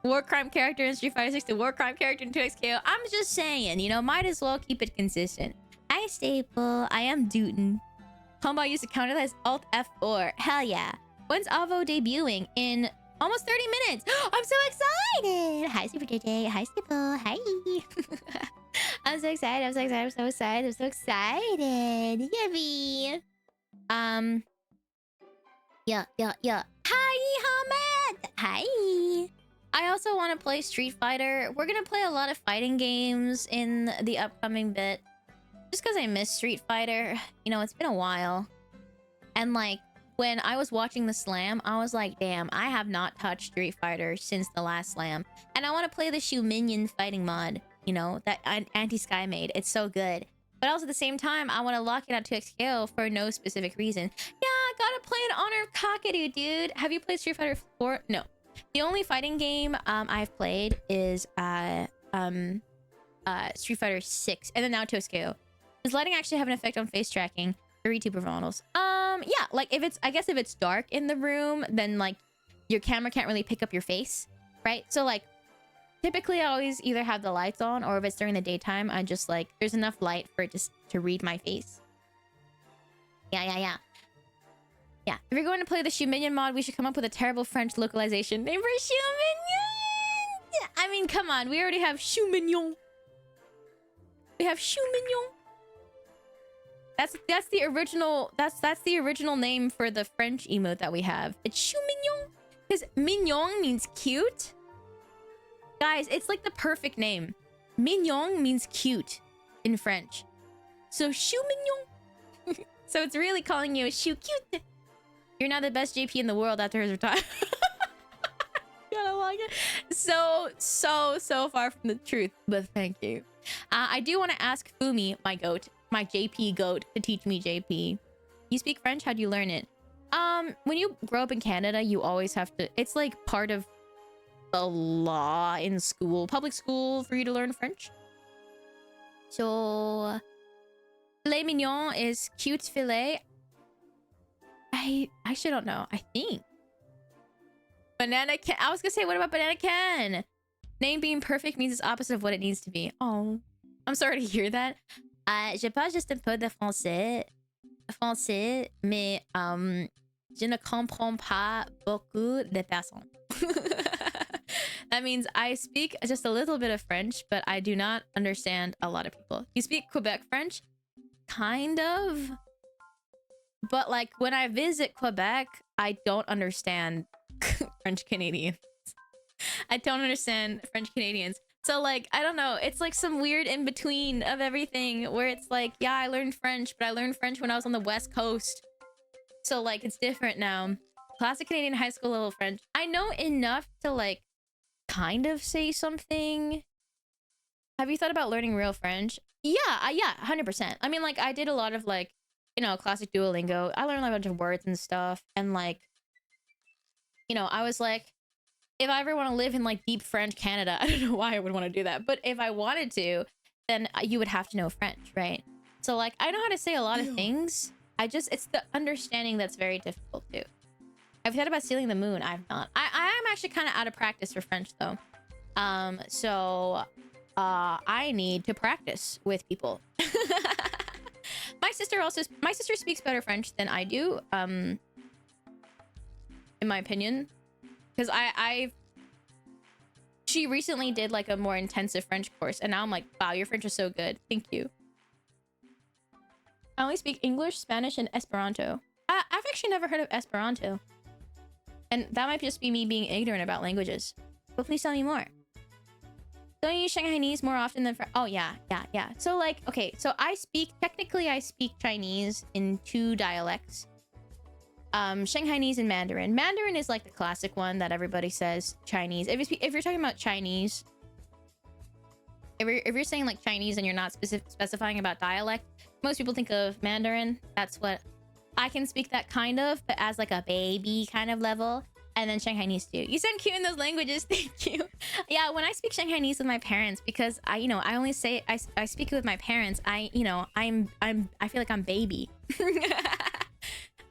War crime character in Street Fighter 6 to war crime character in 2XKO. I'm just saying, you know, might as well keep it consistent. Hi, Staple. I am Dootin. Combo used to counter that as Alt F4. Hell yeah. When's Avo debuting? In almost 30 minutes. I'm so excited. Hi, Super JJ. Hi, Staple. Hi. I'm so excited. Yummy. Yeah. Hi, Hamid. Hi. I also want to play Street Fighter. We're gonna play a lot of fighting games in the upcoming bit. Just because I miss Street Fighter. You know, it's been a while. And like, when I was watching the slam, I was like, damn, I have not touched Street Fighter since the last slam. And I want to play the Shu Minion fighting mod, you know, that Anti-Sky made. It's so good. But also at the same time, I want to lock it out to XKO for no specific reason. Yeah, I gotta play in honor of Kakadu, dude. Have you played Street Fighter 4? No. The only fighting game I've played is Street Fighter 6, and then now 2XKO. Does lighting actually have an effect on face tracking for VTuber models? Yeah, like if it's dark in the room, then like your camera can't really pick up your face, right? So like typically I always either have the lights on, or if it's during the daytime, I just like there's enough light for it just to read my face. Yeah. Yeah, if you're going to play the Shu Minion mod, we should come up with a terrible French localization name for Shu Minion! I mean, come on, we already have Shu Mignon. We have Shu Mignon. That's the original, that's the original name for the French emote that we have. It's Shu Mignon. Because mignon means cute. Guys, it's like the perfect name. Mignon means cute in French. So Shu Mignon. So it's really calling you a Shu Cute. You're now the best JP in the world after his retirement. Gotta like it. So far from the truth, but thank you. I do want to ask Fumi, my goat, my JP goat, to teach me JP. You speak French? How do you learn it? When you grow up in Canada, you always have to... It's like part of the law in school, public school, for you to learn French. So... Filet mignon is cute filet. I actually don't know. I think. Banana Ken. I was gonna say, what about Banana Ken? Name being perfect means it's opposite of what it needs to be. Oh. I'm sorry to hear that. Je parle juste un peu de français. Mais je ne comprends pas beaucoup de personnes. That means I speak just a little bit of French, but I do not understand a lot of people. You speak Quebec French? Kind of. But like when I visit Quebec, I don't understand French Canadians. I don't understand French Canadians. So like, I don't know. It's like some weird in between of everything where it's like, yeah, I learned French, but I learned French when I was on the West Coast. So like, it's different now. Classic Canadian high school level French. I know enough to like kind of say something. Have you thought about learning real French? Yeah, 100%. I mean, like I did a lot of like, you know, classic Duolingo. I learned like, a bunch of words and stuff. And like, you know, I was like, if I ever want to live in like deep French Canada, I don't know why I would want to do that. But if I wanted to, then you would have to know French, right? So like, I know how to say a lot of things. It's the understanding that's very difficult too. I've thought about stealing the moon. I've not. I am actually kind of out of practice for French though. So I need to practice with people. My sister speaks better French than I do, in my opinion, because she recently did like a more intensive French course, and now I'm like, wow, your French is so good. Thank you. I only speak English, Spanish, and Esperanto. I've actually never heard of Esperanto, and that might just be me being ignorant about languages. But please tell me more. Don't you use Shanghainese more often than oh yeah. So like, okay, so technically I speak Chinese in 2 dialects. Shanghainese and Mandarin. Mandarin is like the classic one that everybody says Chinese. If you're talking about Chinese, if you're saying like Chinese and you're not specifying about dialect, most people think of Mandarin. That's what I can speak, that kind of, but as like a baby kind of level. And then Shanghainese too. You sound cute in those languages. Thank you. Yeah, when I speak Shanghainese with my parents, because I only say I speak it with my parents. I feel like I'm baby.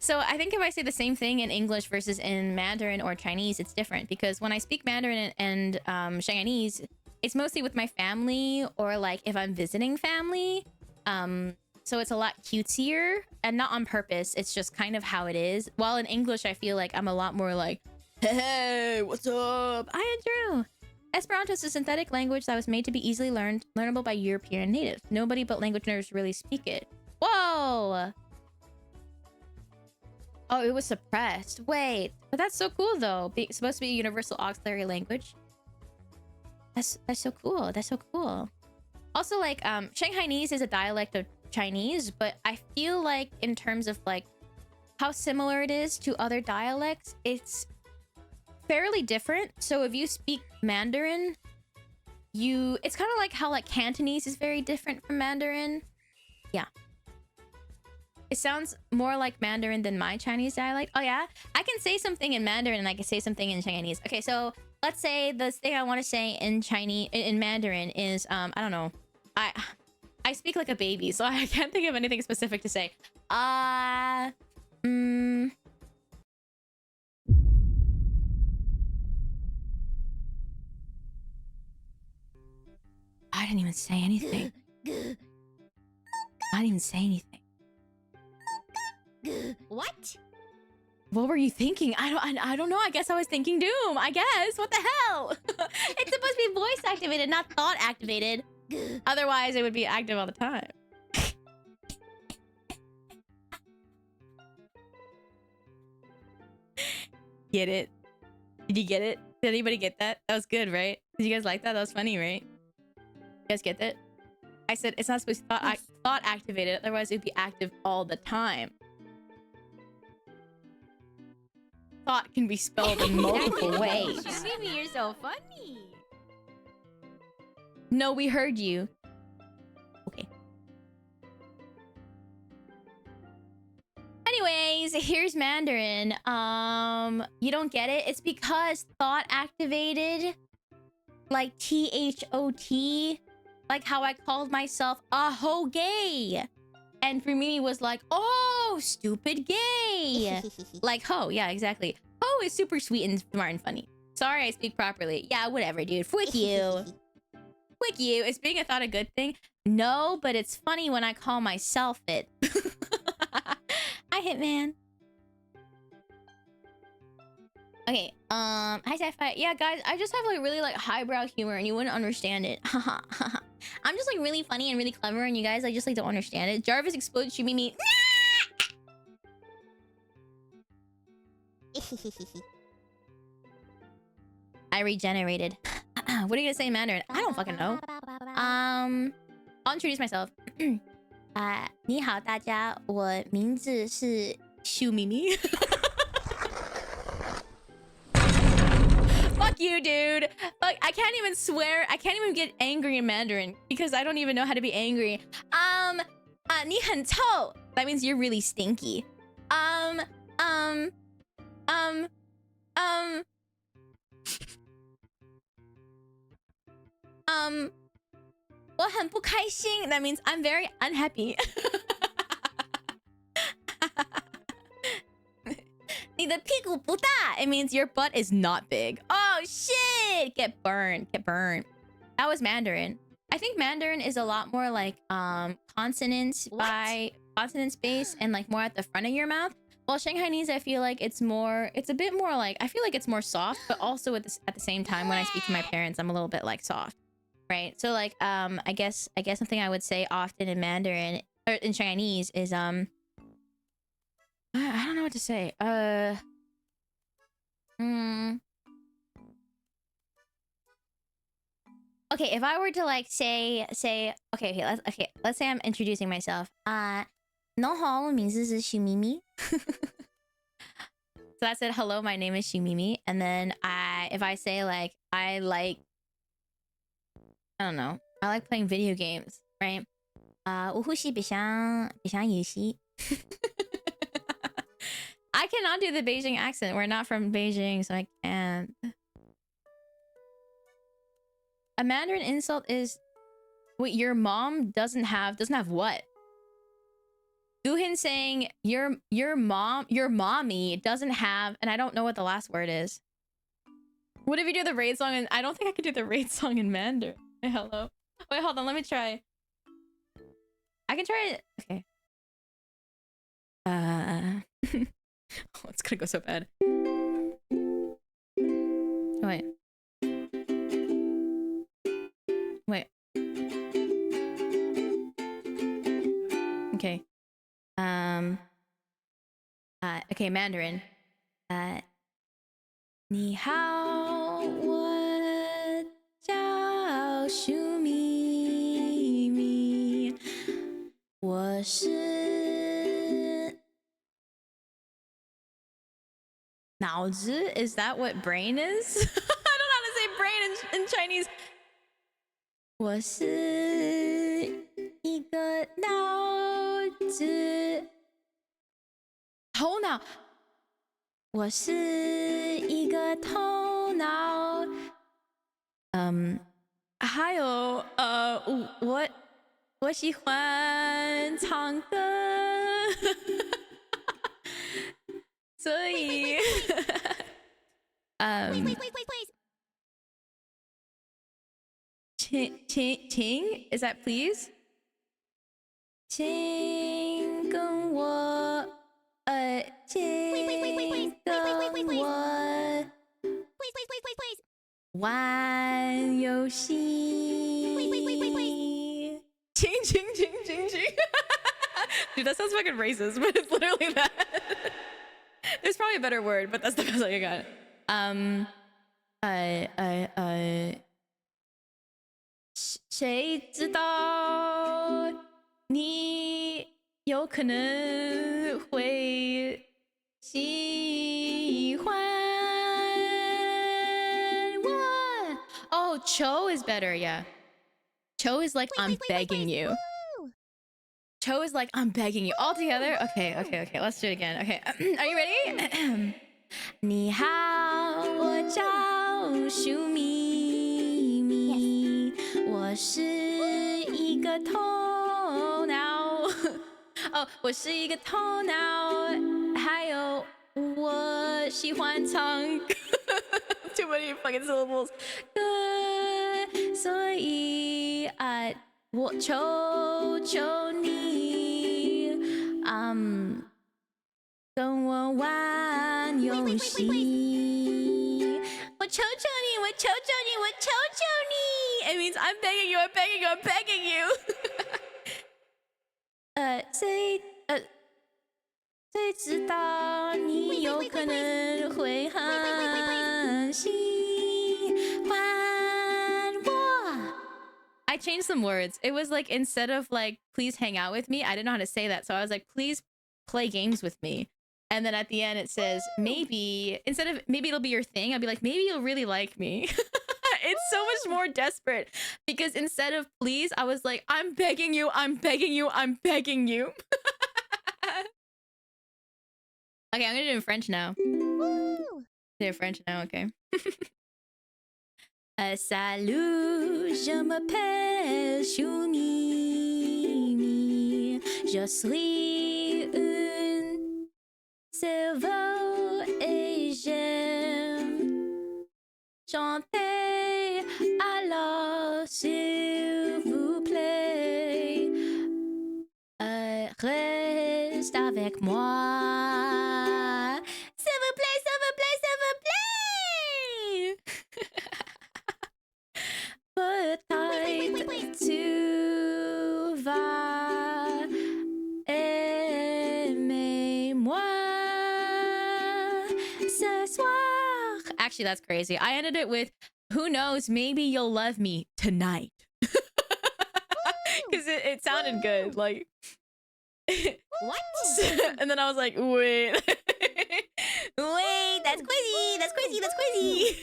So I think if I say the same thing in English versus in Mandarin or Chinese, it's different, because when I speak Mandarin and Shanghainese, it's mostly with my family or like if I'm visiting family. So it's a lot cutesier and not on purpose. It's just kind of how it is. While in English, I feel like I'm a lot more like, hey, what's up? Hi, Andrew. Esperanto is a synthetic language that was made to be easily learnable by European natives. Nobody but language nerds really speak it. Whoa! Oh, it was suppressed. Wait, but that's so cool though. It's supposed to be a universal auxiliary language. That's so cool. That's so cool. Also, like, Shanghainese is a dialect of Chinese, but I feel like in terms of like how similar it is to other dialects, it's fairly different. So if you speak Mandarin, it's kind of like how like Cantonese is very different from Mandarin. Yeah. It sounds more like Mandarin than my Chinese dialect. Oh yeah? I can say something in Mandarin and I can say something in Chinese. Okay, so let's say the thing I want to say in Mandarin is, I don't know. I speak like a baby, so I can't think of anything specific to say. I didn't even say anything. I didn't even say anything. What? What were you thinking? I don't know. I guess I was thinking Doom. I guess. What the hell? It's supposed to be voice activated, not thought activated. Otherwise, it would be active all the time. Get it? Did you get it? Did anybody get that? That was good, right? Did you guys like that? That was funny, right? You guys get that? I said it's not supposed to be thought activated. Otherwise, it would be active all the time. Thought can be spelled in multiple ways. Mimi, you're so funny. No, we heard you. Okay. Anyways, here's Mandarin. You don't get it? It's because thought activated, like THOT, like how I called myself a ho gay. And for me, it was like, oh, stupid gay. Like ho, yeah, exactly. Ho is super sweet and smart and funny. Sorry, I speak properly. Yeah, whatever, dude. Frick you. Frick you. Is being a thought a good thing? No, but it's funny when I call myself it. Hi, Hitman. Okay, hi, Sci-Fi. Yeah, guys, I just have like really like highbrow humor and you wouldn't understand it. I'm just like really funny and really clever and you guys like just like don't understand it. Jarvis explodes, you me. I regenerated. What are you gonna say in Mandarin? I don't fucking know. I'll introduce myself. 你好大家，我名字是秀咪咪。Fuck you, dude. Like, I can't even swear. I can't even get angry in Mandarin because I don't even know how to be angry. 你很臭. That means you're really stinky. 我很不开心. That means I'm very unhappy. 你你的屁股不大. It means your butt is not big. Oh shit! Get burned. Get burned. That was Mandarin. I think Mandarin is a lot more like consonants by consonant space and like more at the front of your mouth. While Shanghainese, I feel like it's a bit more like, I feel like it's more soft, but also at the same time, when I speak to my parents, I'm a little bit like soft, right? So like, I guess something I would say often in Mandarin or in Chinese is I don't know what to say. Okay, if I were to like say let's say I'm introducing myself. 你好，我名字是许咪咪. So I said, hello, my name is Shumimi. And then if I say like, I don't know, I like playing video games, right? 我呼吸比较游戏. I cannot do the Beijing accent. We're not from Beijing, so I can't. A Mandarin insult is, wait, your mom doesn't have what? Guhin saying your mommy doesn't have, and I don't know what the last word is. What if you do the raid song? And I don't think I could do the raid song in Mandarin. Hello. Wait, hold on. Let me try. I can try it. Okay. Oh, it's gonna go so bad. Wait. Wait. Okay. Okay, Mandarin. 你好，我叫舒咪咪，我是脑子 Is that what brain is? I don't know how to say brain in Chinese. 我是一个脑子。头脑，我是一个头脑。还有我喜欢唱歌，所以请 is that please？ 请跟我请跟我玩游戏。请。Dude, that sounds fucking racist, but it's literally that. There's probably a better word, but that's the best I got. 谁知道你有可能会喜欢我。Oh, Cho is better, yeah. Cho is like, I'm begging you. Cho is like, I'm begging you. All together? Okay. Let's do it again. Okay. Are you ready? 你好，我叫舒咪咪，我是一个头脑。哦，我是一个头脑，还有我喜欢唱歌。Too many fucking syllables. 歌，所以我求求你，跟我玩游戏。我求求你，我求求你，我求求你。It means I'm begging you, I'm begging you, I'm begging you. 谁知道你有可能会很喜欢我。I changed some words. It was like, instead of like, please hang out with me, I didn't know how to say that. So I was like, please play games with me. And then at the end it says, maybe, instead of maybe it'll be your thing, I'll be like, maybe you'll really like me. It's so much more desperate, because instead of please, I was like, I'm begging you, I'm begging you, I'm begging you. Okay, I'm gonna do it in French now. Do it French now, okay. Salut, je m'appelle Choumimi. Je suis un cerveau j'aime chanter. Alors, s'il vous plaît, reste avec moi. S'il vous plaît, s'il vous plaît, s'il vous plaît. Peut-être tu vas aimer moi ce soir. Actually, that's crazy. I ended it with, who knows, maybe you'll love me tonight. Because it sounded good. Like, what? And then I was like, wait. Wait, that's crazy. That's crazy. That's crazy.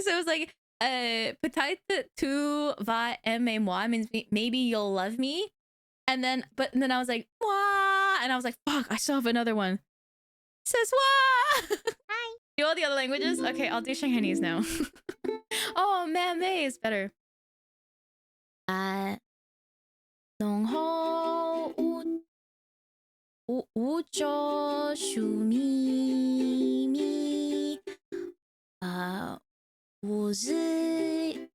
So it was like, peut-être tu vas aimer moi means maybe you'll love me. And then, then I was like, moi. And I was like, fuck, I still have another one. Ce soir. Hi. Do all the other languages? Okay, I'll do Shanghainese now. Oh, man, May is better. 浓厚无着数秘密我是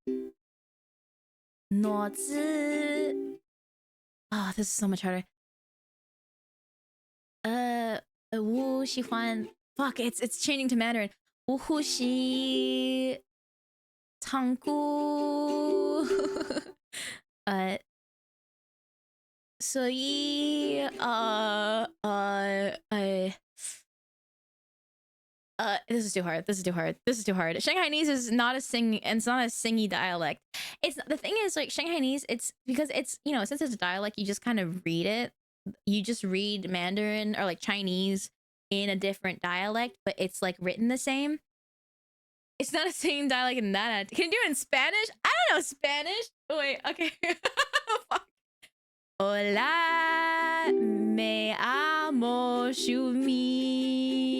脑子 Ah, this is so much harder. 我喜欢 Fuck, it's changing to Mandarin. 我呼吸唱歌所以this is too hard. This is too hard. This is too hard. Shanghainese is not a it's not a singy dialect. It's the thing is, like, Shanghainese, it's because it's, you know, since it's a dialect, you just kind of read it. You just read Mandarin or like Chinese in a different dialect, but it's like written the same. It's not a same dialect in that. Can you do it in Spanish? I don't know Spanish. Oh, wait, okay. Fuck. Hola, me amo Shumimi.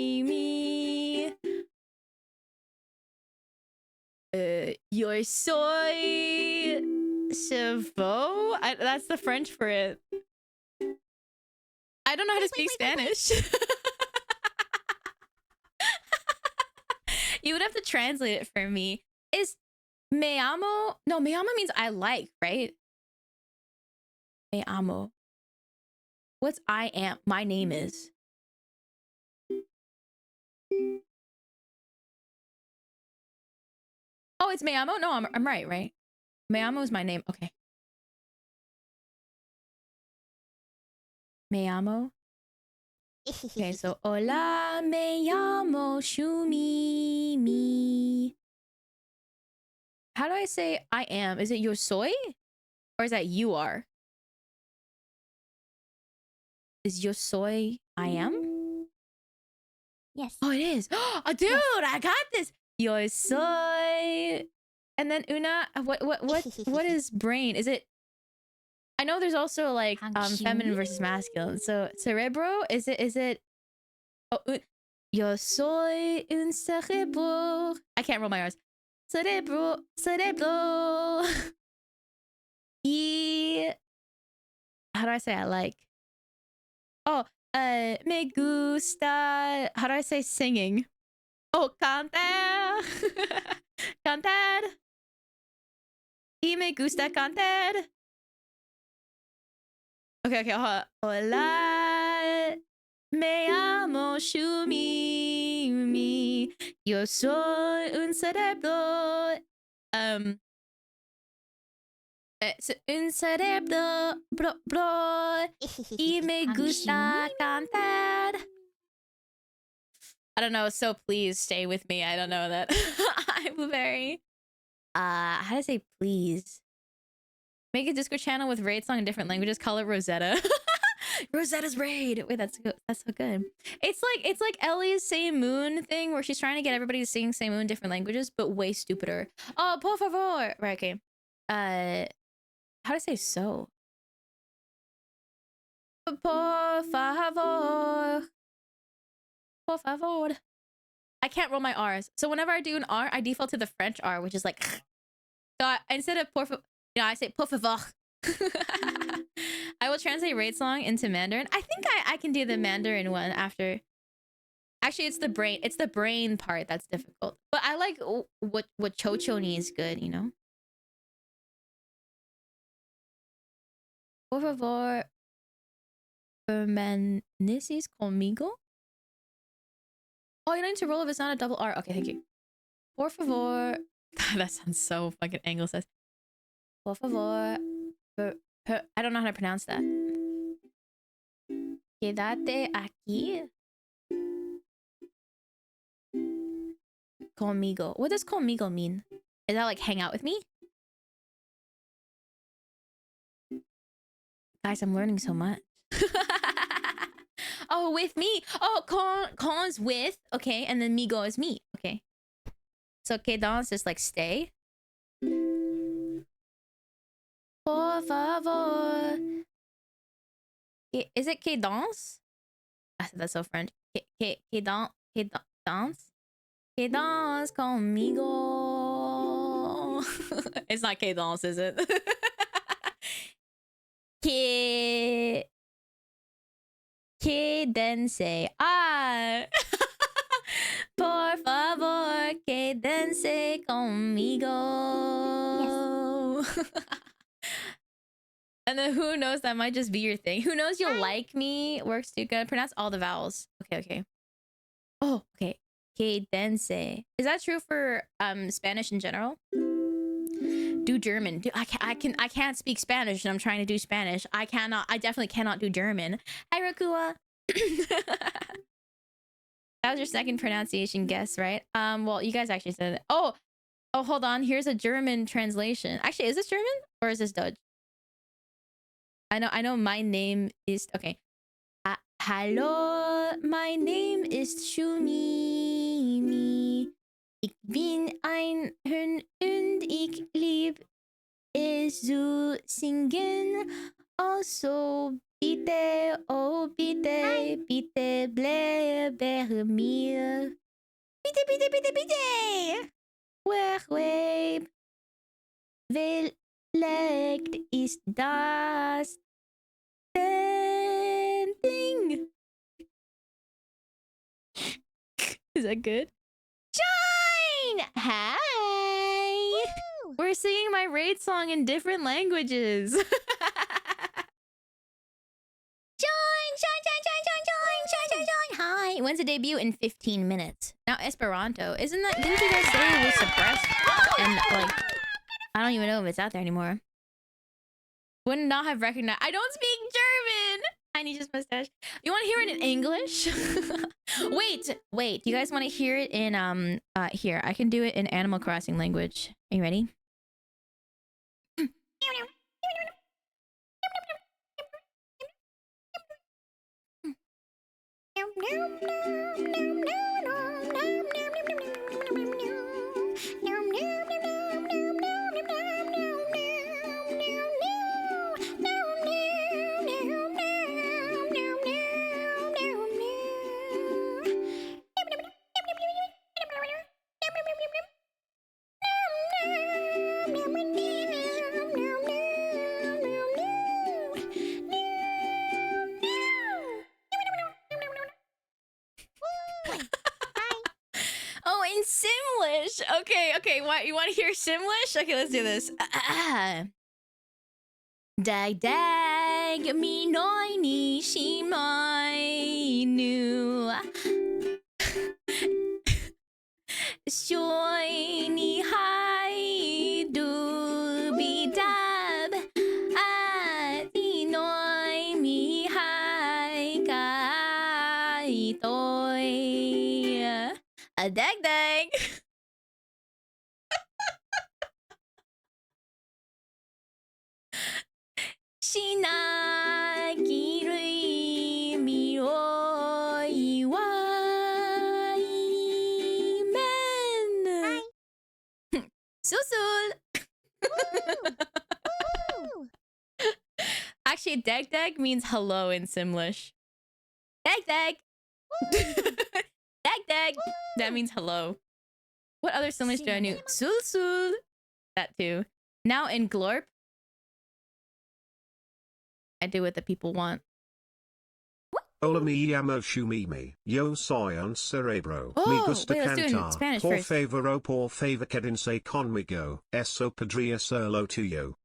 Yo soy chevaux. That's the French for it. I don't know how to speak Spanish. You would have to translate it for me. Is me amo? No, me amo means I like, right? Me amo. What's I am? My name is. Oh, it's me amo? No, I'm right, right? Me amo is my name. Okay. Me amo. Okay, so hola, me llamo Shumimi. How do I say I am? Is it yo soy? Or is that you are? Is yo soy I am? Yes. Oh, it is. Oh, dude, I got this. Yo soy. And then Una, what is brain? Is it? I know there's also like feminine versus masculine. So cerebro, is it? Oh, yo soy un cerebro. I can't roll my R's. Cerebro. Y. How do I say I like? Oh, me gusta. How do I say singing? Oh, cantar. Cantar. Y me gusta cantar. Okay, hold on. Hola, me llamo Shumimi. Yo soy un cerebro. Un cerebro, bro. Y me gusta cantar. I don't know, so please stay with me. I don't know that. I'm very... how to say please? Make a Discord channel with raid song in different languages. Call it Rosetta. Rosetta's raid. Wait, that's good. That's so good. It's like Ellie's Same Moon thing where she's trying to get everybody to sing Same Moon in different languages, but way stupider. Oh, por favor. Right, okay. How do I say so? Por favor. Por favor. I can't roll my R's. So whenever I do an R, I default to the French R, which is like... So instead of por favor, you know, I say por favor. I will translate raid song into Mandarin. I think I can do the Mandarin one after. Actually, it's the brain. It's the brain part that's difficult. But I like what chochoni is good, you know. Por favor, permaneces conmigo. Oh, you don't need to roll if it's not a double R. Okay, thank you. Por favor. That sounds so fucking anglicized. Por favor. I don't know how to pronounce that. Quédate aquí. Conmigo. What does conmigo mean? Is that like hang out with me? Guys, I'm learning so much. Oh, with me. Oh, con is with. Okay, and then migo is me. Okay. So quedance is like stay. Por favor. Is it quedance? I said that's so French. Quedance. Quedance conmigo. It's not quedance, is it? Quédense. Ah. Por favor, quédense conmigo. Yes. And then who knows, that might just be your thing. Who knows, you'll like me. Works too. Gotta pronounce all the vowels. Okay. Oh, okay. Quédense. Is that true for Spanish in general? Do German. I can't speak Spanish and I'm trying to do Spanish. I definitely cannot do German. Hi, Rakua. That was your second pronunciation guess, right? Well, you guys actually said it. Oh, hold on. Here's a German translation. Actually, is this German or is this Dutch? I know my name is okay. Hallo, my name is Shumi. Ik bin ein Hund und ich lieb es zu singen. Also bitte, oh bitte, bitte bleib bei mir. Bitte, bitte, bitte, bitte. Wegweep. Wellicht ist das thing. Is that good? Shine! Hi! Woo! We're singing my raid song in different languages. Join! Hi! When's the debut? In 15 minutes. Now Esperanto. Isn't that... Didn't you guys say it was suppressed? And like... I don't even know if it's out there anymore. Would not have recognized... I don't speak German! I need his mustache. You want to hear it in English? Wait. You guys want to hear it in here? I can do it in Animal Crossing language. Are you ready? Oh, in Simlish. Okay. What, you want to hear Simlish? Okay, let's do this. Dag mi noi ni shimai nu. Shoi ni hai du bi dab. Ati noi mi hai kai toi. A dag. Shinagiri mi o iwai men. Susul. Actually, dag means hello in Simlish. Dag. Dag. That means hello. What other Simlish do I know? Sul. That too. Now in Glorp, I do what the people want. Hola me llamo Shumimi. Yo soy un cerebro. Me Oh, gusta wait, let's do it in cantar. Spanish Por first. favor, oh, por favor, quédense conmigo. Eso podría ser lo tuyo.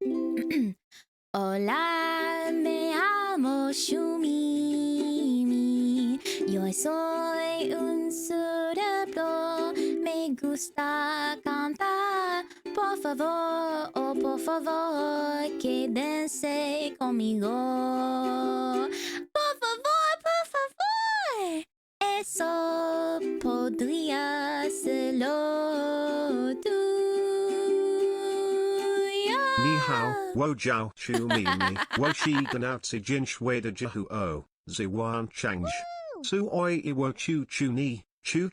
Hola, me llamo Shumimi. Yo soy un cerebro. Me gusta cantar. Por favor, oh por favor, quédense conmigo. Por favor. Eso podría serlo tuyo. Ni hao, wo jiao chu mimi, wo shi ganatsi jin shweda jihu o, ziwan change. Su oi iwo chu ni li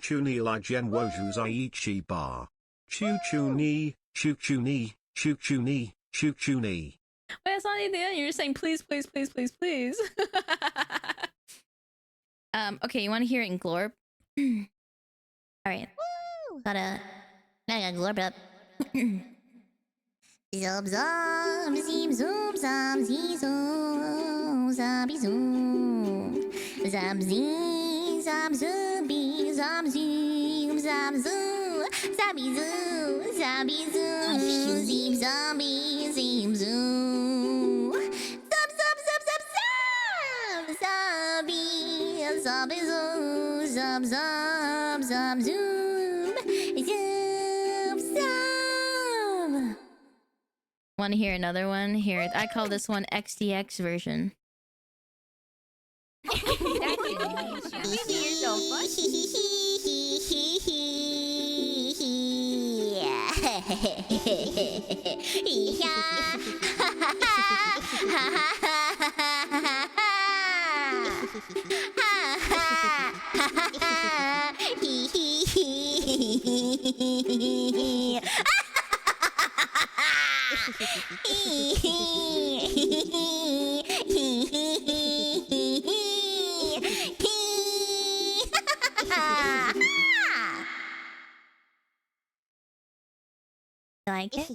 jen wo ju zai chi bar. Chu ni. Wait, it's not anything. You're just saying please. Okay, you want to hear it in Glorp? All right. I got glorp up. Zoom zoom zim zoom zam zee zoom zabby zoom zam zee zam zooby zam zoom zam zoom zabby zoom zim zombie zim zoom zam zombie zoom zam zoom zoom. Want to hear another one? Here, I call this one XDX version. You're so like it?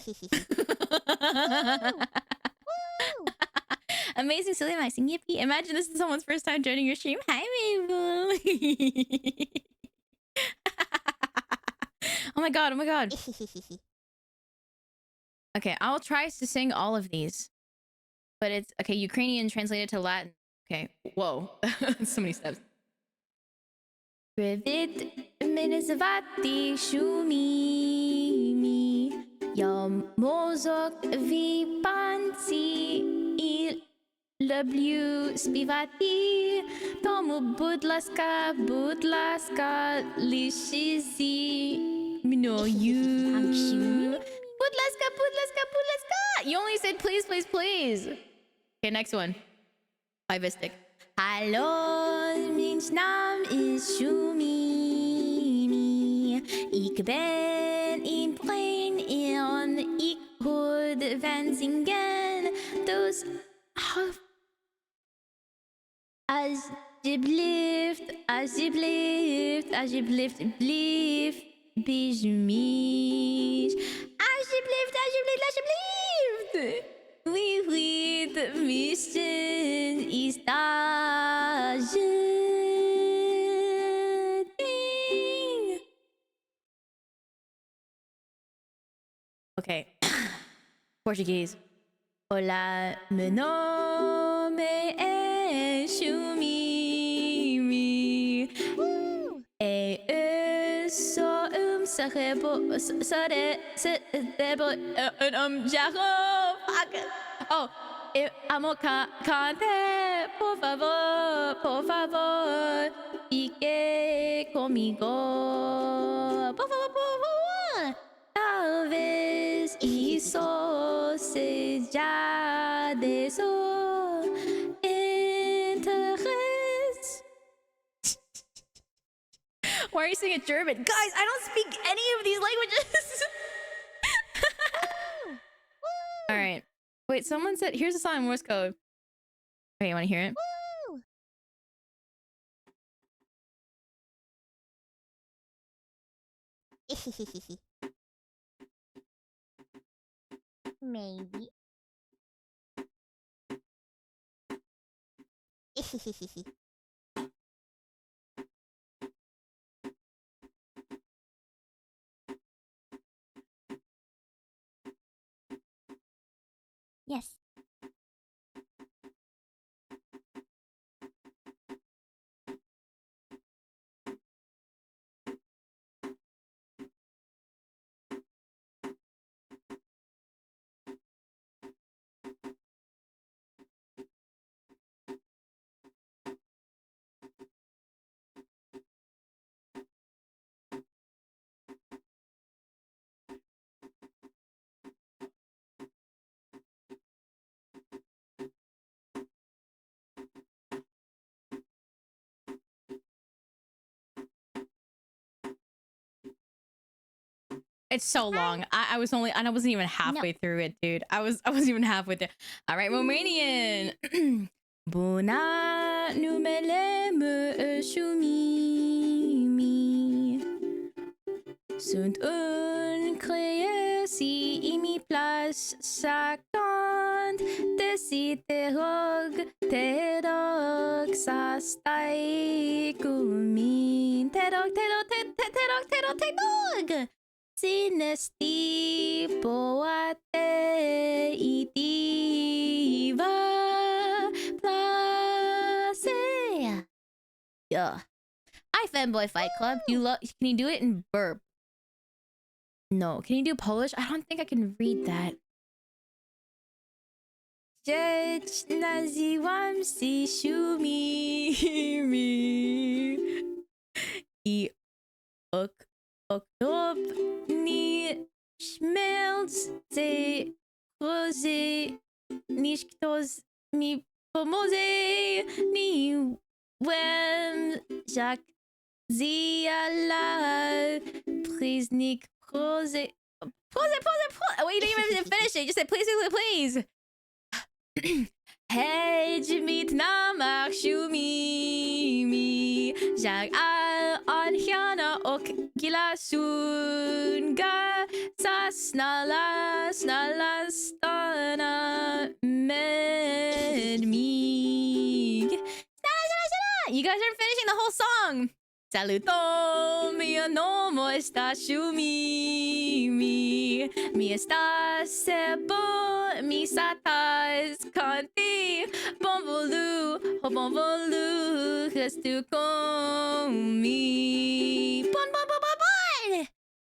Amazing, silly, amazing, yippee. Imagine this is someone's first time joining your stream. Hi, Mabel. Oh my god. Okay, I'll try to sing all of these. But it's, okay, Ukrainian translated to Latin. Okay, whoa. So many steps. Привіт, мене звати Шумімі. Я мозок в панці і люблю співати. Тому, будь ласка, лиши зі мною. Будь ласка. You only said please. Okay, next one. Fivistic. Hallo, mijn naam is Shumimi. Ik ben in brein en ik hoor van zingen. Dus alsjeblieft, bijmisch. Alsjeblieft. Wie weet, misschien is dat je ding. Okay. Portuguese. Hola, mijn naam is Shumimi. cerebro oh, amo cante, por favor, fique conmigo, por favor, tal vez isso seja de su interés. Why are you singing German? Guys, I don't speak any of these languages. All right. Wait, someone said, here's a song in Morse code. Okay, you want to hear it? Maybe. Yes. It's so long. I wasn't even halfway through it, dude. I wasn't even halfway there. All right, Romanian. Bună numele meu Shumimi. Sunt un creier și îmi place să cânt. Desi te rog să stai cu mine. Te rog. Sinesti poate itiva place. Yeah. Hi, Fanboy Fight Club. Can you do it in burp? No. Can you do Polish? I don't think I can read that. Rzecz nazywam się Shumimi. I okropnie śmierdzę grozy. Niż ktoś mi pomoże. Niłem jak zjala przyznik prozy. Pause. Wait, you didn't even finish it. Just say please. Hedź mit namach Shumimi. Jag anhjana och gilla sunga. Sa snälla stanna med mig. Snälla. You guys aren't finishing the whole song. Saluto, mio nome está Shumimi. Mi estás sebo, mi satas canti. Bon volu, restu comigo. Bon.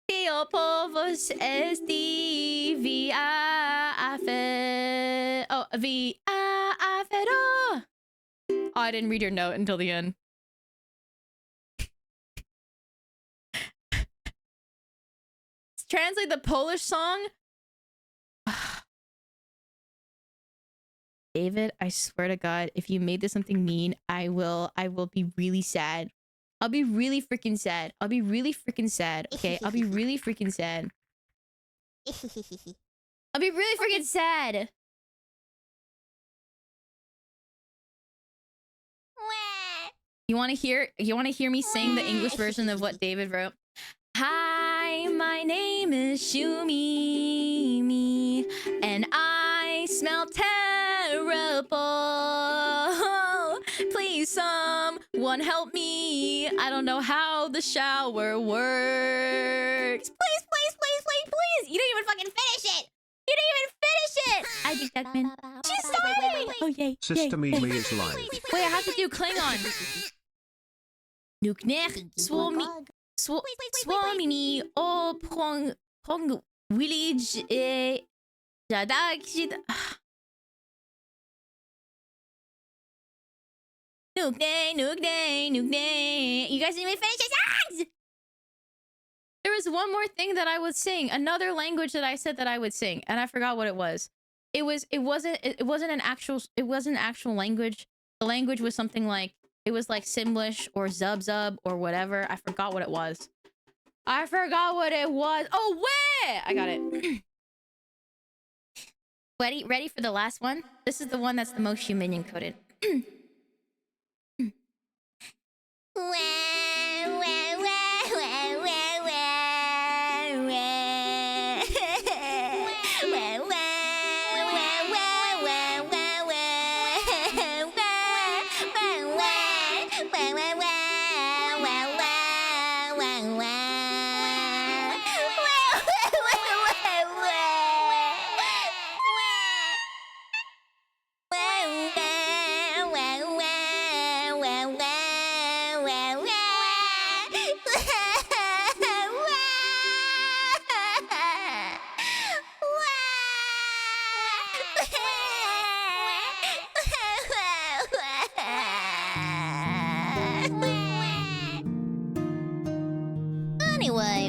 Tio povos esti via afero. Oh, I didn't read your note until the end. Translate the Polish song. David, I swear to God, if you made this something mean, I will be really sad. I'll be really freaking sad. Okay? I'll be really freaking sad. I'll be really freaking sad. You want to hear me sing the English version of what David wrote? Hi, my name is Shumimi, and I smell terrible. Please, someone help me. I don't know how the shower works. Please. You didn't even fucking finish it. I think that meant she started. Oh, yay. Sister Mimi is live. Wait, I have to do Klingon. Nuknech Swamini o prong village Jadak Nukne. You guys didn't even finish your songs! There was one more thing that I would sing, another language that I said that I would sing, and I forgot what it was. It wasn't an actual language. The language was something like, it was like Simlish or Zub or whatever. I forgot what it was. Oh, wait! I got it. Ready for the last one? This is the one that's the most human encoded.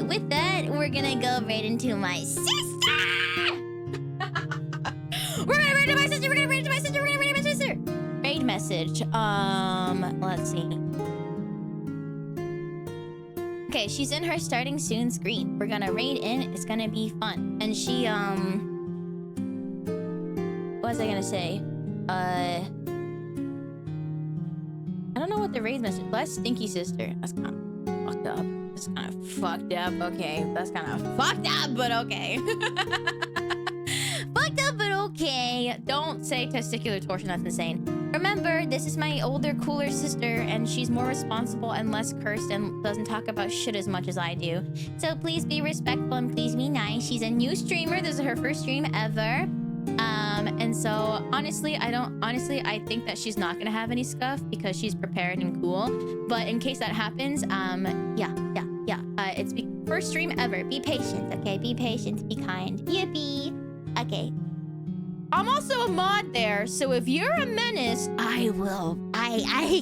with that, we're gonna go right into my sister. We're gonna raid my sister. We're gonna raid my sister. We're gonna raid my sister. Raid message. Let's see. Okay, she's in her starting soon screen. We're gonna raid in. It's gonna be fun. And she what was I gonna say? I don't know what the raid message. Bless Stinky Sister. That's kind of fucked up. That's kind of fucked up. Okay, that's kind of fucked up, but okay. Fucked up, but okay. Don't say testicular torsion. That's insane. Remember, this is my older, cooler sister, and she's more responsible and less cursed and doesn't talk about shit as much as I do. So please be respectful and please be nice. She's a new streamer. This is her first stream ever. And so honestly, I think that she's not gonna have any scuff because she's prepared and cool. But in case that happens, yeah. It's first stream ever. Be patient, okay? Be patient, be kind. Yippee. Okay. I'm also a mod there, so if you're a menace, I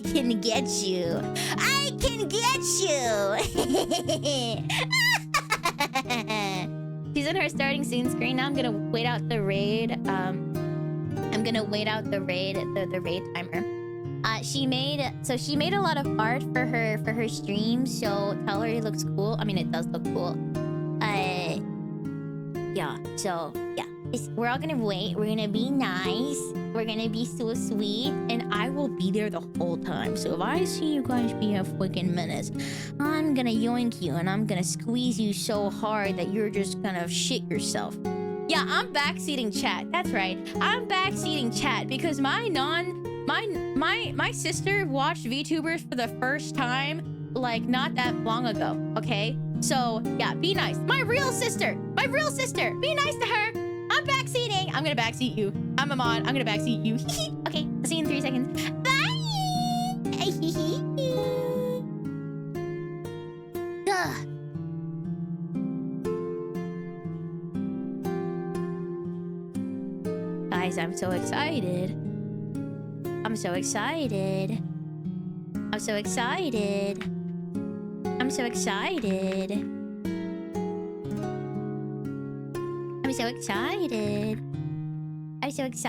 can get you. I can get you. She's in her starting soon screen. Now I'm gonna wait out the raid. I'm gonna wait out the raid, the raid timer. She made a lot of art for her stream, so tell her it looks cool. I mean, it does look cool. Yeah. So yeah. We're all gonna wait. We're gonna be nice. We're gonna be so sweet. And I will be there the whole time. So if I see you guys be a freaking menace, I'm gonna yoink you and I'm gonna squeeze you so hard that you're just gonna shit yourself. Yeah, I'm backseating chat. That's right. I'm backseating chat because my sister watched VTubers for the first time like not that long ago. Okay? So yeah, be nice. My real sister. Be nice to her. I'm backseating. I'm gonna backseat you. I'm a mod. I'm gonna backseat you. Okay, I'll see you in 3 seconds. Bye. Guys, I'm so excited. I'm so excited. I'm so excited. I'm so excited. I'm so excited. I'm so excited.